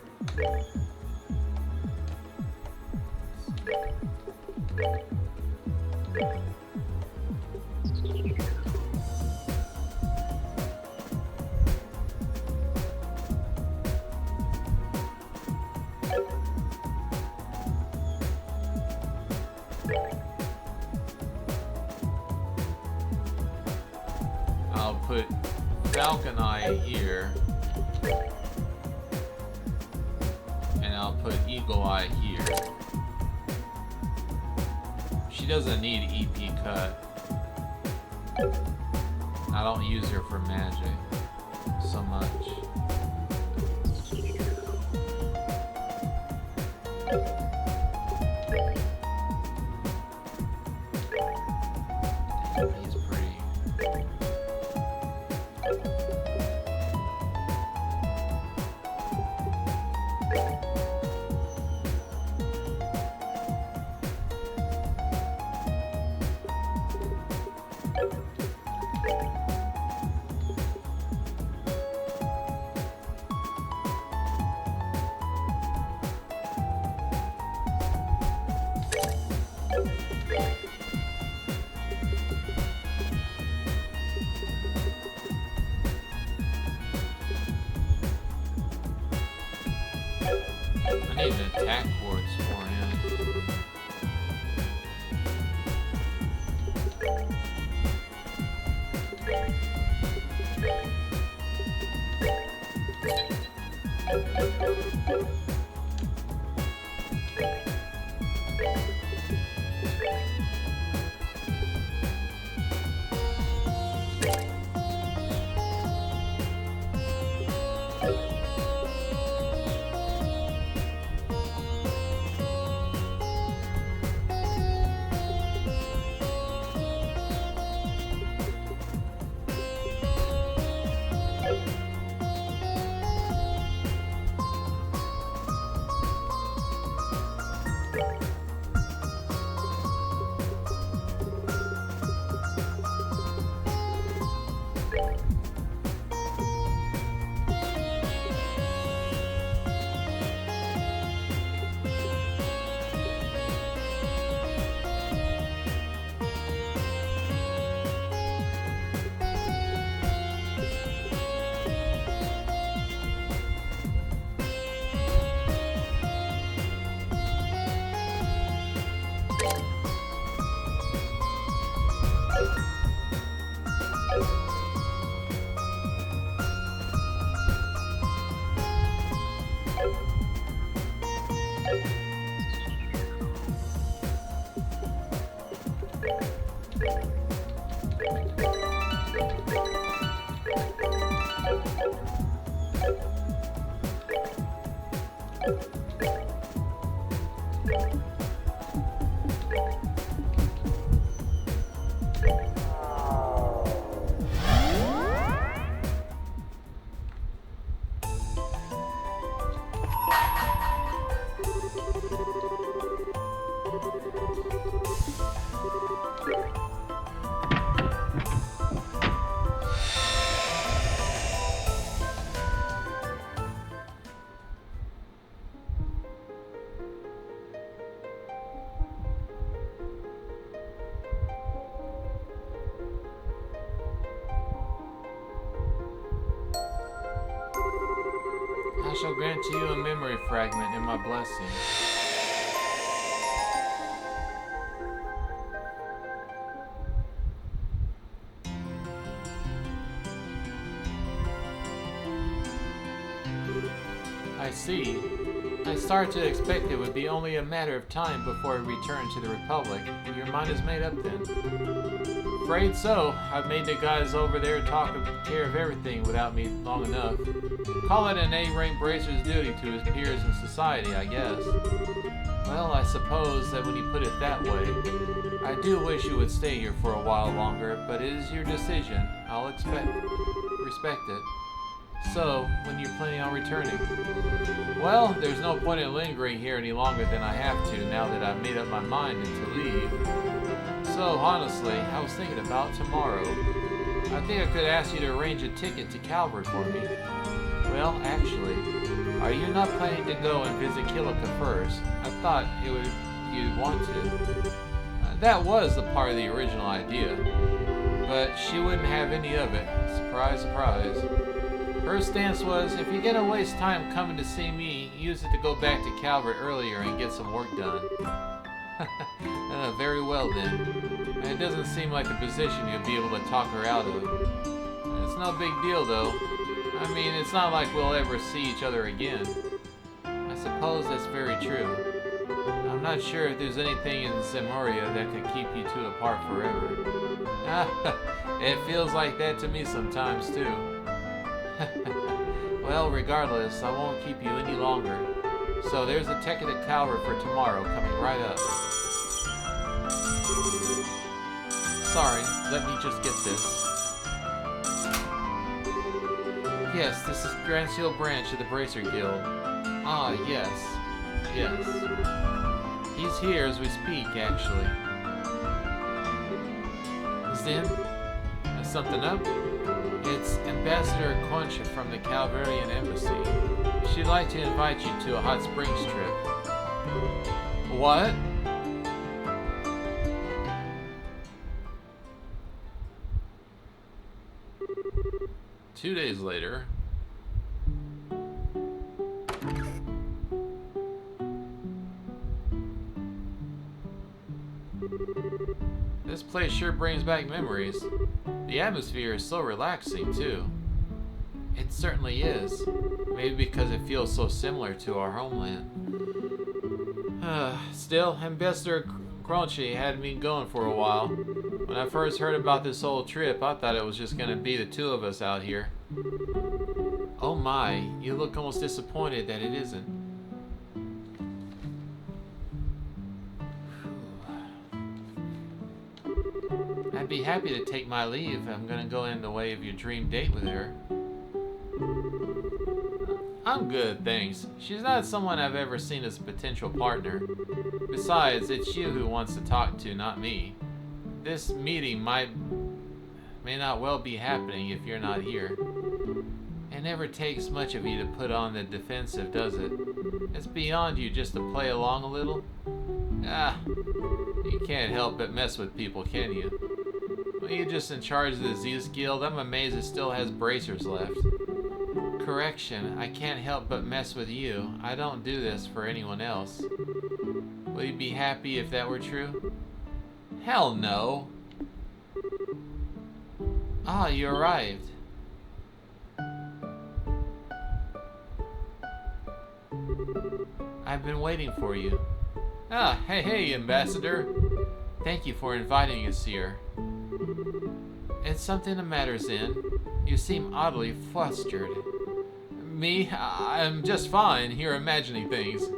I'll put Falcon Eye here. And I'll put Eagle Eye here. She doesn't need EP cut. I don't use her for magic so much. He's pretty. I need an attack cords for him. I shall grant to you a memory fragment in my blessing. I see. I started to expect it would be only a matter of time before I return to the Republic, and your mind is made up then. Afraid so. I've made the guys over there talk care of everything without me long enough. Call it an A-rank bracer's duty to his peers in society, I guess. Well, I suppose that when you put it that way, I do wish you would stay here for a while longer, but it is your decision. I'll respect it. So, when you're planning on returning? Well, there's no point in lingering here any longer than I have to now that I've made up my mind to leave. So, honestly, I was thinking about tomorrow. I think I could ask you to arrange a ticket to Calvert for me. Well, actually, are you not planning to go and visit Kilika first? I thought you'd want to. That was the part of the original idea, but she wouldn't have any of it. Surprise, surprise. Her stance was, if you're gonna waste time coming to see me, use it to go back to Calvert earlier and get some work done. Very well then. It doesn't seem like a position you'll be able to talk her out of. It's no big deal though. I mean, it's not like we'll ever see each other again. I suppose that's very true. I'm not sure if there's anything in Zemuria that could keep you two apart forever. It feels like that to me sometimes too. Well, regardless, I won't keep you any longer. So there's a ticket to Calvert for tomorrow coming right up. Sorry, let me just get this. Yes, this is Grand Seal Branch of the Bracer Guild. Ah, yes. Yes. He's here as we speak, actually. Zin? Something up? It's Ambassador Quancha from the Calvarian Embassy. She'd like to invite you to a hot springs trip. What? Two days later. This place sure brings back memories. The atmosphere is so relaxing, too. It certainly is. Maybe because it feels so similar to our homeland. Still, Ambassador Crunchy had me going for a while. When I first heard about this whole trip, I thought it was just going to be the two of us out here. Oh my, you look almost disappointed that it isn't. I'd be happy to take my leave. I'm gonna go in the way of your dream date with her. I'm good, thanks. She's not someone I've ever seen as a potential partner. Besides, it's you who wants to talk to, not me. This meeting may not well be happening if you're not here. It never takes much of you to put on the defensive, does it? It's beyond you just to play along a little. You can't help but mess with people, can you? Well, you're just in charge of the Zeus Guild. I'm amazed it still has bracers left. Correction, I can't help but mess with you. I don't do this for anyone else. Will you be happy if that were true? Hell no! Ah, you arrived. I've been waiting for you. Ah, hey, Ambassador. Thank you for inviting us here. It's something the matters in. You seem oddly flustered. Me? I'm just fine, here imagining things.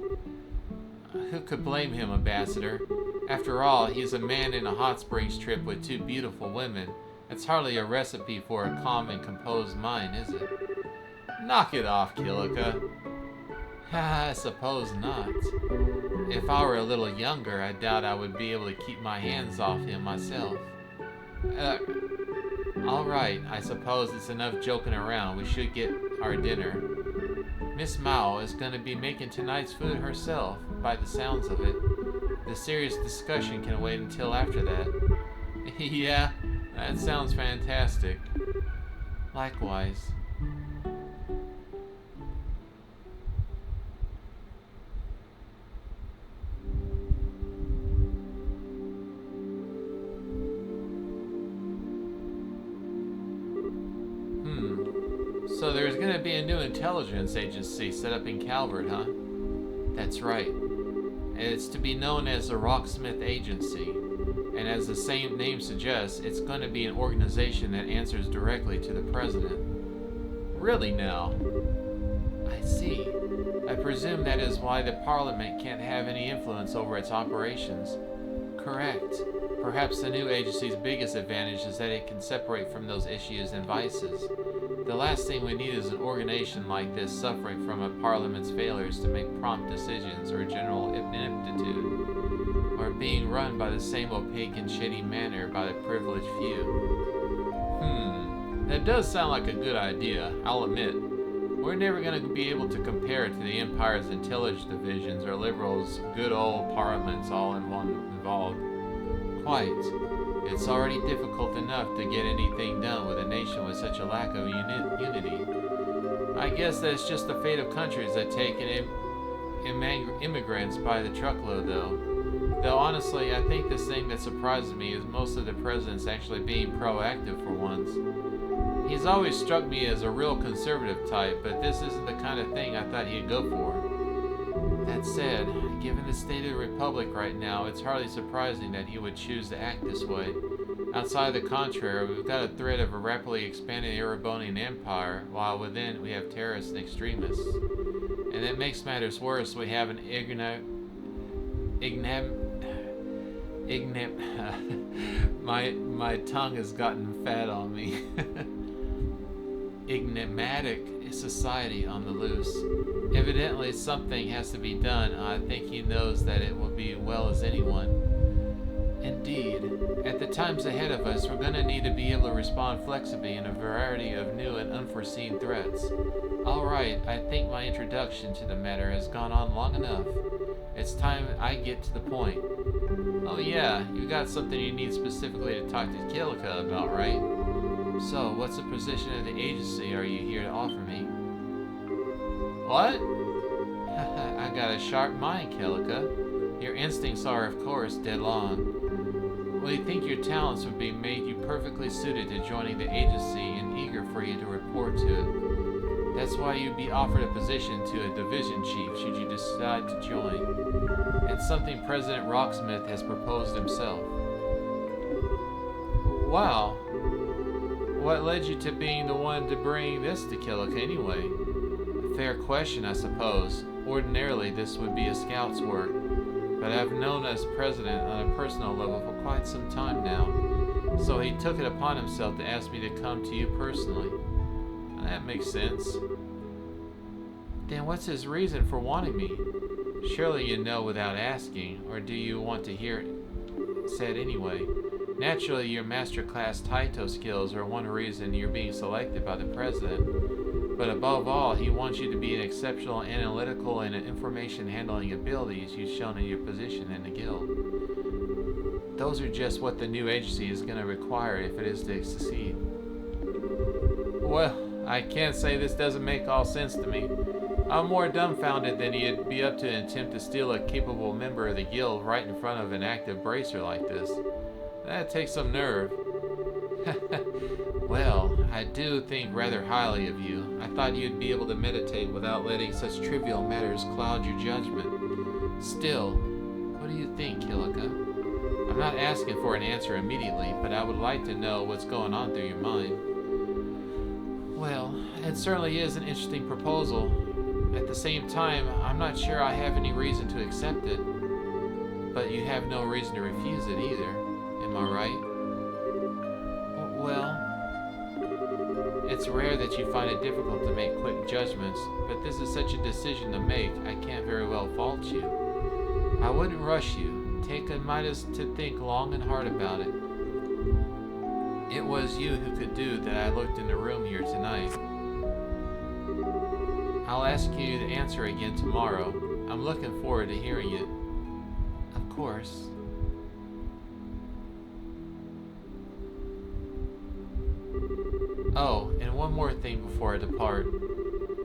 Who could blame him, Ambassador? After all, he's a man in a hot springs trip with two beautiful women. It's hardly a recipe for a calm and composed mind, is it? Knock it off, Kilika. I suppose not. If I were a little younger, I doubt I would be able to keep my hands off him myself. Alright, I suppose it's enough joking around. We should get our dinner. Miss Mao is going to be making tonight's food herself, by the sounds of it. The serious discussion can wait until after that. Yeah, that sounds fantastic. Likewise. So there's going to be a new intelligence agency set up in Calvert, huh? That's right. And it's to be known as the Rocksmith Agency. And as the same name suggests, it's going to be an organization that answers directly to the president. Really now? I see. I presume that is why the Parliament can't have any influence over its operations. Correct. Perhaps the new agency's biggest advantage is that it can separate from those issues and vices. The last thing we need is an organization like this suffering from a parliament's failures to make prompt decisions or general ineptitude, or being run by the same opaque and shady manner by the privileged few. That does sound like a good idea, I'll admit. We're never going to be able to compare it to the Empire's intelligence divisions or Liberals' good old parliaments all in one involved. Quite. It's already difficult enough to get anything done with a nation with such a lack of unity. I guess that's just the fate of countries that take immigrants by the truckload, though. Though honestly, I think the thing that surprises me is most of the presidents actually being proactive for once. He's always struck me as a real conservative type, but this isn't the kind of thing I thought he'd go for. That said, given the state of the Republic right now, it's hardly surprising that he would choose to act this way. Outside the contrary, we've got a threat of a rapidly expanding Erebonian Empire, while within we have terrorists and extremists. And it makes matters worse, we have an My tongue has gotten fat on me. Enigmatic society on the loose. Evidently something has to be done. I think he knows that it will be well as anyone. Indeed, at the times ahead of us, we're going to need to be able to respond flexibly in a variety of new and unforeseen threats. Alright, I think my introduction to the matter has gone on long enough. It's time I get to the point. Oh yeah, you got something you need specifically to talk to Kilika about, right? So, what's the position of the agency are you here to offer me? What? I got a sharp mind, Kilika. Your instincts are, of course, dead long. Well, you think your talents would be made you perfectly suited to joining the agency and eager for you to report to it. That's why you'd be offered a position to a division chief should you decide to join. And something President Rocksmith has proposed himself. Wow. What led you to being the one to bring this to Kilika anyway? A fair question, I suppose. Ordinarily, this would be a scout's work. But I've known as president on a personal level for quite some time now. So he took it upon himself to ask me to come to you personally. That makes sense. Then what's his reason for wanting me? Surely you know without asking, or do you want to hear it said anyway? Naturally, your master class Taito skills are one reason you're being selected by the president. But above all, he wants you to be an exceptional analytical and information handling abilities you've shown in your position in the guild. Those are just what the new agency is going to require if it is to succeed. Well, I can't say this doesn't make all sense to me. I'm more dumbfounded than you'd be up to an attempt to steal a capable member of the guild right in front of an active bracer like this. That takes some nerve. Well, I do think rather highly of you. I thought you'd be able to meditate without letting such trivial matters cloud your judgment. Still, what do you think, Kilika? I'm not asking for an answer immediately, but I would like to know what's going on through your mind. Well, it certainly is an interesting proposal. At the same time, I'm not sure I have any reason to accept it. But you have no reason to refuse it either. Am I right? Well, it's rare that you find it difficult to make quick judgments, but this is such a decision to make, I can't very well fault you. I wouldn't rush you. Take a minute to think long and hard about it. It was you who could do that I looked in the room here tonight. I'll ask you to answer again tomorrow. I'm looking forward to hearing it. Of course. Oh, and one more thing before I depart.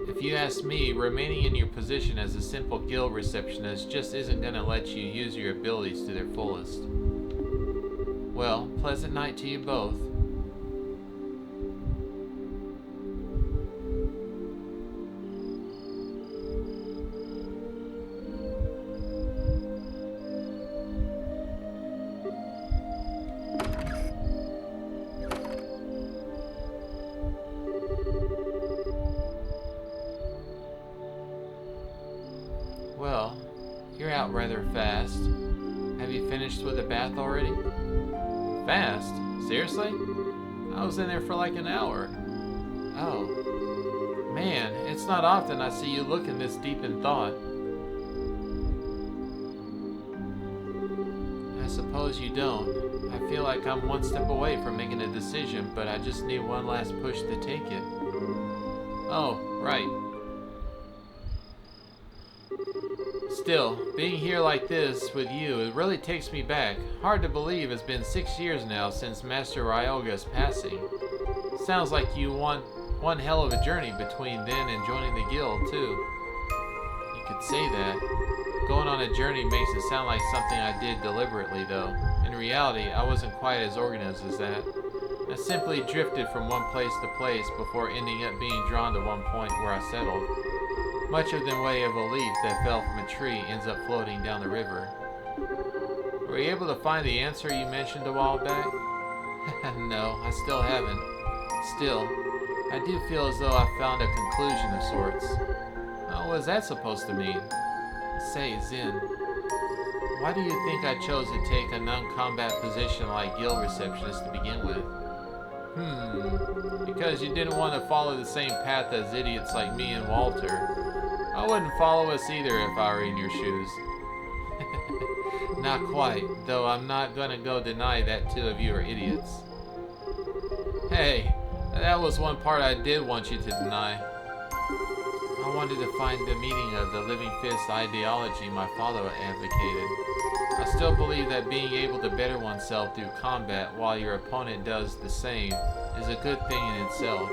If you ask me, remaining in your position as a simple guild receptionist just isn't going to let you use your abilities to their fullest. Well, pleasant night to you both. Well, you're out rather fast. Have you finished with the bath already? Fast? Seriously? I was in there for like an hour. Oh. Man, it's not often I see you looking this deep in thought. I suppose you don't. I feel like I'm one step away from making a decision, but I just need one last push to take it. Oh, right. Still, being here like this with you, it really takes me back. Hard to believe it's been 6 years now since Master Ryoga's passing. Sounds like you want one hell of a journey between then and joining the guild, too. You could say that. Going on a journey makes it sound like something I did deliberately, though. In reality, I wasn't quite as organized as that. I simply drifted from one place to place before ending up being drawn to one point where I settled. Much of the way of a leaf that fell from a tree ends up floating down the river. Were you able to find the answer you mentioned a while back? No, I still haven't. Still, I do feel as though I found a conclusion of sorts. What was that supposed to mean? Say, Zen. Why do you think I chose to take a non-combat position like guild receptionist to begin with? Because you didn't want to follow the same path as idiots like me and Walter. I wouldn't follow us either if I were in your shoes. Not quite, though I'm not gonna go deny that two of you are idiots. Hey, that was one part I did want you to deny. I wanted to find the meaning of the living fist ideology my father advocated. I still believe that being able to better oneself through combat while your opponent does the same is a good thing in itself.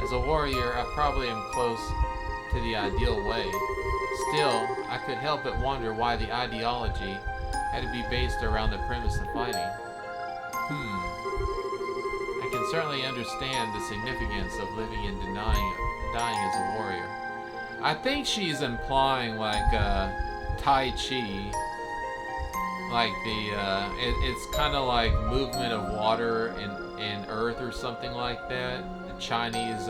As a warrior, I probably am close to the ideal way. Still, I could help but wonder why the ideology had to be based around the premise of fighting. I can certainly understand the significance of living and dying as a warrior. I think she's implying like Tai Chi. Like it's kind of like movement of water and earth or something like that. A Chinese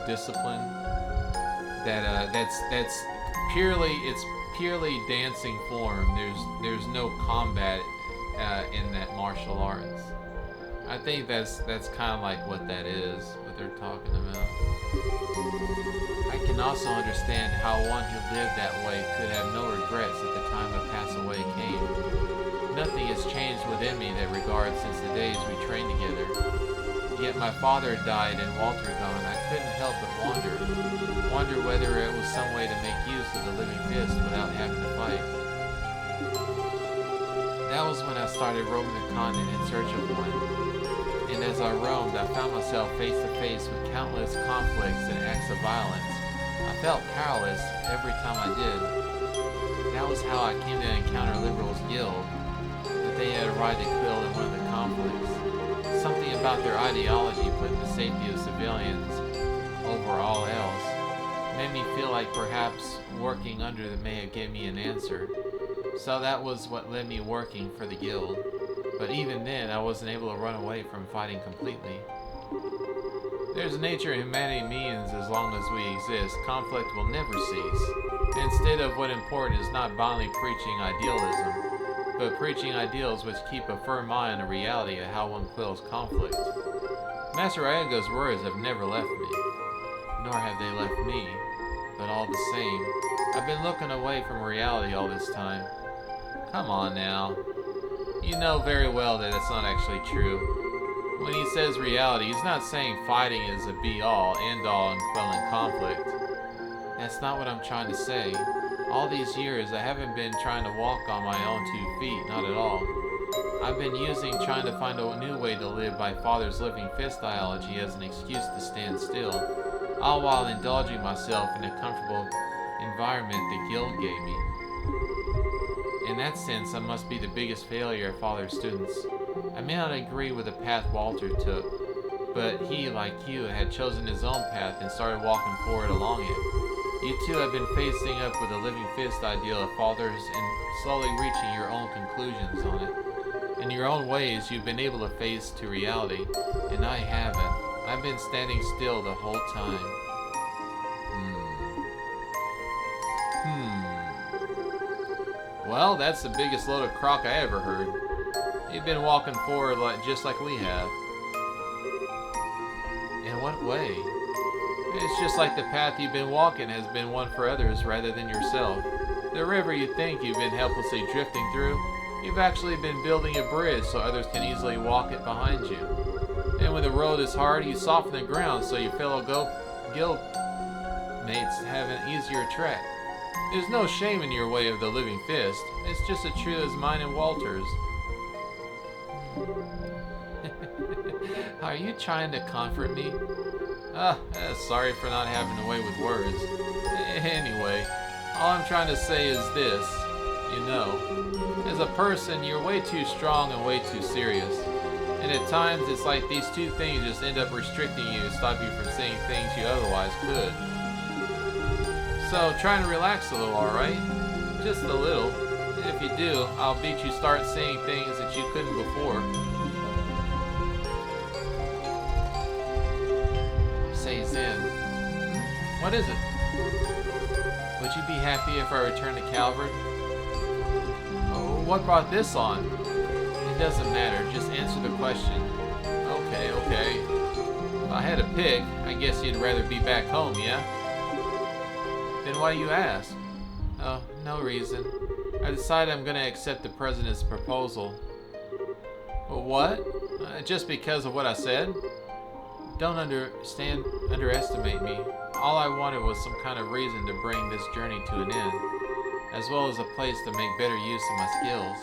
discipline. That's purely dancing form. There's no combat in that martial arts. I think that's kind of like what that is, what they're talking about. I can also understand how one who lived that way could have no regrets at the time of pass away came. Nothing has changed within me in that regard since the days we trained together. Yet my father died and Walter gone. I couldn't help but wonder whether it was some way to make use of the living fist without having to fight. That was when I started roaming the continent in search of one. And as I roamed, I found myself face to face with countless conflicts and acts of violence. I felt powerless every time I did. That was how I came to encounter Liberals' Guild, that they had a right to kill in one of the conflicts. Something about their ideology putting the safety of civilians over all else made me feel like perhaps working under them may have given me an answer. So that was what led me working for the guild. But even then, I wasn't able to run away from fighting completely. There's a nature humanity means as long as we exist, conflict will never cease. Instead of what important is not blindly preaching idealism, but preaching ideals which keep a firm eye on the reality of how one quells conflict. Master Ayago's words have never left me, nor have they left me, but all the same, I've been looking away from reality all this time. Come on now. You know very well that it's not actually true. When he says reality, he's not saying fighting is a be-all, end-all in quelling conflict. That's not what I'm trying to say. All these years, I haven't been trying to walk on my own 2 feet, not at all. I've been trying to find a new way to live by Father's living fist ideology as an excuse to stand still, all while indulging myself in a comfortable environment the guild gave me. In that sense, I must be the biggest failure of Father's students. I may not agree with the path Walter took, but he, like you, had chosen his own path and started walking forward along it. You too have been facing up with the living fist ideal of Father's and slowly reaching your own conclusions on it. In your own ways, you've been able to face to reality, and I haven't. I've been standing still the whole time. Well, that's the biggest load of crock I ever heard. You've been walking forward just like we have. In what way? It's just like the path you've been walking has been one for others rather than yourself. The river you think you've been helplessly drifting through, you've actually been building a bridge so others can easily walk it behind you. And when the road is hard, you soften the ground so your fellow guild mates have an easier track. There's no shame in your way of the living fist. It's just as true as mine and Walter's. Are you trying to comfort me? Sorry for not having a way with words. Anyway, all I'm trying to say is this. You know, as a person, you're way too strong and way too serious. And at times, it's like these two things just end up restricting you to stop you from saying things you otherwise could. So try to relax a little, alright? Just a little. If you do, I'll beat you start saying things that you couldn't before. Say Zen. What is it? Would you be happy if I returned to Calvert? what brought this on? It doesn't matter. Just answer the question. Okay, okay. If I had a pick, I guess you'd rather be back home, yeah? Then why do you ask? Oh, no reason. I decided I'm gonna accept the president's proposal. What? Just because of what I said? Don't underestimate me. All I wanted was some kind of reason to bring this journey to an end, as well as a place to make better use of my skills.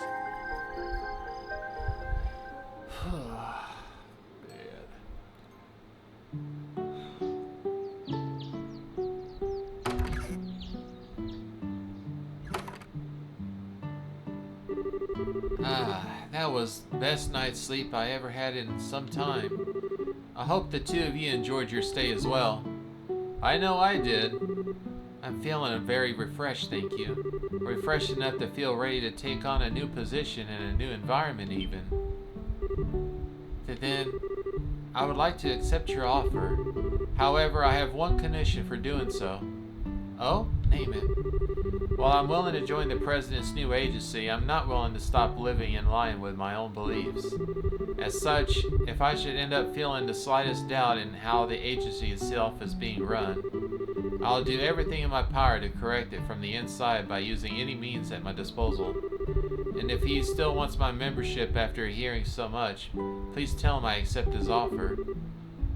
That was the best night's sleep I ever had in some time. I hope the two of you enjoyed your stay as well. I know I did. I'm feeling very refreshed, thank you. Refreshed enough to feel ready to take on a new position and a new environment even. Then, I would like to accept your offer. However, I have one condition for doing so. Oh? Name it. While I'm willing to join the president's new agency, I'm not willing to stop living in line with my own beliefs. As such, if I should end up feeling the slightest doubt in how the agency itself is being run, I'll do everything in my power to correct it from the inside by using any means at my disposal. And if he still wants my membership after hearing so much, please tell him I accept his offer.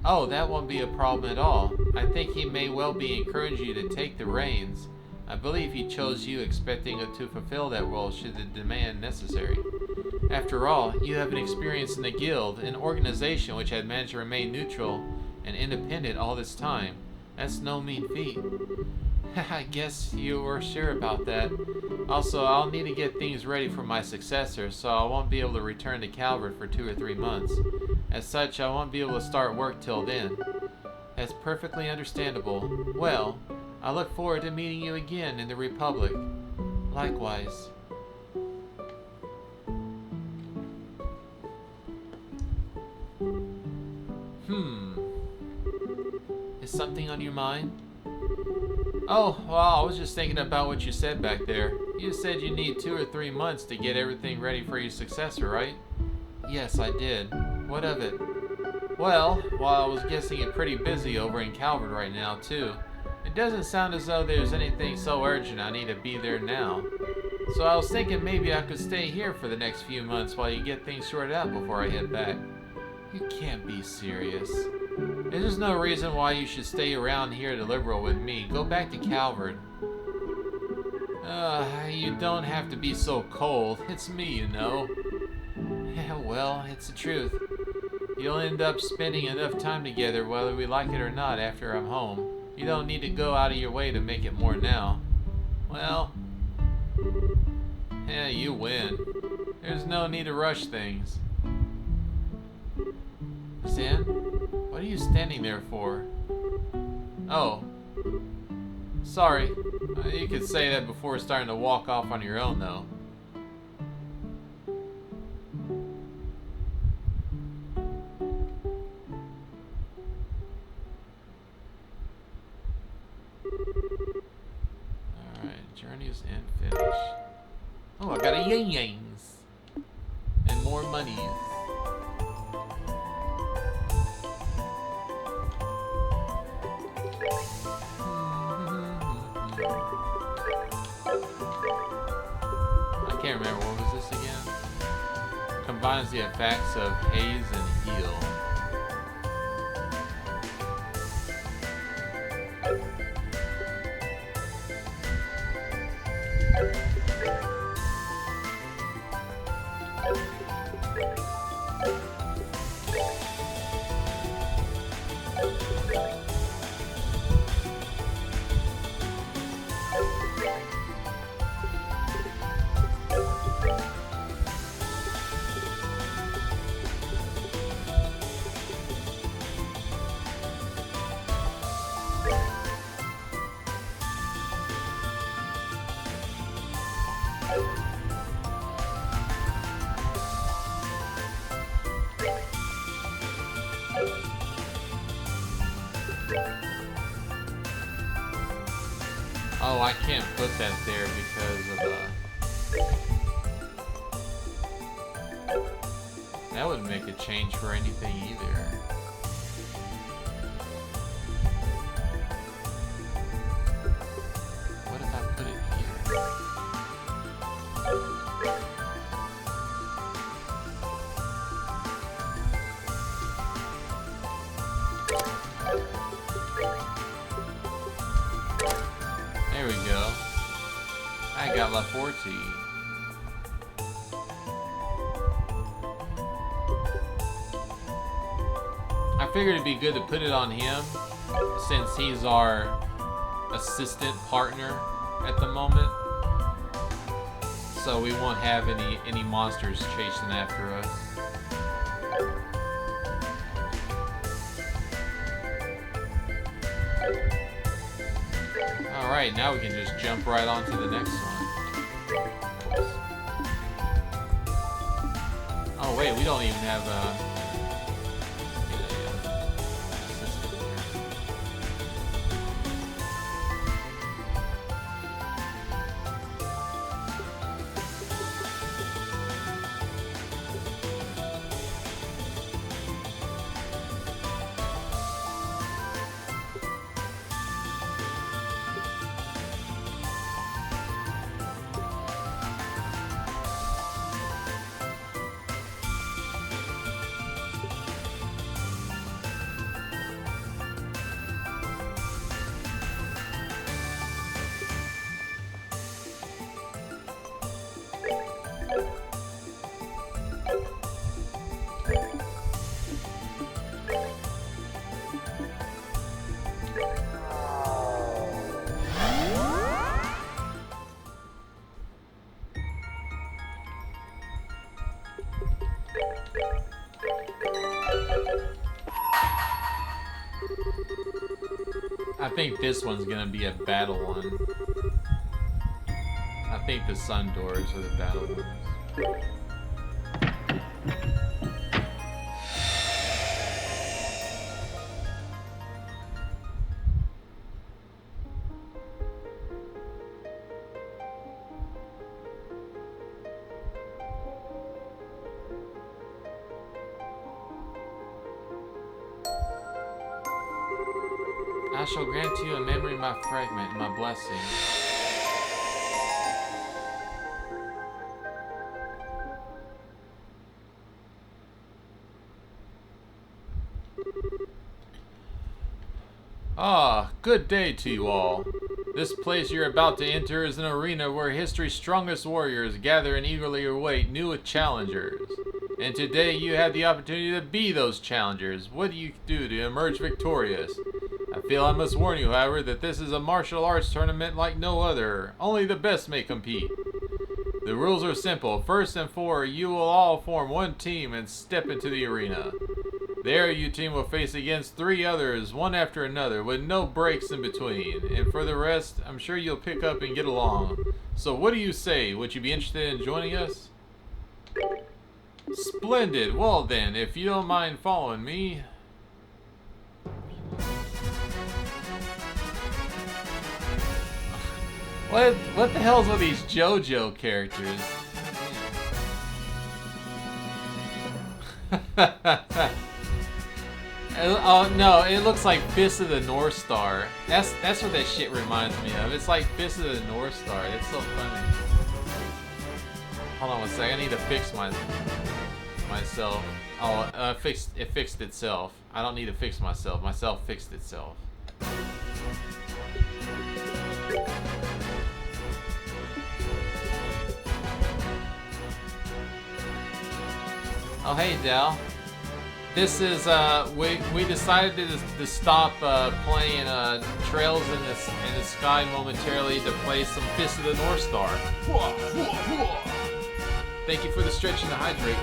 Oh, that won't be a problem at all. I think he may well be encouraging you to take the reins. I believe he chose you expecting to fulfill that role should the demand necessary. After all, you have an experience in the guild, an organization which had managed to remain neutral and independent all this time. That's no mean feat. I guess you were sure about that. Also, I'll need to get things ready for my successor, so I won't be able to return to Calvert for 2 or 3 months. As such, I won't be able to start work till then. That's perfectly understandable. Well, I look forward to meeting you again in the Republic. Likewise. Is something on your mind? Oh, well, I was just thinking about what you said back there. You said you need 2 or 3 months to get everything ready for your successor, right? Yes, I did. What of it? Well, I was guessing you're pretty busy over in Calvert right now, too. It doesn't sound as though there's anything so urgent I need to be there now. So I was thinking maybe I could stay here for the next few months while you get things sorted out before I head back. You can't be serious. There's no reason why you should stay around here to Liberal with me. Go back to Calvert. You don't have to be so cold. It's me, you know. Yeah, well, it's the truth. You'll end up spending enough time together whether we like it or not after I'm home. You don't need to go out of your way to make it more now. Well, yeah, you win. There's no need to rush things. Sam, what are you standing there for? Oh, sorry. You could say that before starting to walk off on your own, though. Alright, journeys and finish. Oh, I got a yang-yangs. And more money. I can't remember, what was this again? Combines the effects of haze and heal. Oh, I can't put that there because of That wouldn't make a change for anything either. What if I put it here? There we go. I got La Forte. I figured it'd be good to put it on him since he's our assistant partner at the moment. So we won't have any monsters chasing after us. Alright, now we can just jump right on to the next one. Oh wait, we don't even have a... I think this one's gonna be a battle one. I think the sun doors are the battle ones. I shall grant you in memory my fragment and my blessing. Ah, good day to you all. This place you're about to enter is an arena where history's strongest warriors gather and eagerly await new challengers. And today you have the opportunity to be those challengers. What do you do to emerge victorious? I feel I must warn you, however, that this is a martial arts tournament like no other. Only the best may compete. The rules are simple. First and foremost, you will all form one team and step into the arena. There, your team will face against 3 others, one after another, with no breaks in between. And for the rest, I'm sure you'll pick up and get along. So what do you say? Would you be interested in joining us? Splendid. Well then, if you don't mind following me... What the hell's with these JoJo characters? Oh no, it looks like Fist of the North Star. That's what that shit reminds me of. It's like Fist of the North Star. It's so funny. Hold on one second. I need to fix myself. Oh, it fixed itself. I don't need to fix myself. Myself fixed itself. Oh hey Dal. This is we decided to stop playing Trails in the Sky momentarily to play some Fist of the North Star. Thank you for the stretch and the hydrate.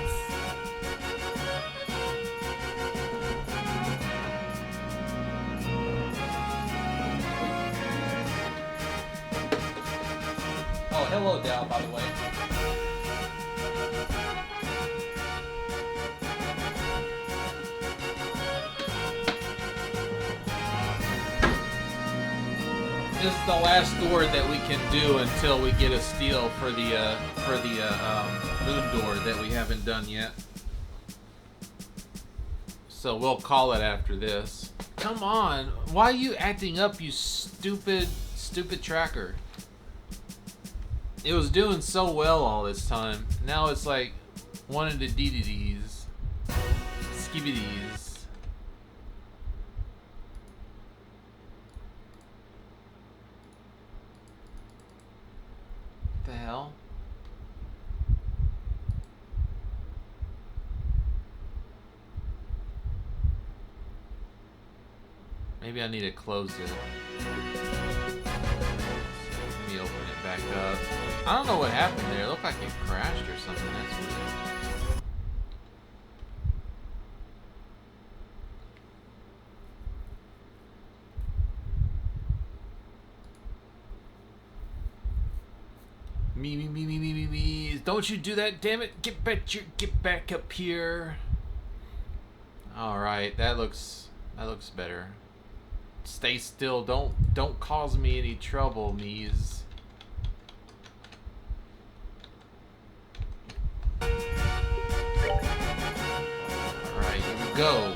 Oh, hello Dal, by the way. This is the last door that we can do until we get a steal for the moon door that we haven't done yet. So we'll call it after this. Come on, why are you acting up, you stupid tracker? It was doing so well all this time. Now it's like wanting to DDDs. Skibbities. What the hell? Maybe I need to close it. Let me open it back up. I don't know what happened there. It looked like it crashed or something. That's weird. Me. Don't you do that, damn it. Get back up here. Alright, that looks better. Stay still. Don't cause me any trouble, Mies. Alright, here we go.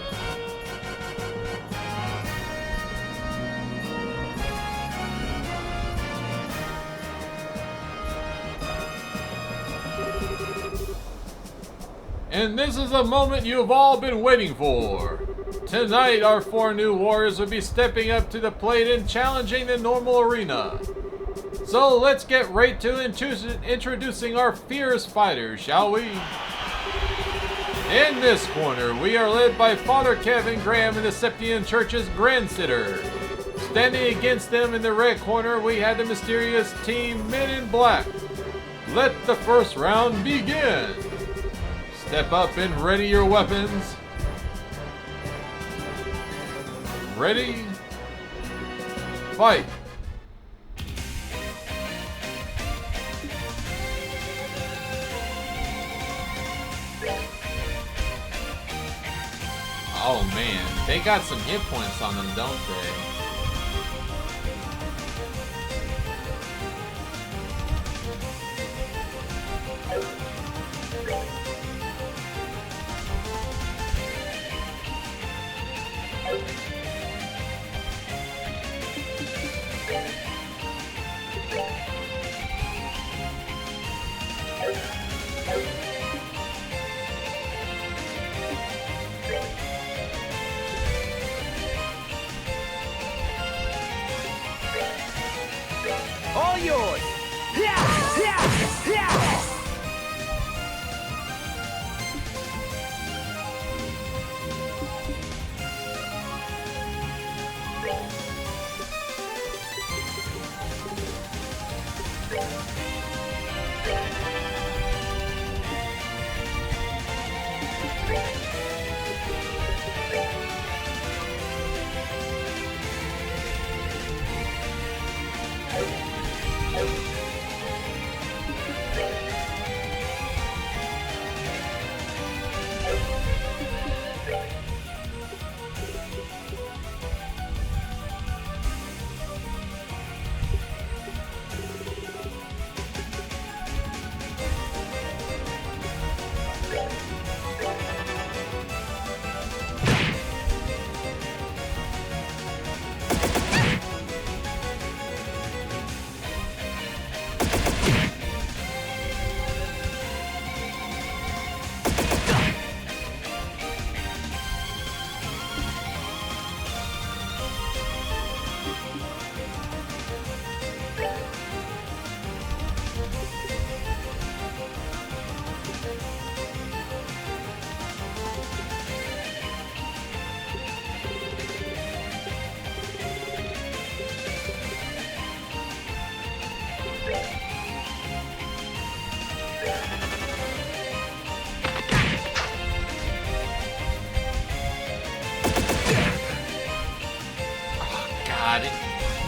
And this is the moment you've all been waiting for. Tonight, our 4 new warriors will be stepping up to the plate and challenging the normal arena. So let's get right to introducing our fierce fighters, shall we? In this corner, we are led by Father Kevin Graham in the Septian Church's Grand Sitter. Standing against them in the red corner, we have the mysterious team Men in Black. Let the first round begin. Step up and ready your weapons. Ready? Fight! Oh man, they got some hit points on them, don't they? All yours!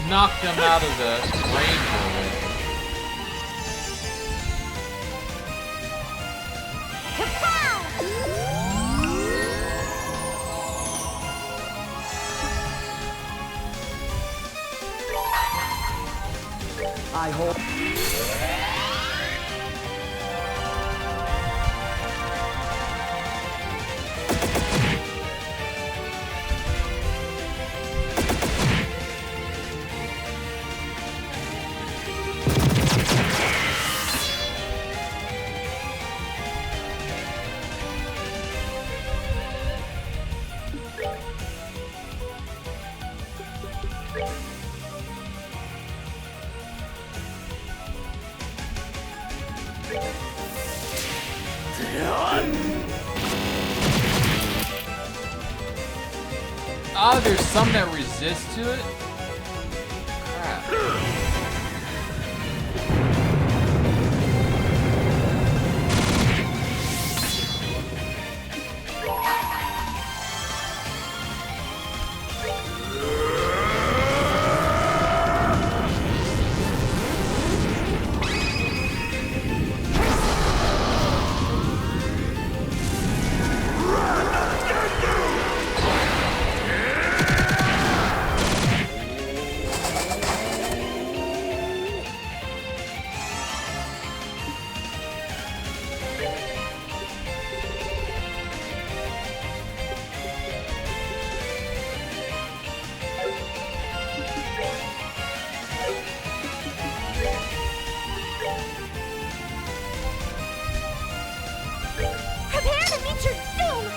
Knocked them out of the range of it. I hope. Oh, there's some that resist to it? Crap. Prepare to meet your doom!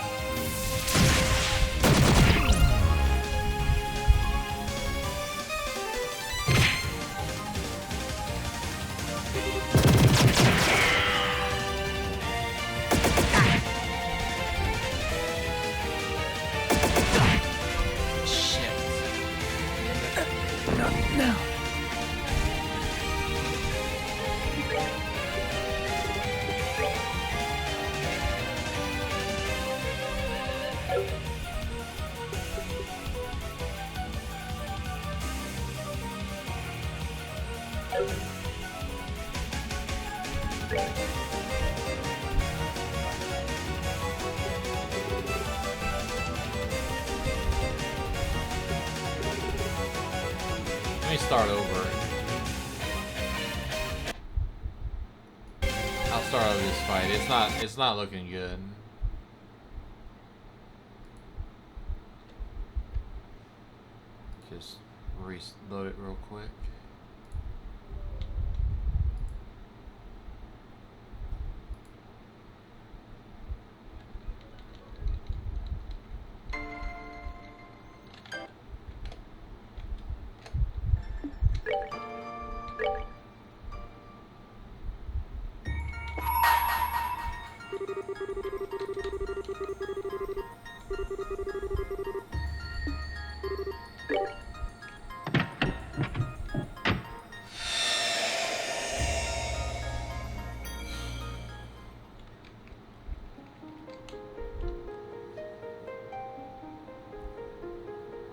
Let me start over. I'll start over this fight. It's not looking good. Just reload it real quick.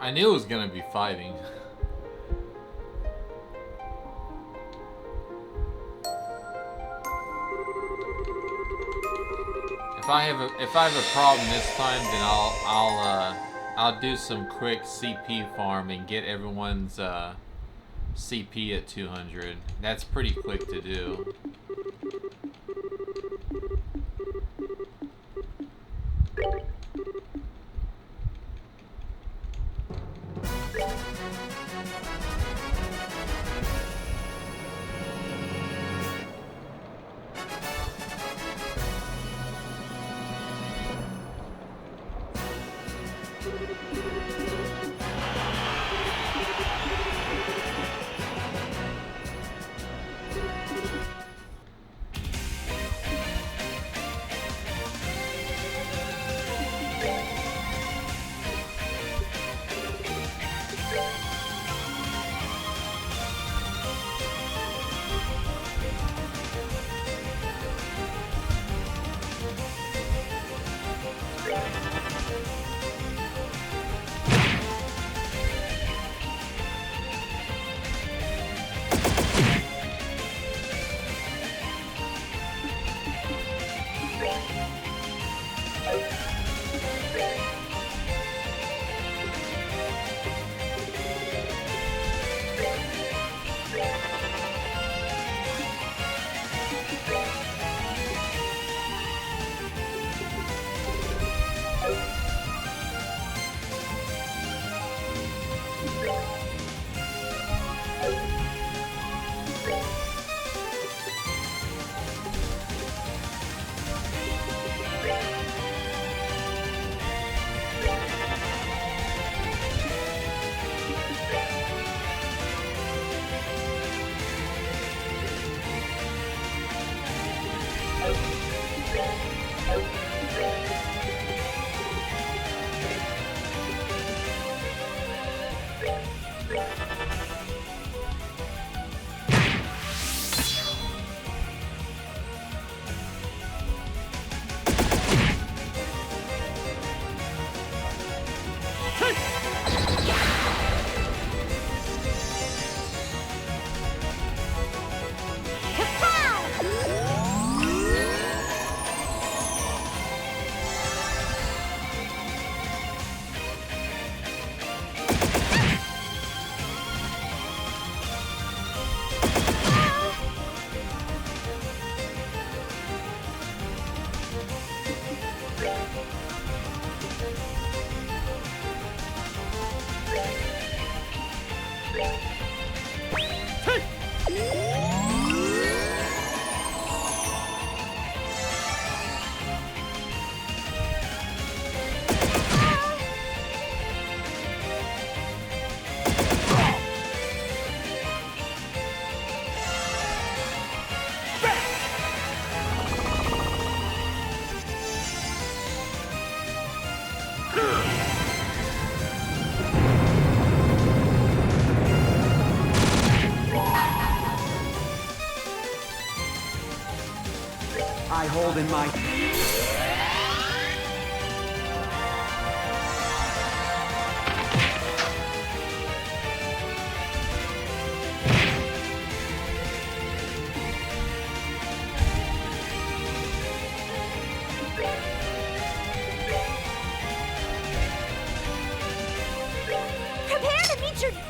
I knew it was gonna be fighting. If I have a problem this time, then I'll do some quick CP farm and get everyone's CP at 200. That's pretty quick to do. I hold in my... Prepare to meet your doom!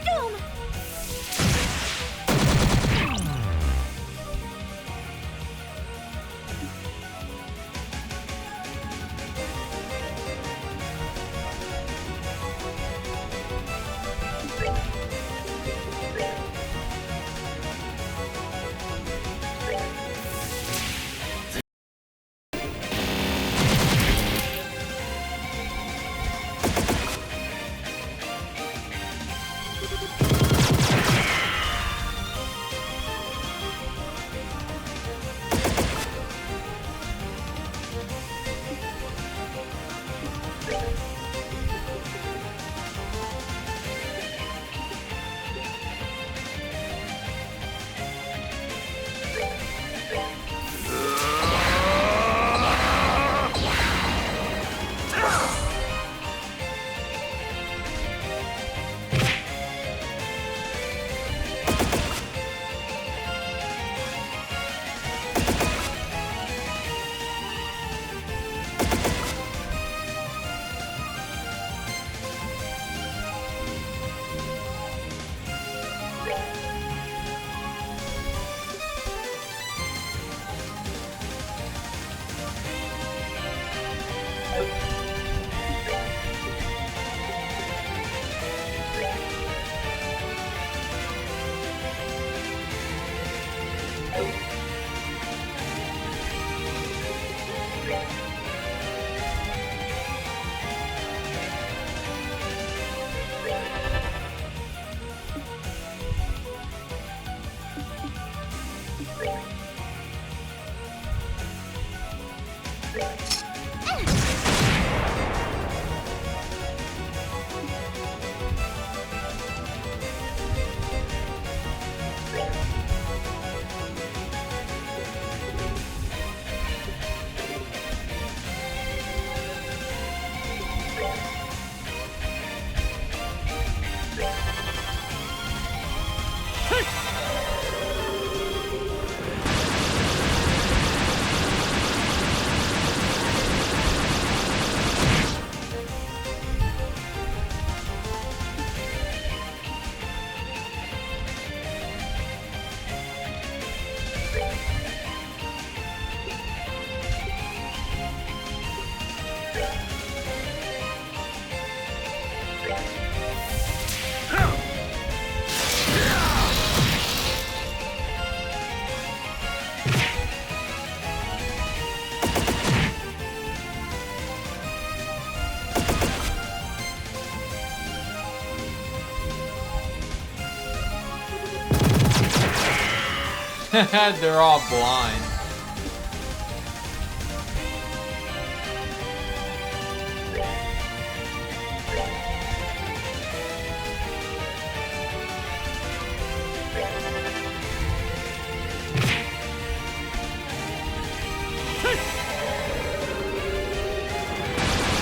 They're all blind.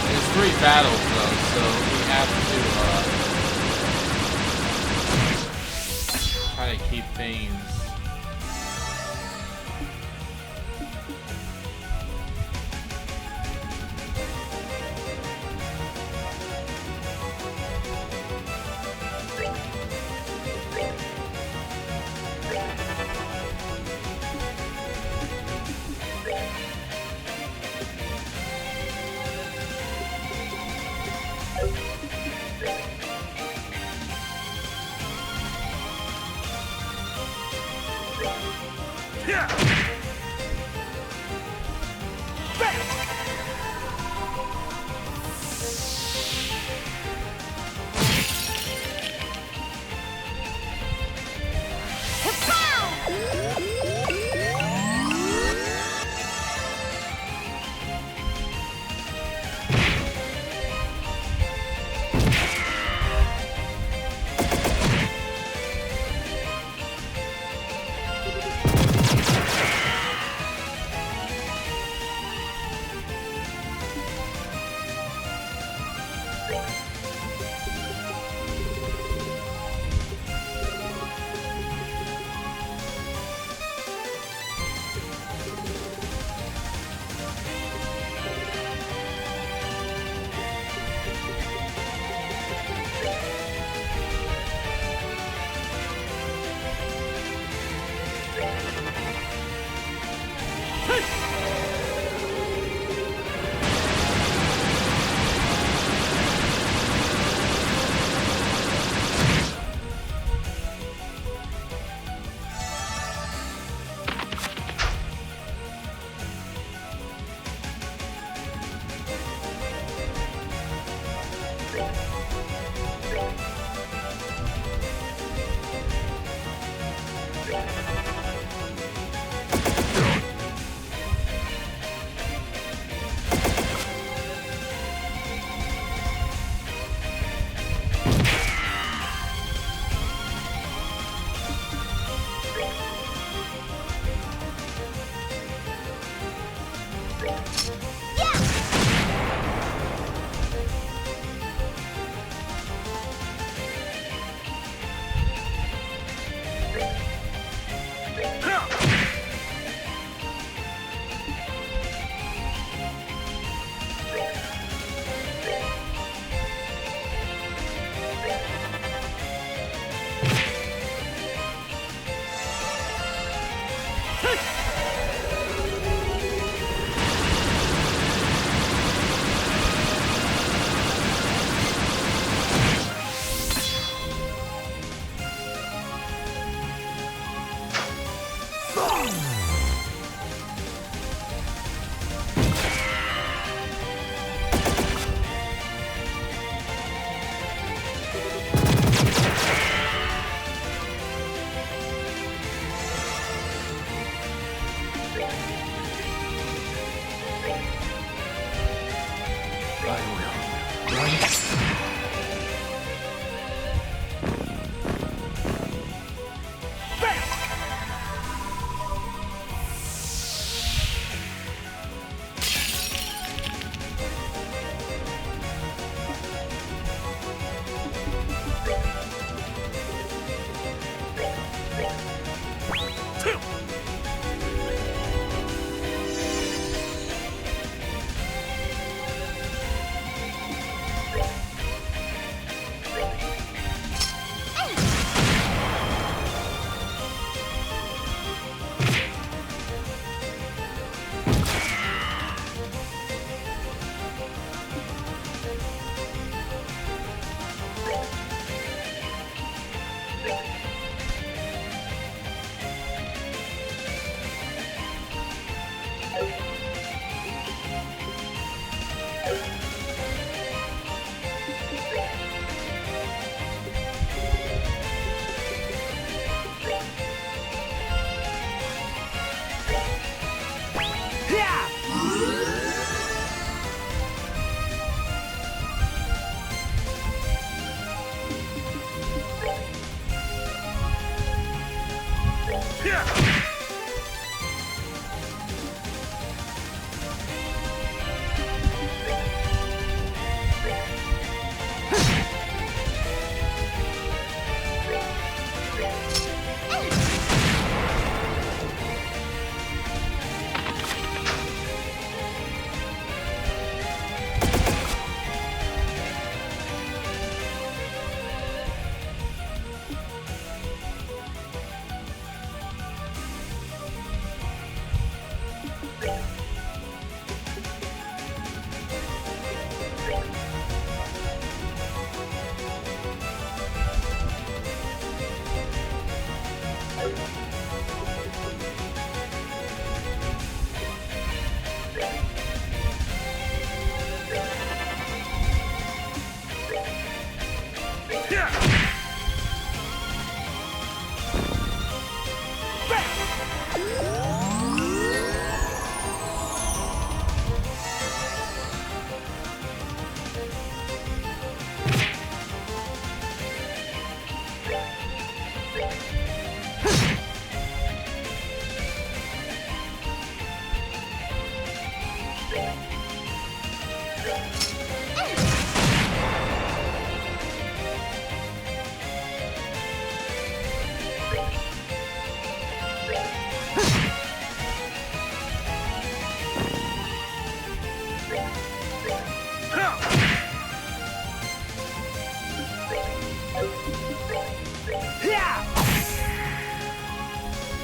It's 3 battles though, so we have to try to keep things.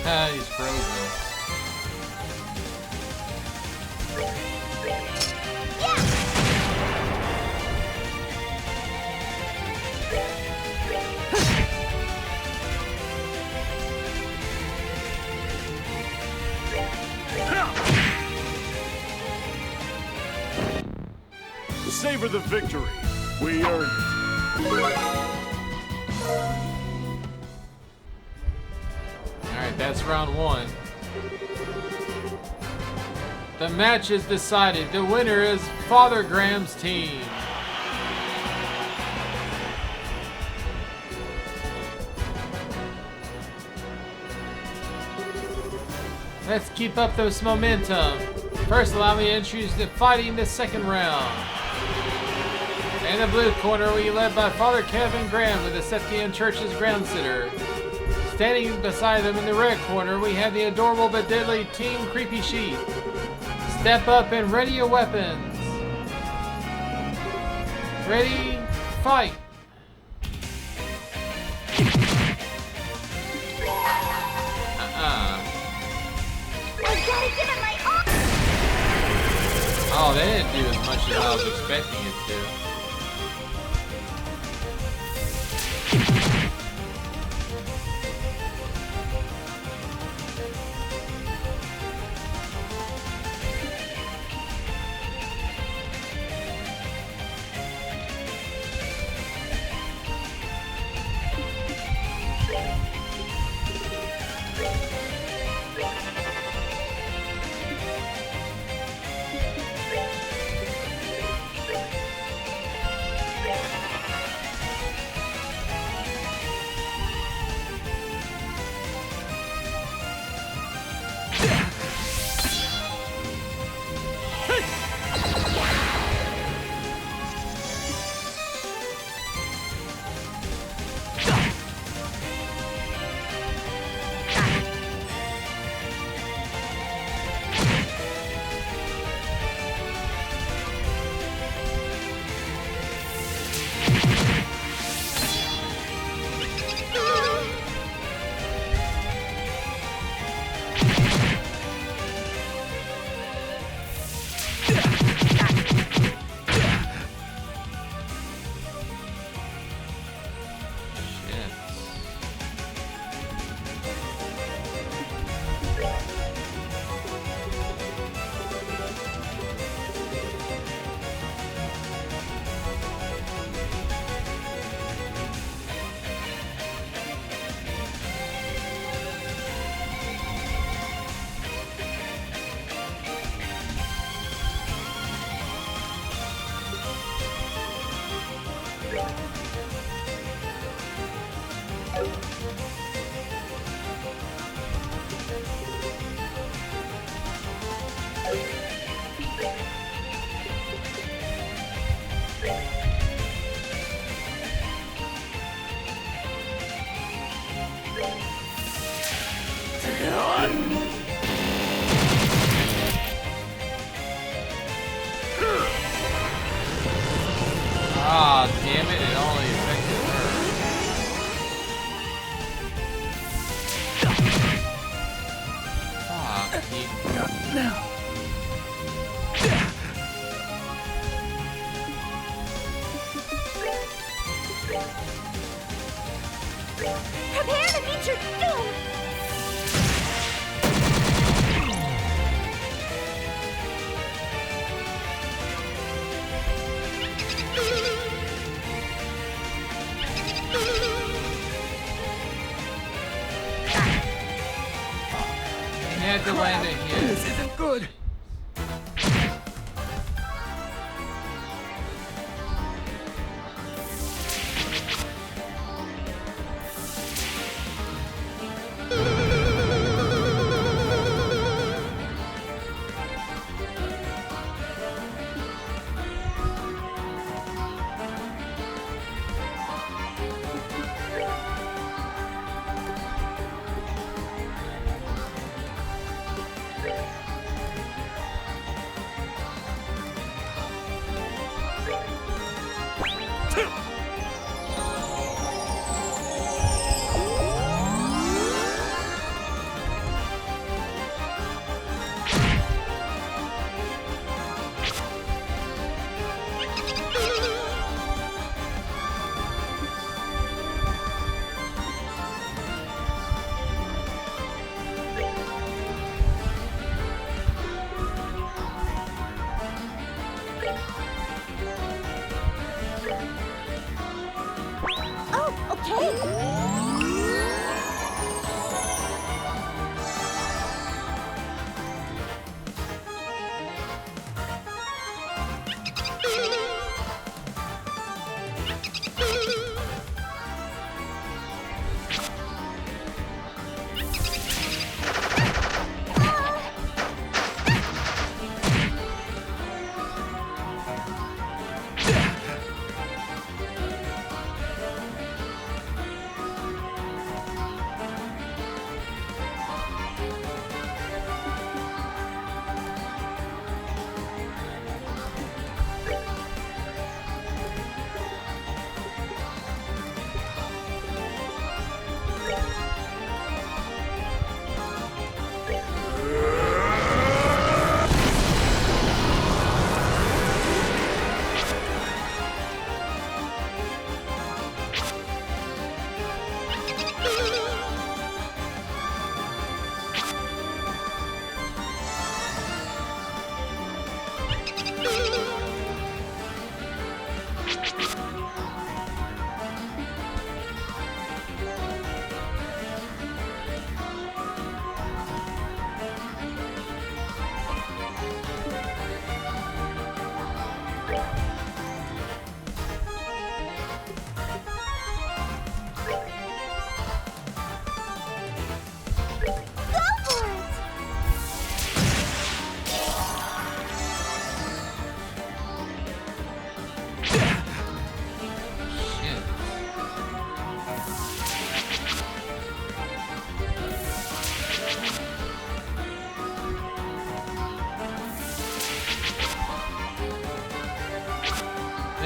Ah, he's frozen. Savor the victory. We earned it. Alright, that's round one. The match is decided. The winner is Father Graham's team. Let's keep up this momentum. First, allow me to introduce the fighting the second round. In the blue corner, we led by Father Kevin Graham with the Septian Church's ground center. Standing beside them in the red corner, we have the adorable but deadly Team Creepy Sheep. Step up and ready your weapons. Ready, fight. Oh, they didn't do as much as I was expecting it to. Ah, damn it, it only affected her. Ah, Prepare to meet your doom! he had to land it here. This isn't good.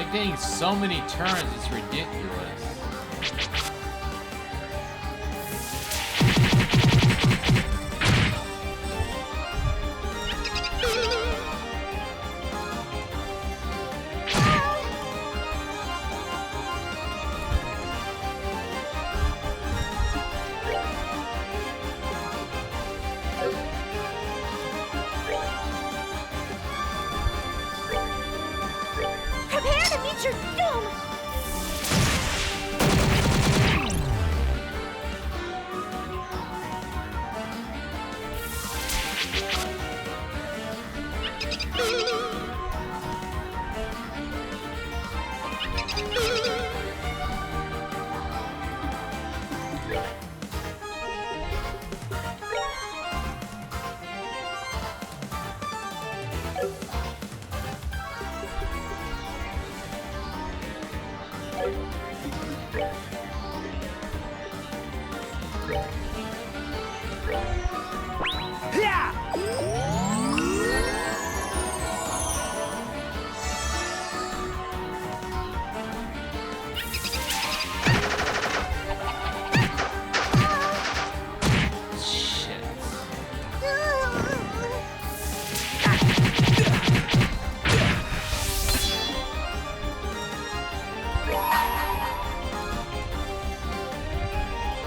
They're getting so many turns, it's ridiculous. Prepare to meet your doom! Shit.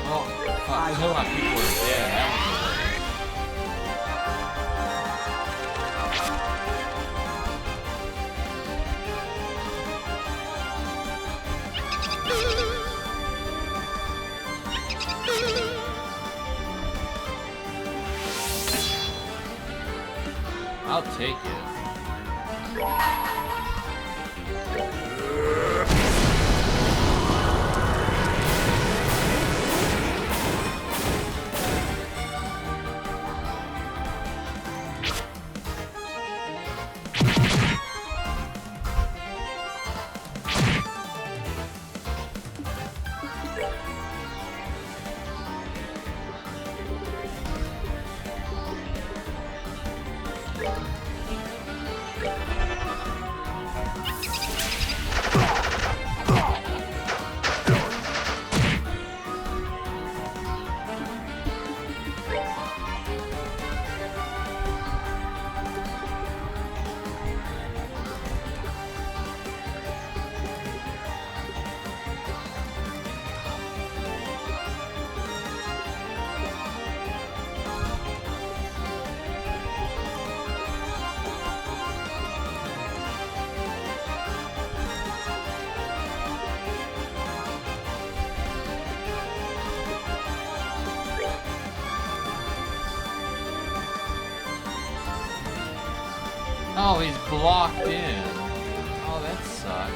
Oh, fuck. Some of my people are dead. That was a worry. I'll take it. Oh, he's blocked in. Oh, that sucks.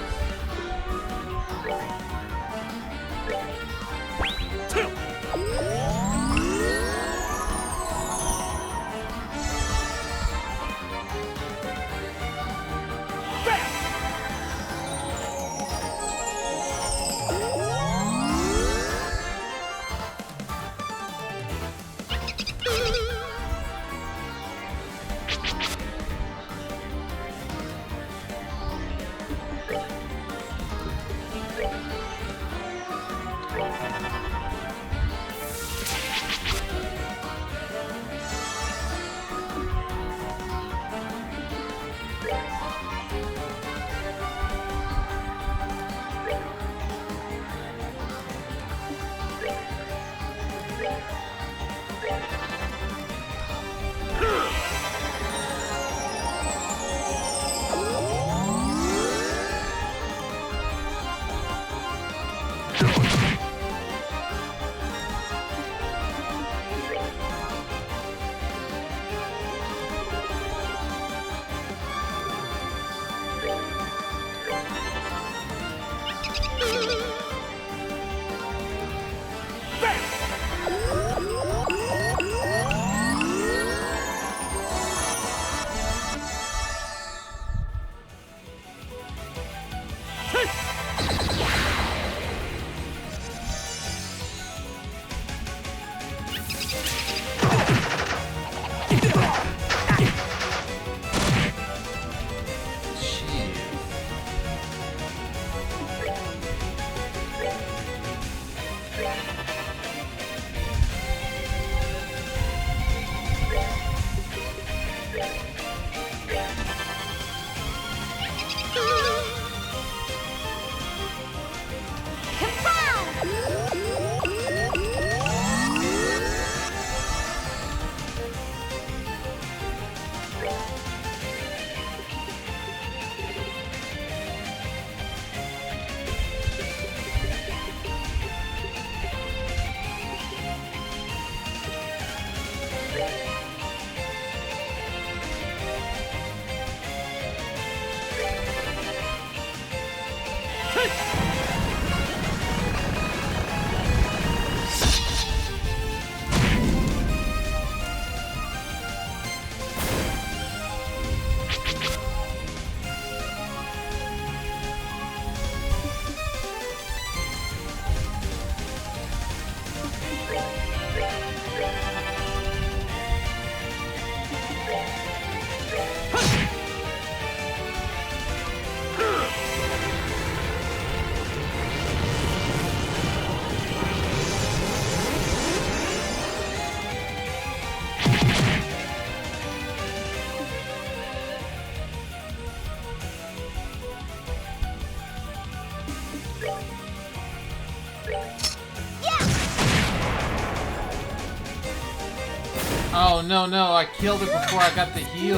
Oh no, no, I killed it before I got the heal.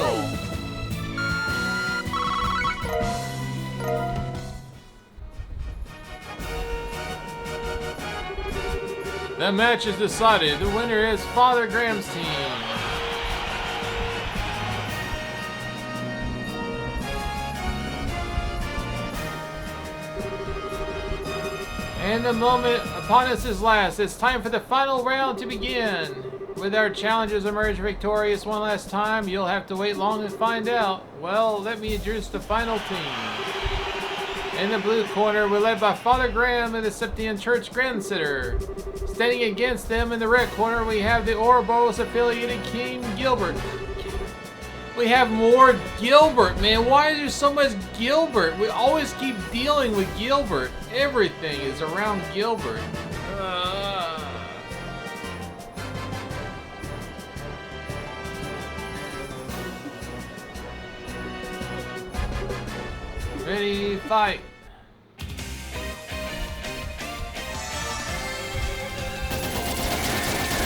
The match is decided. The winner is Father Graham's team. And the moment upon us is last. It's time for the final round to begin. With our challengers emerge victorious one last time, you'll have to wait long to find out. Well, let me introduce the final team. In the blue corner, we're led by Father Graham and the Septian Church Grand Sitter. Standing against them in the red corner, we have the Ouroboros affiliated King Gilbert. We have more Gilbert, man. Why is there so much Gilbert? We always keep dealing with Gilbert. Everything is around Gilbert. Ready, fight.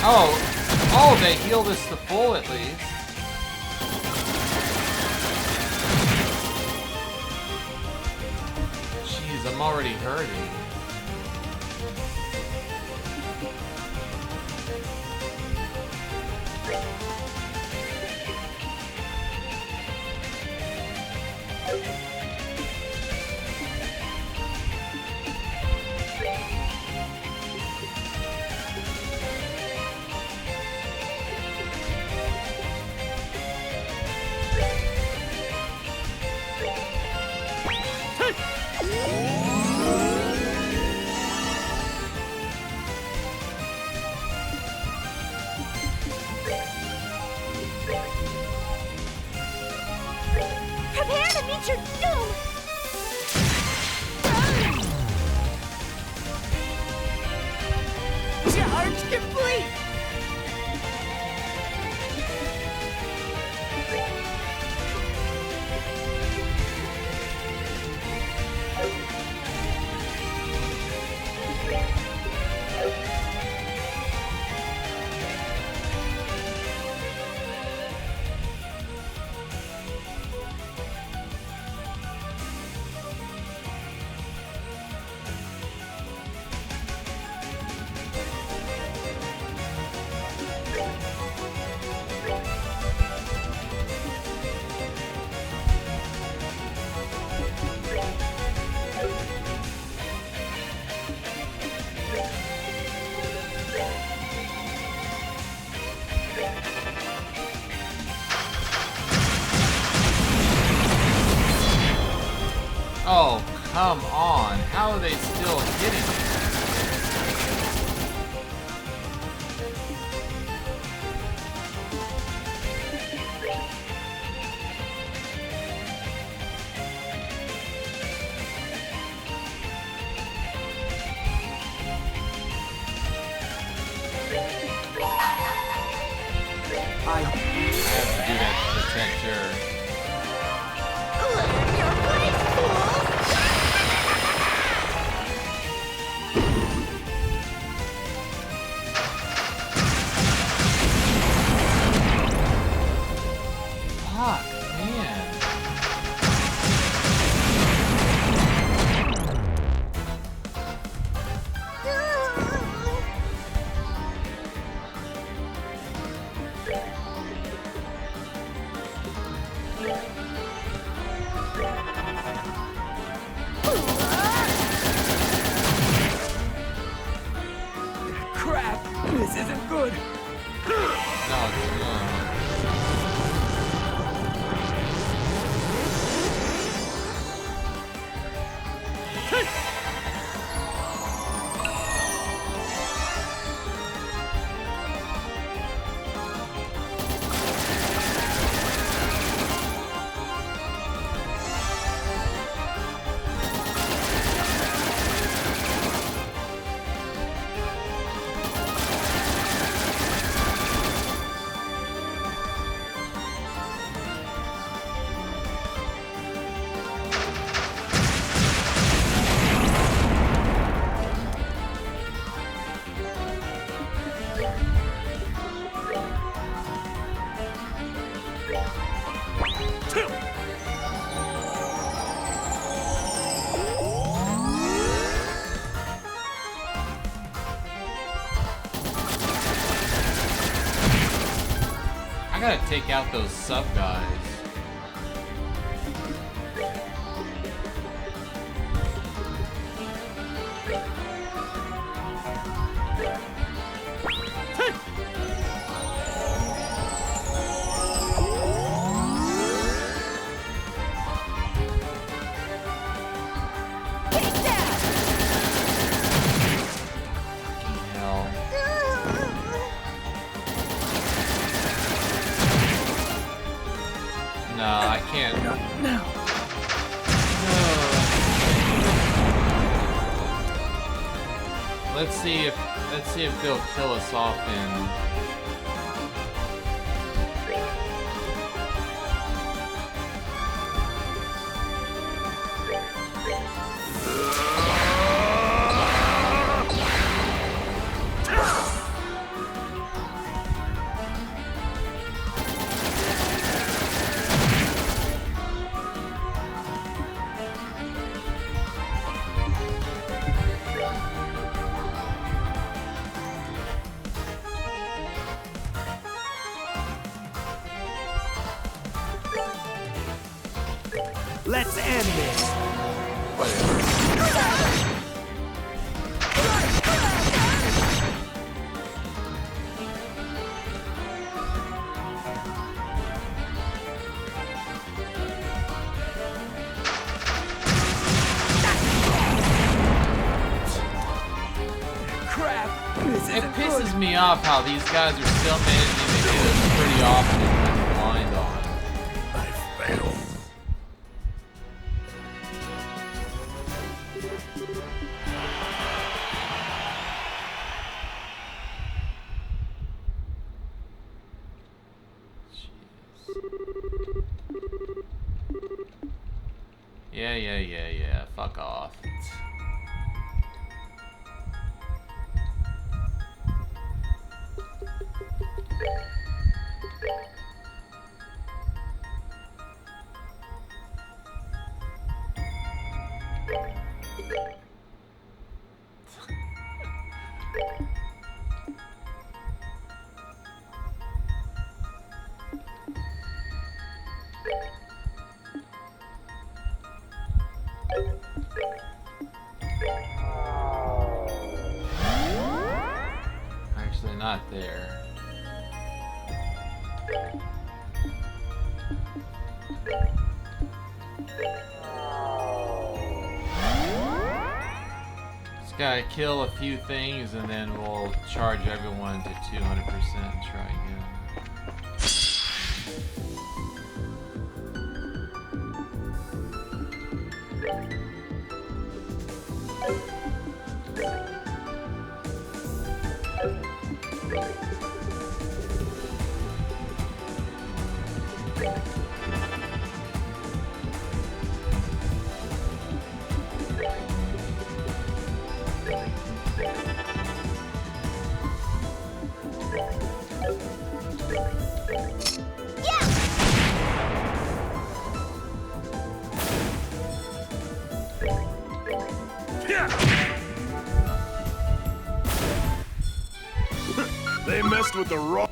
Oh, they healed us to full at least. Jeez, I'm already hurting. Prepare to meet your doom! Charge complete! Oh, come on. How are they still hitting me? I have to do that to protect her. Learn your place, fools! Fuck, man. crap. This isn't good. No, it's not. gotta take out those sub guys. No, I can't. No. Let's see if they'll kill us off in. Let's end this. Crap. This It isn't pisses good. me off how these guys are still managing to hit us pretty often with blind on. I failed. Yeah. Fuck off. Actually, not there. Just gotta kill a few things and then we'll charge everyone to 200% and try again. They messed with the wrong.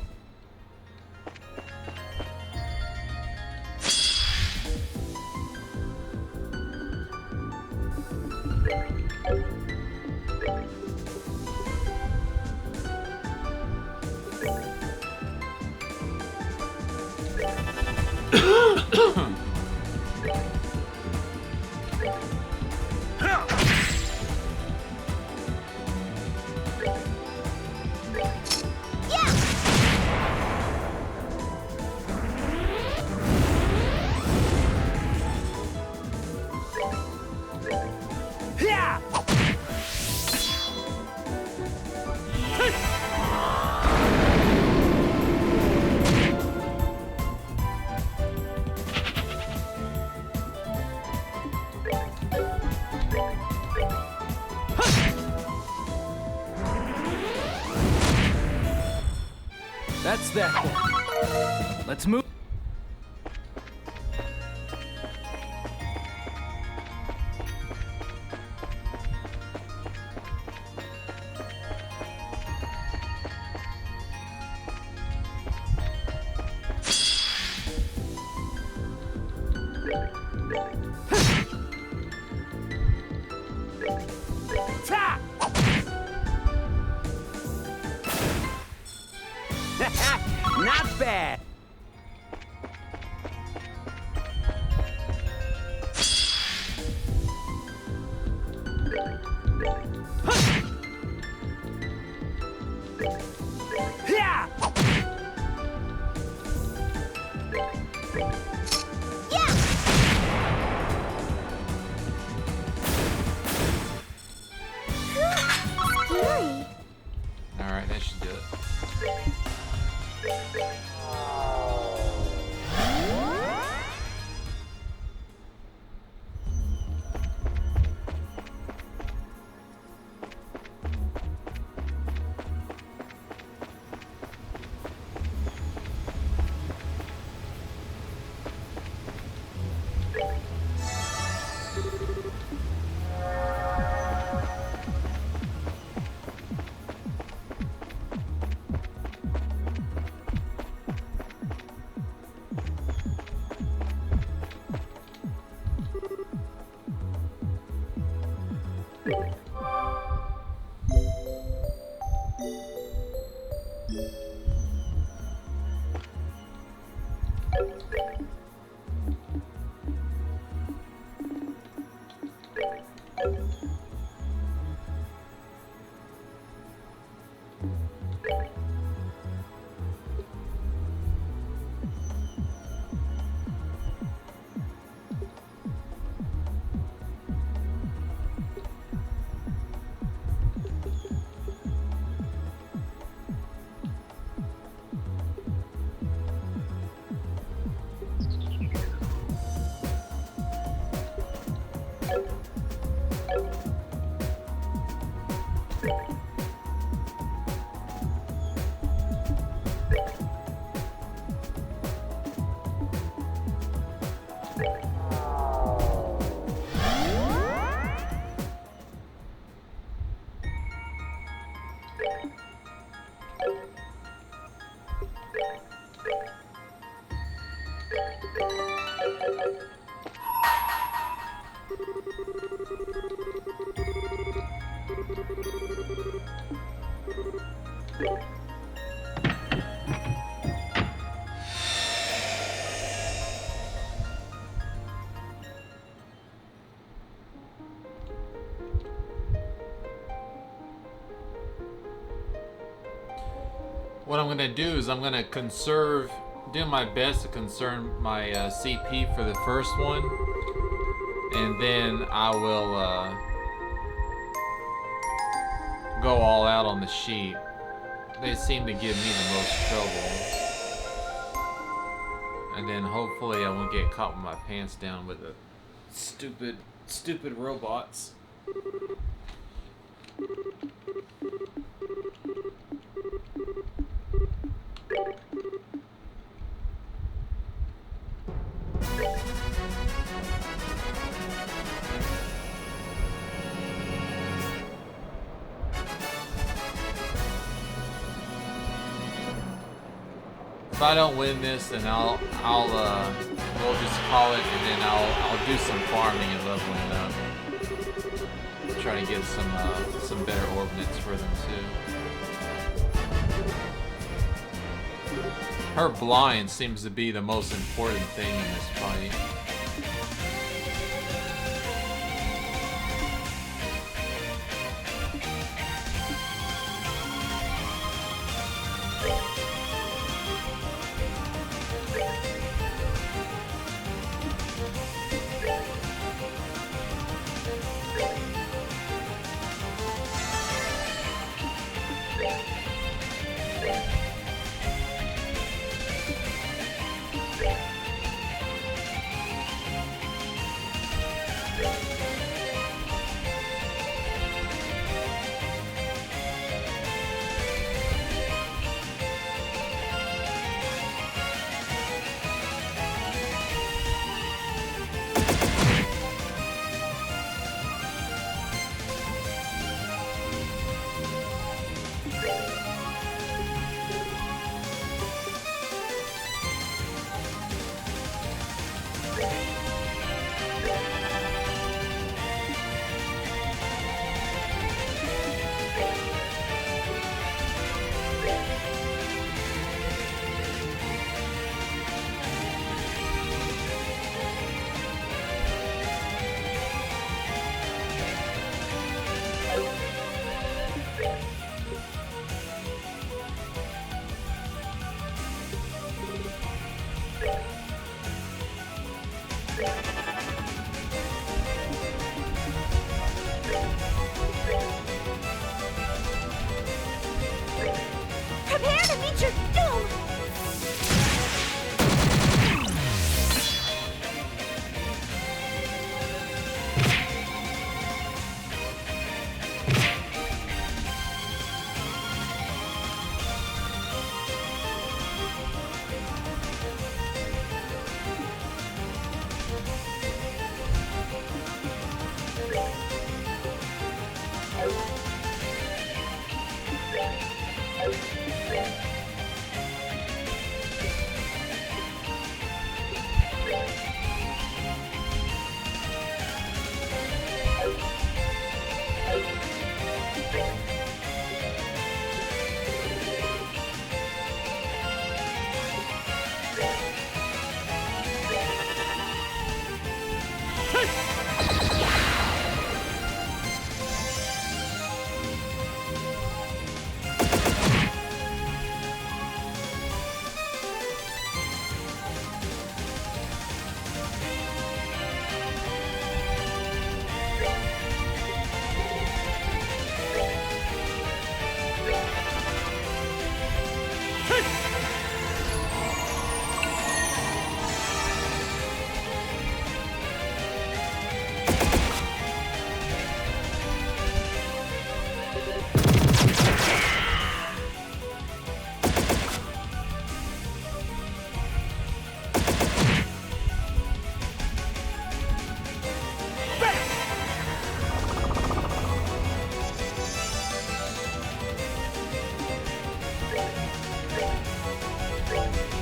That's that then. Let's move. Not bad. Yeah! Scary. Alright, that should do it. What I'm gonna do is I'm gonna do my best to conserve my CP for the first one, and then I will go all out on the sheep. They seem to give me the most trouble, and then hopefully I won't get caught with my pants down with the stupid robots. If I don't win this, then we'll just call it, and then I'll do some farming and leveling up. Try to get some better ordnance for them too. Her blind seems to be the most important thing in this fight.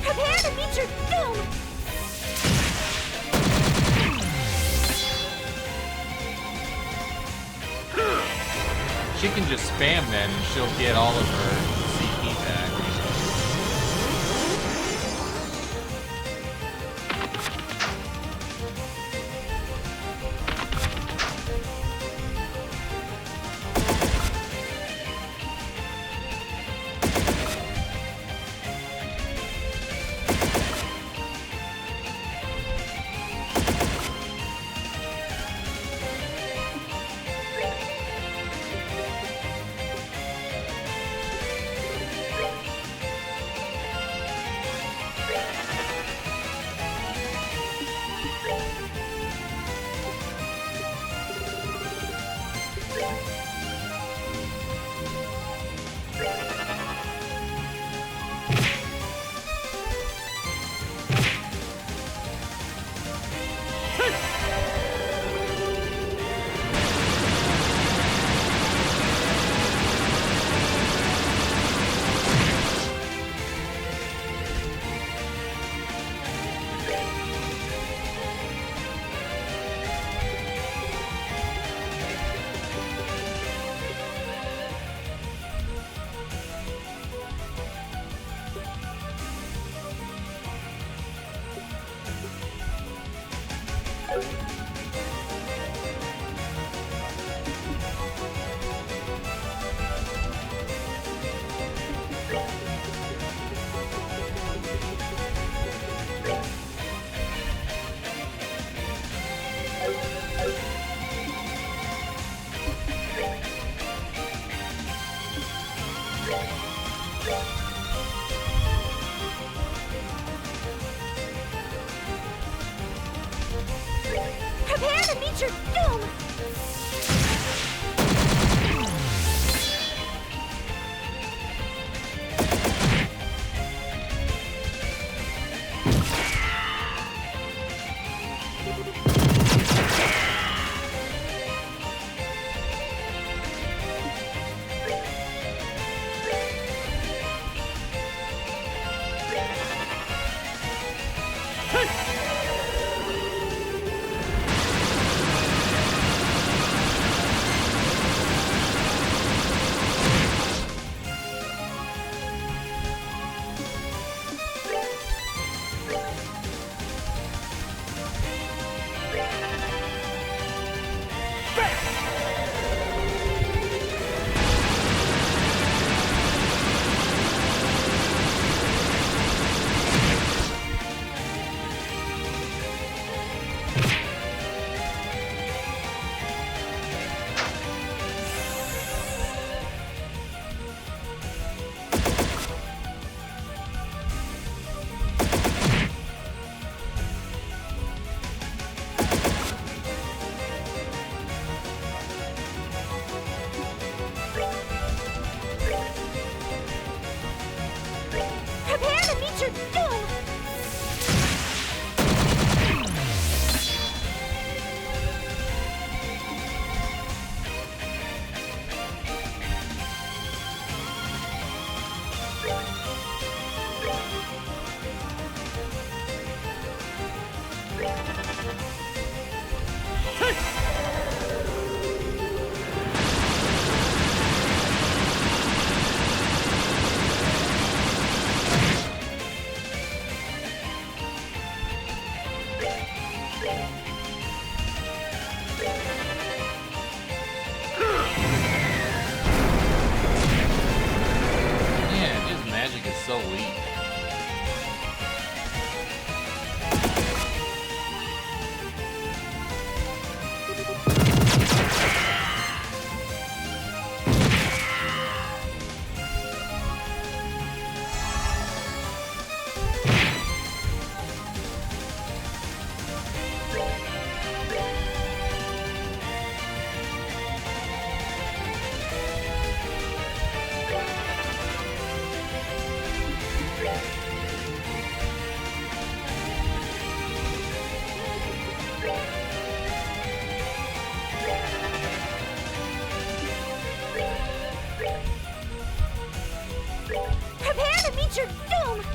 Prepare to meet your doom! She can just spam that and she'll get all of her CP back. so weak. Prepare to meet your doom!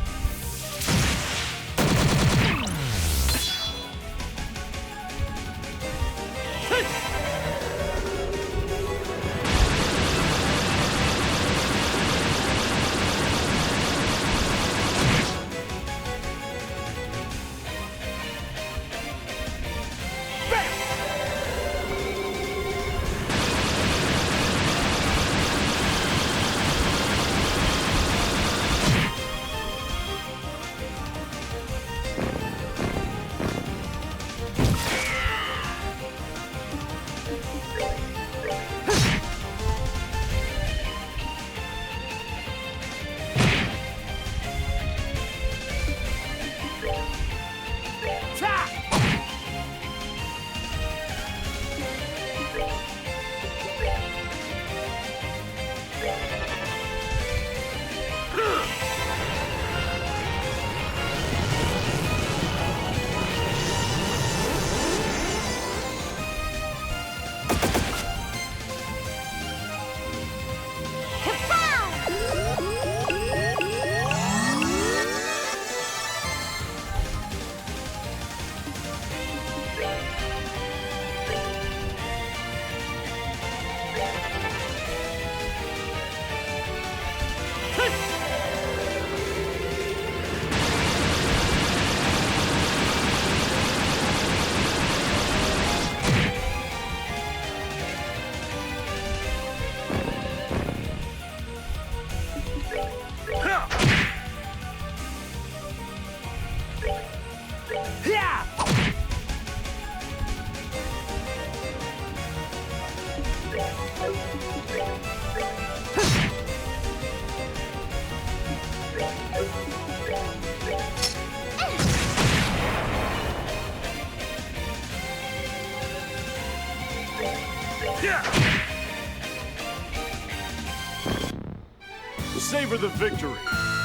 Savor the victory.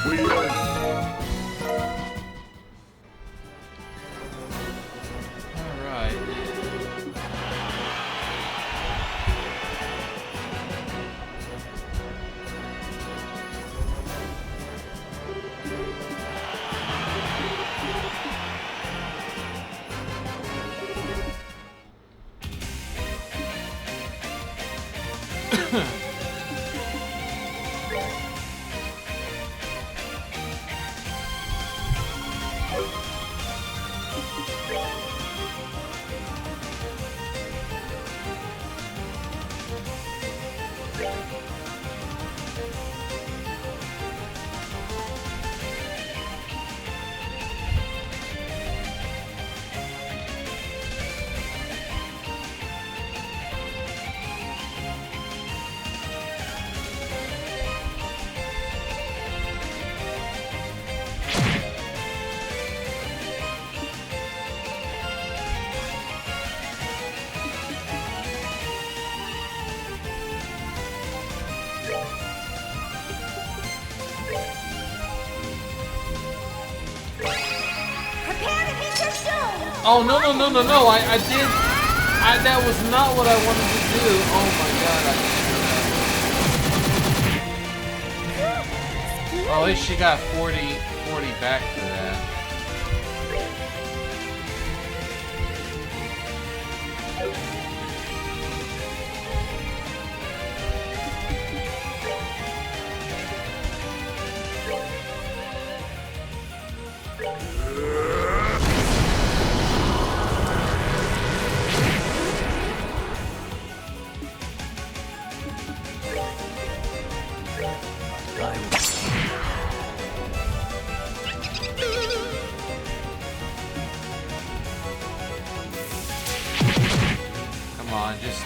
We earned it. All right. Oh, no, no, no, no, no. I did. That was not what I wanted to do. Oh my god, I didn't do that. Oh, at least she got 40 back for that.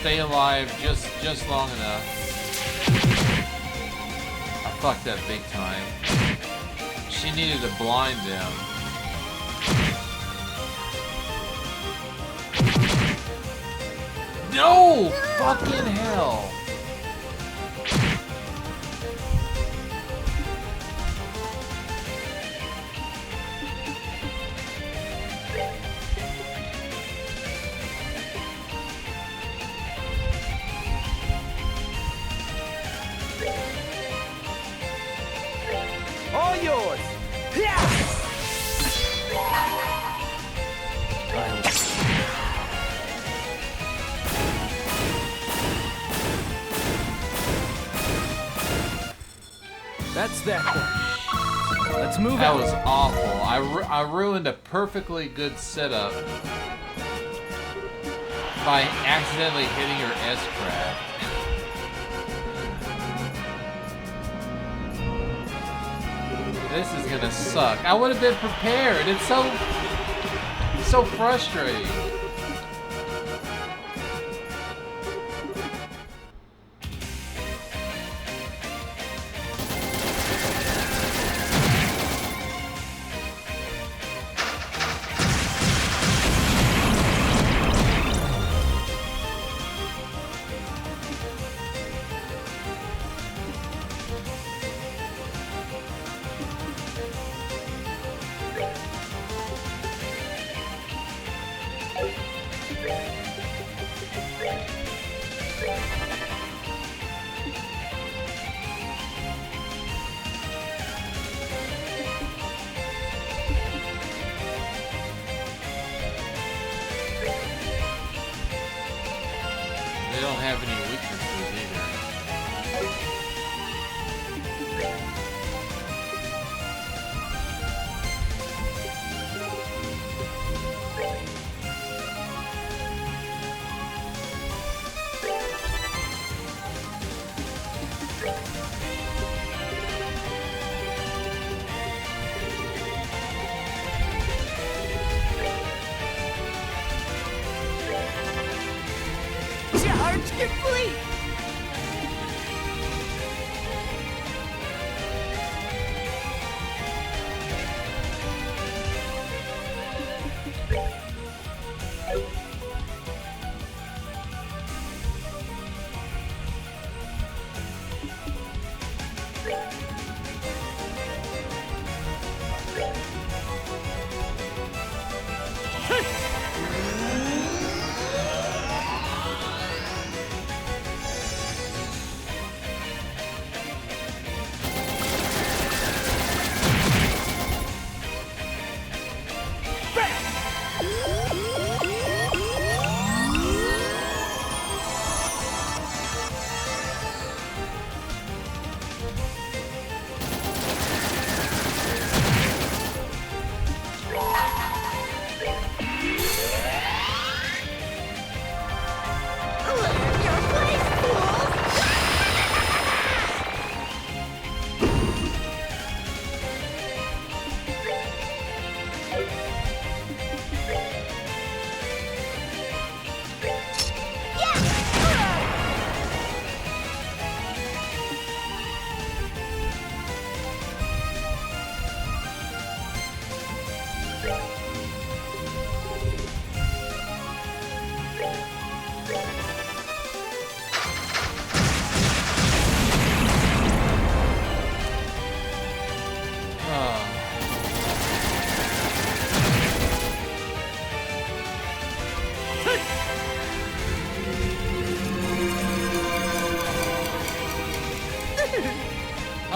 stay alive just long enough. I fucked up big time. She needed to blind them. No! Fucking hell! All yours. That's that one. Let's move That out. was awful. I ruined a perfectly good setup by accidentally hitting her S-craft. This is gonna suck. I would have been prepared. It's so frustrating. They don't have any weaknesses either. Charge complete!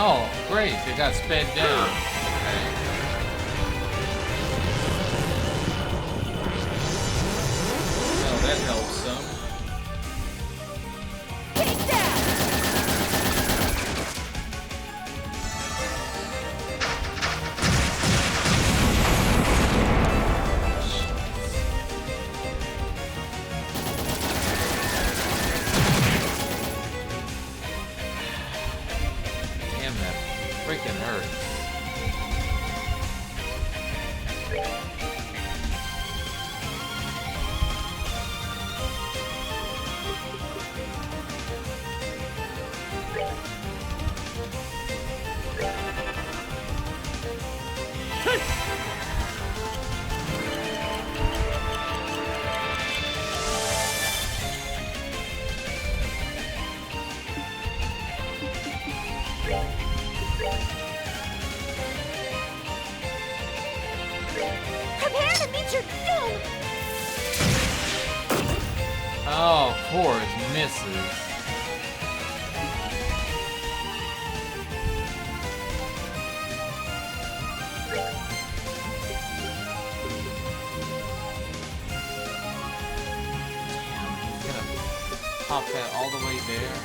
Oh, great. They got sped down. Okay. Well, that helps some. Damn, that freaking hurts. course, misses. Damn, he's gonna pop that all the way there.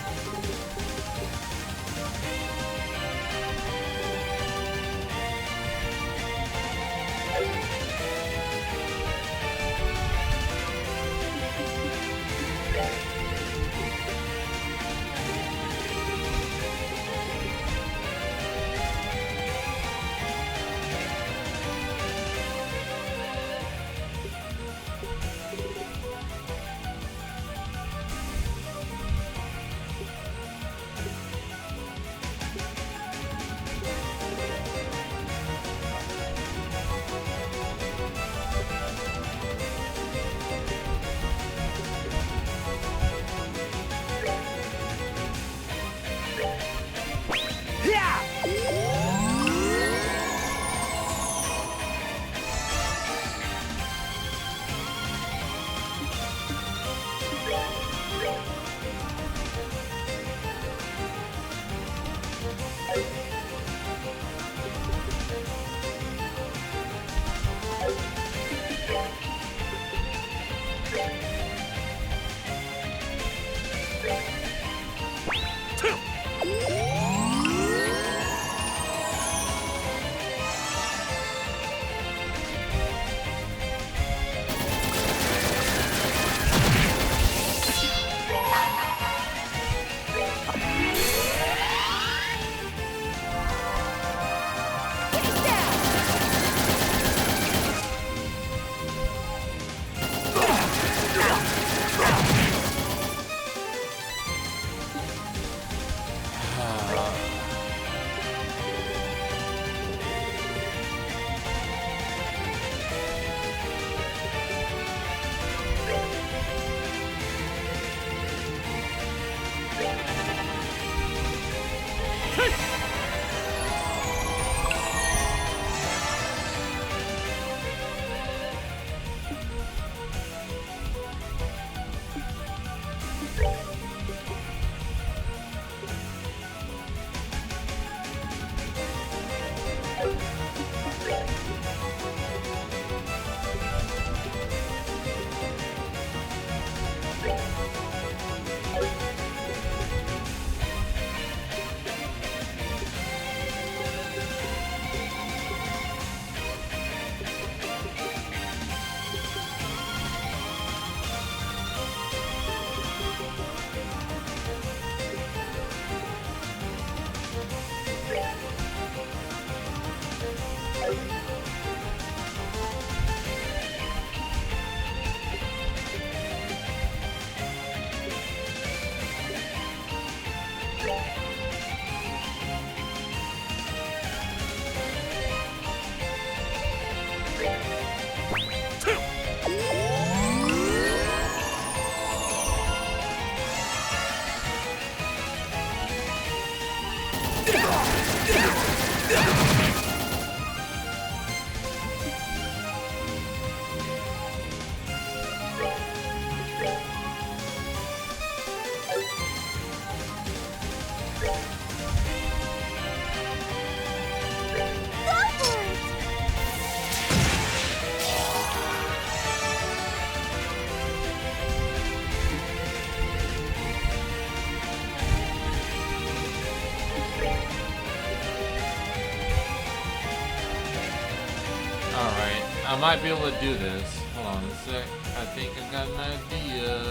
I might be able to do this. Hold on a sec. I think I got an idea.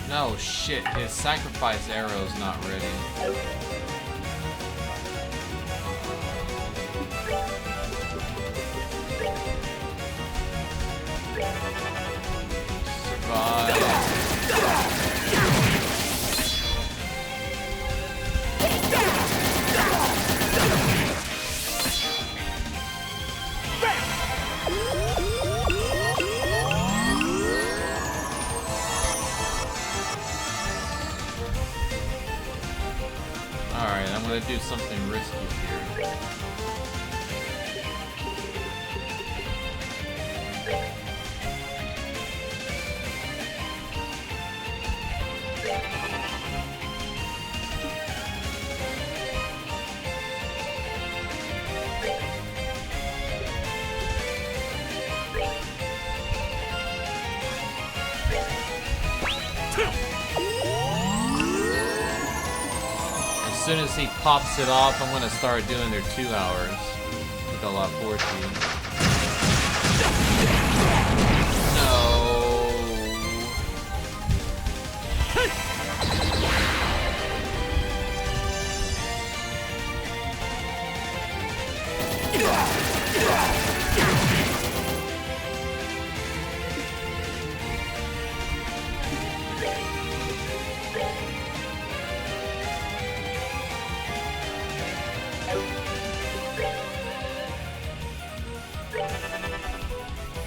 No, shit. His sacrifice arrow's not ready. Survive. Alright, I'm gonna do something risky here. soon as he pops it off, I'm gonna start doing their 2 hours with a lot 14. No.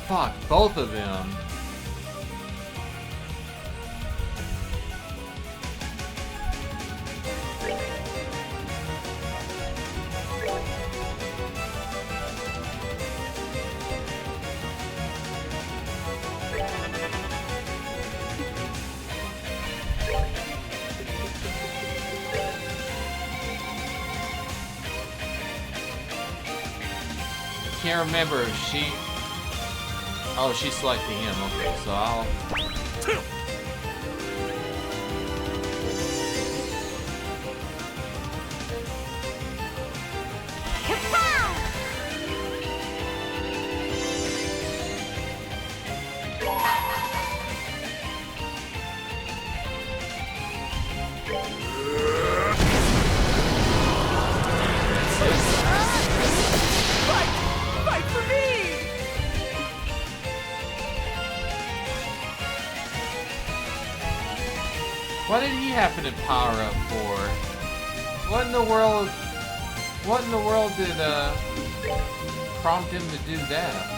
Fuck, both of them. Can't remember if she... Oh, she's selecting him. Okay, so I'll... Fight for me! What did he happen to power up for? What in the world... What in the world did, prompt him to do that?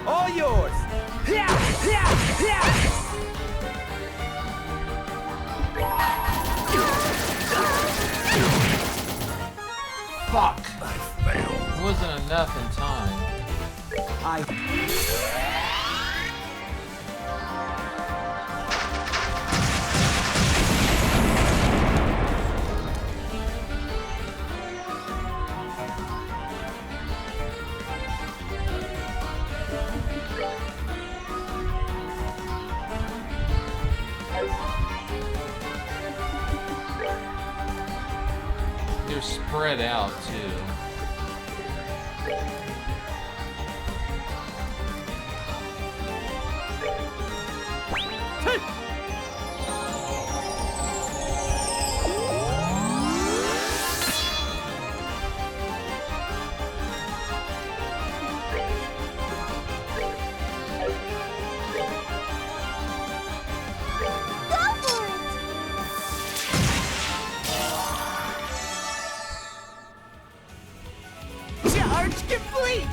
All yours! Fuck! I failed. It wasn't enough in time. They're spread out too. Charge complete!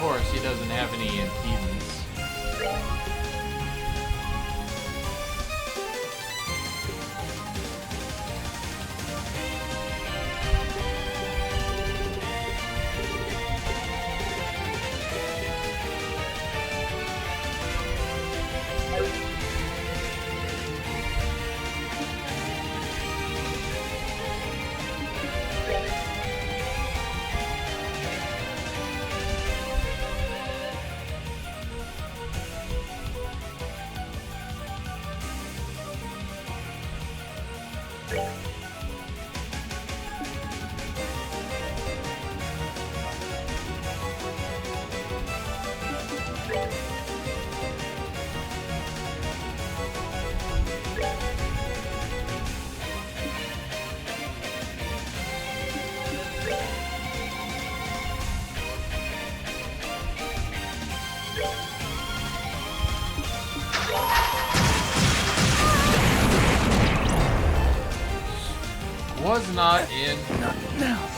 course, he doesn't have any impedance. Was not in. Not now.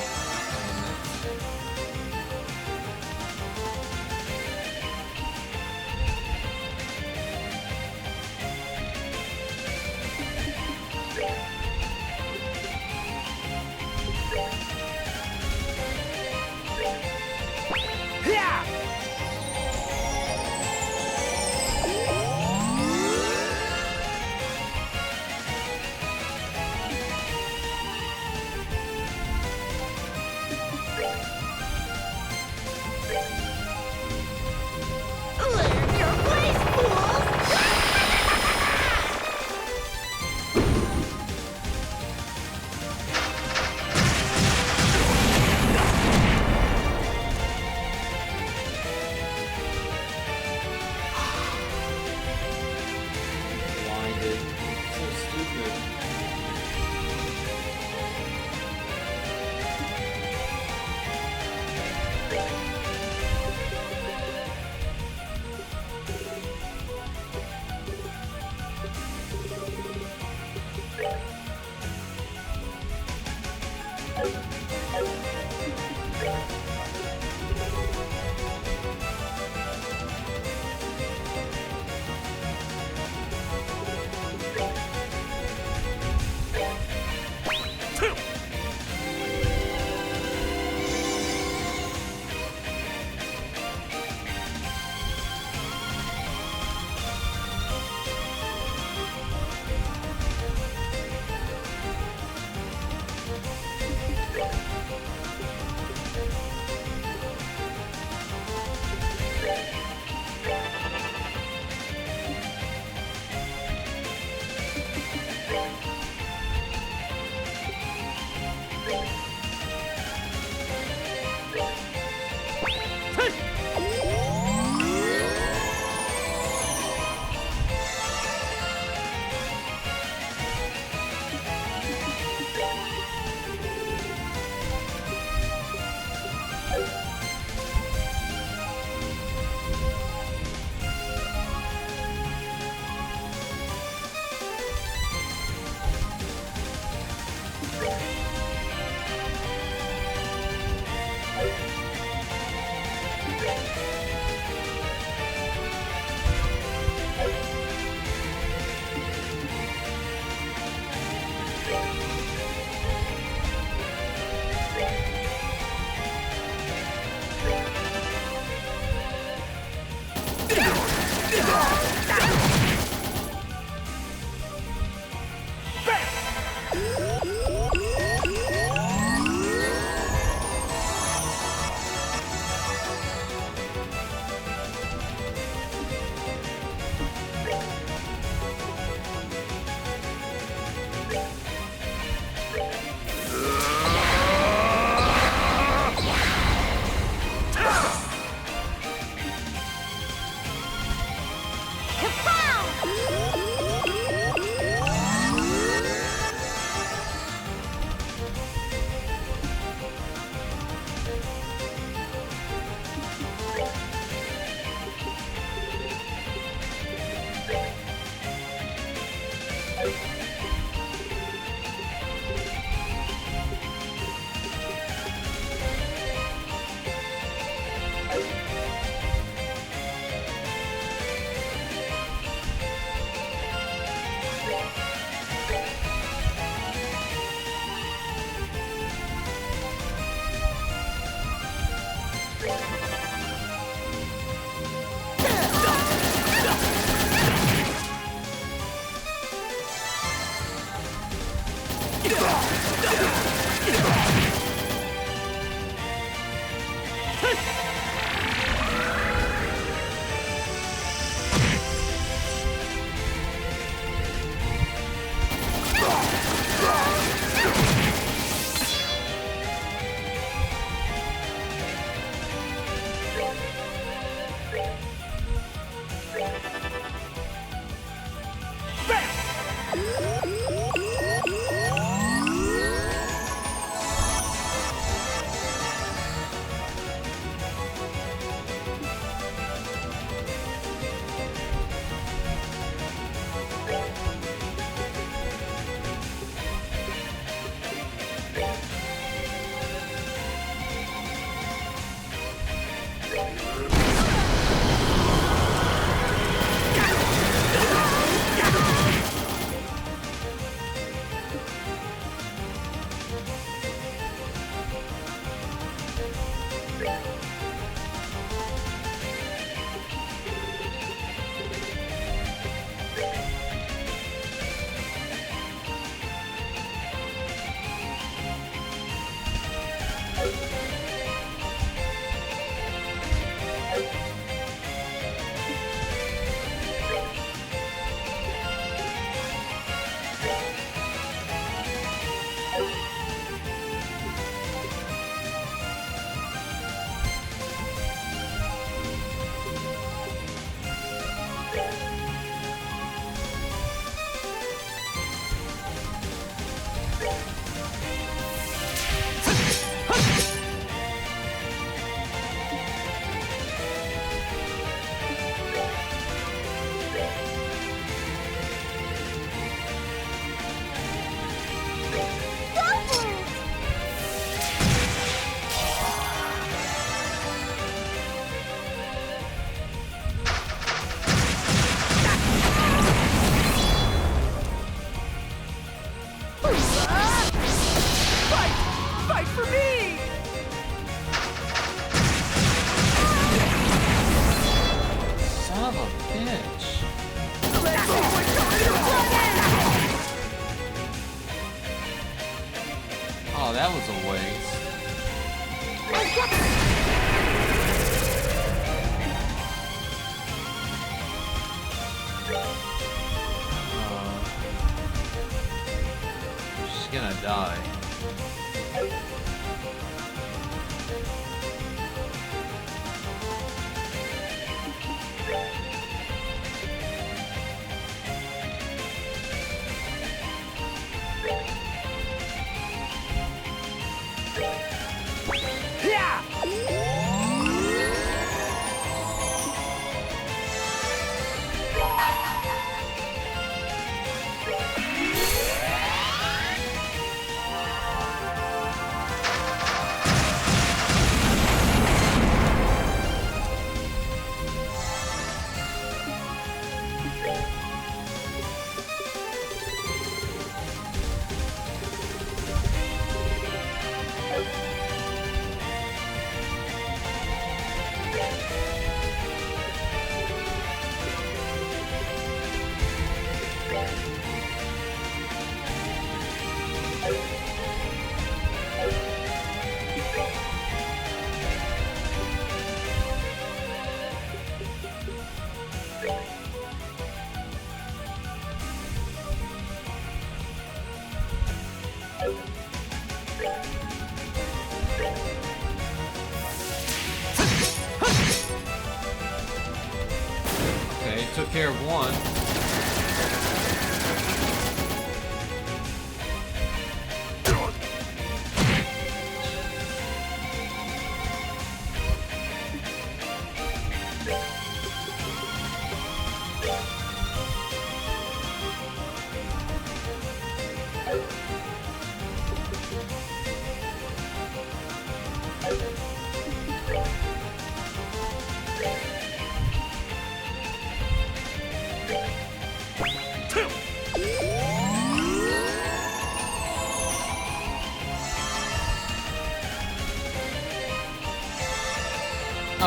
Fight for me! Son of a bitch. Let's see what you're Oh, that was a waste. She's gonna die. Okay, took care of one.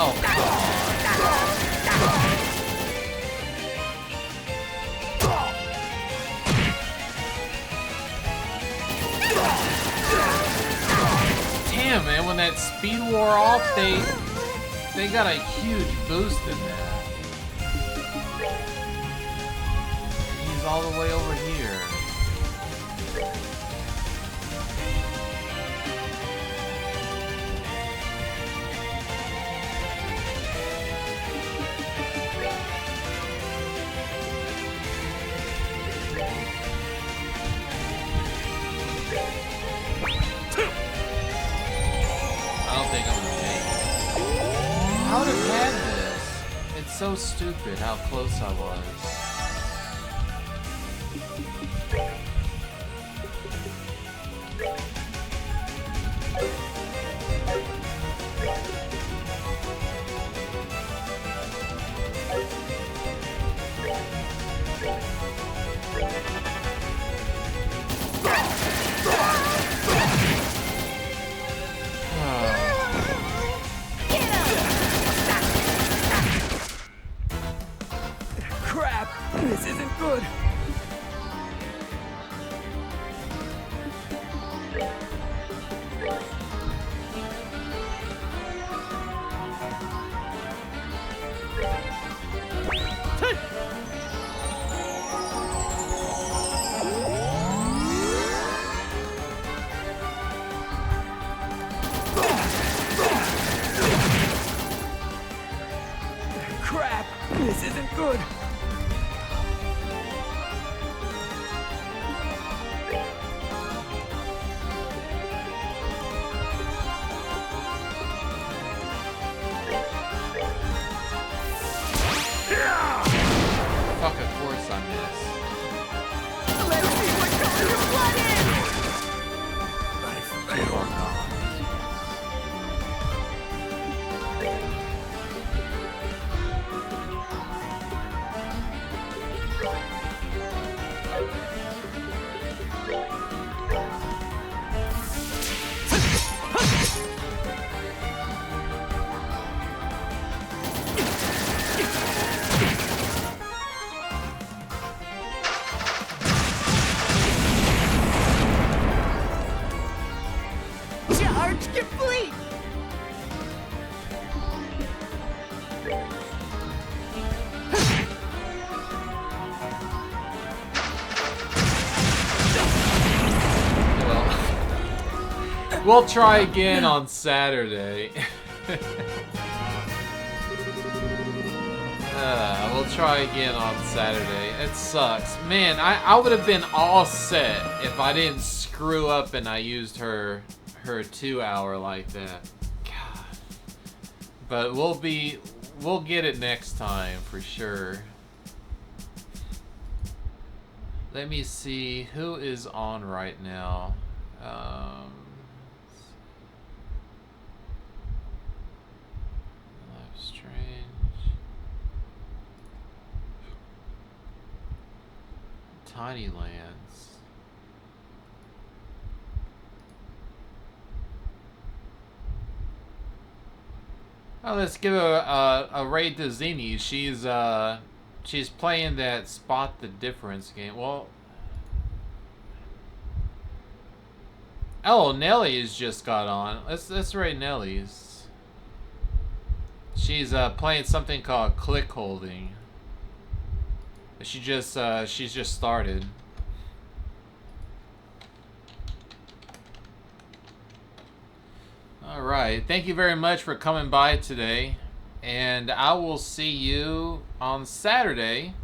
Oh, God. damn, man, when that speed wore off, they got a huge boost in that. He's all the way over here. I would have had this. It's so stupid how close I was. Crap! This isn't good. Crap! This isn't good. Fuck, of course I missed. Let's see what color your blood is! You are gone. Charge complete! Well, we'll try again on Saturday. We'll try again on Saturday. It sucks. Man, I would have been all set if I didn't screw up and I used her 2 hour like that. God. But we'll get it next time for sure. Let me see who is on right now. Life Strange. Tiny Lands. Oh, let's give a raid to Zini. She's playing that Spot the Difference game. Well, oh, Nellie's just got on. Let's raid Nellie's. She's playing something called Click Holding. She's just started. All right. Thank you very much for coming by today, and I will see you on Saturday.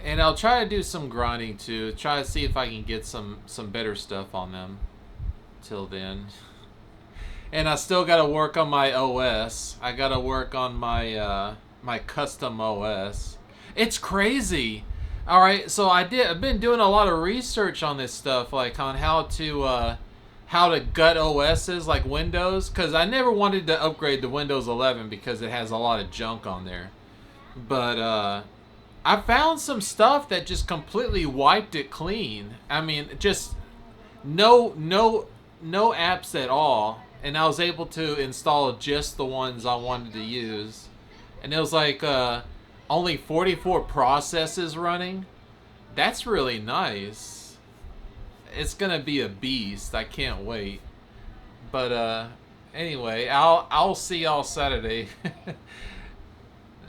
And I'll try to do some grinding too. Try to see if I can get some better stuff on them. Till then. And I still got to work on my OS. I got to work on my my custom OS. It's crazy. All right, so I've been doing a lot of research on this stuff, like on how to gut OSs like Windows, because I never wanted to upgrade to Windows 11 because it has a lot of junk on there. But I found some stuff that just completely wiped it clean. I mean, just no apps at all, and I was able to install just the ones I wanted to use, and it was like only 44 processes running. That's really nice. It's gonna be a beast. I can't wait. But anyway, I'll see y'all Saturday.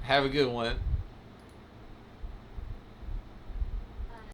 Have a good one.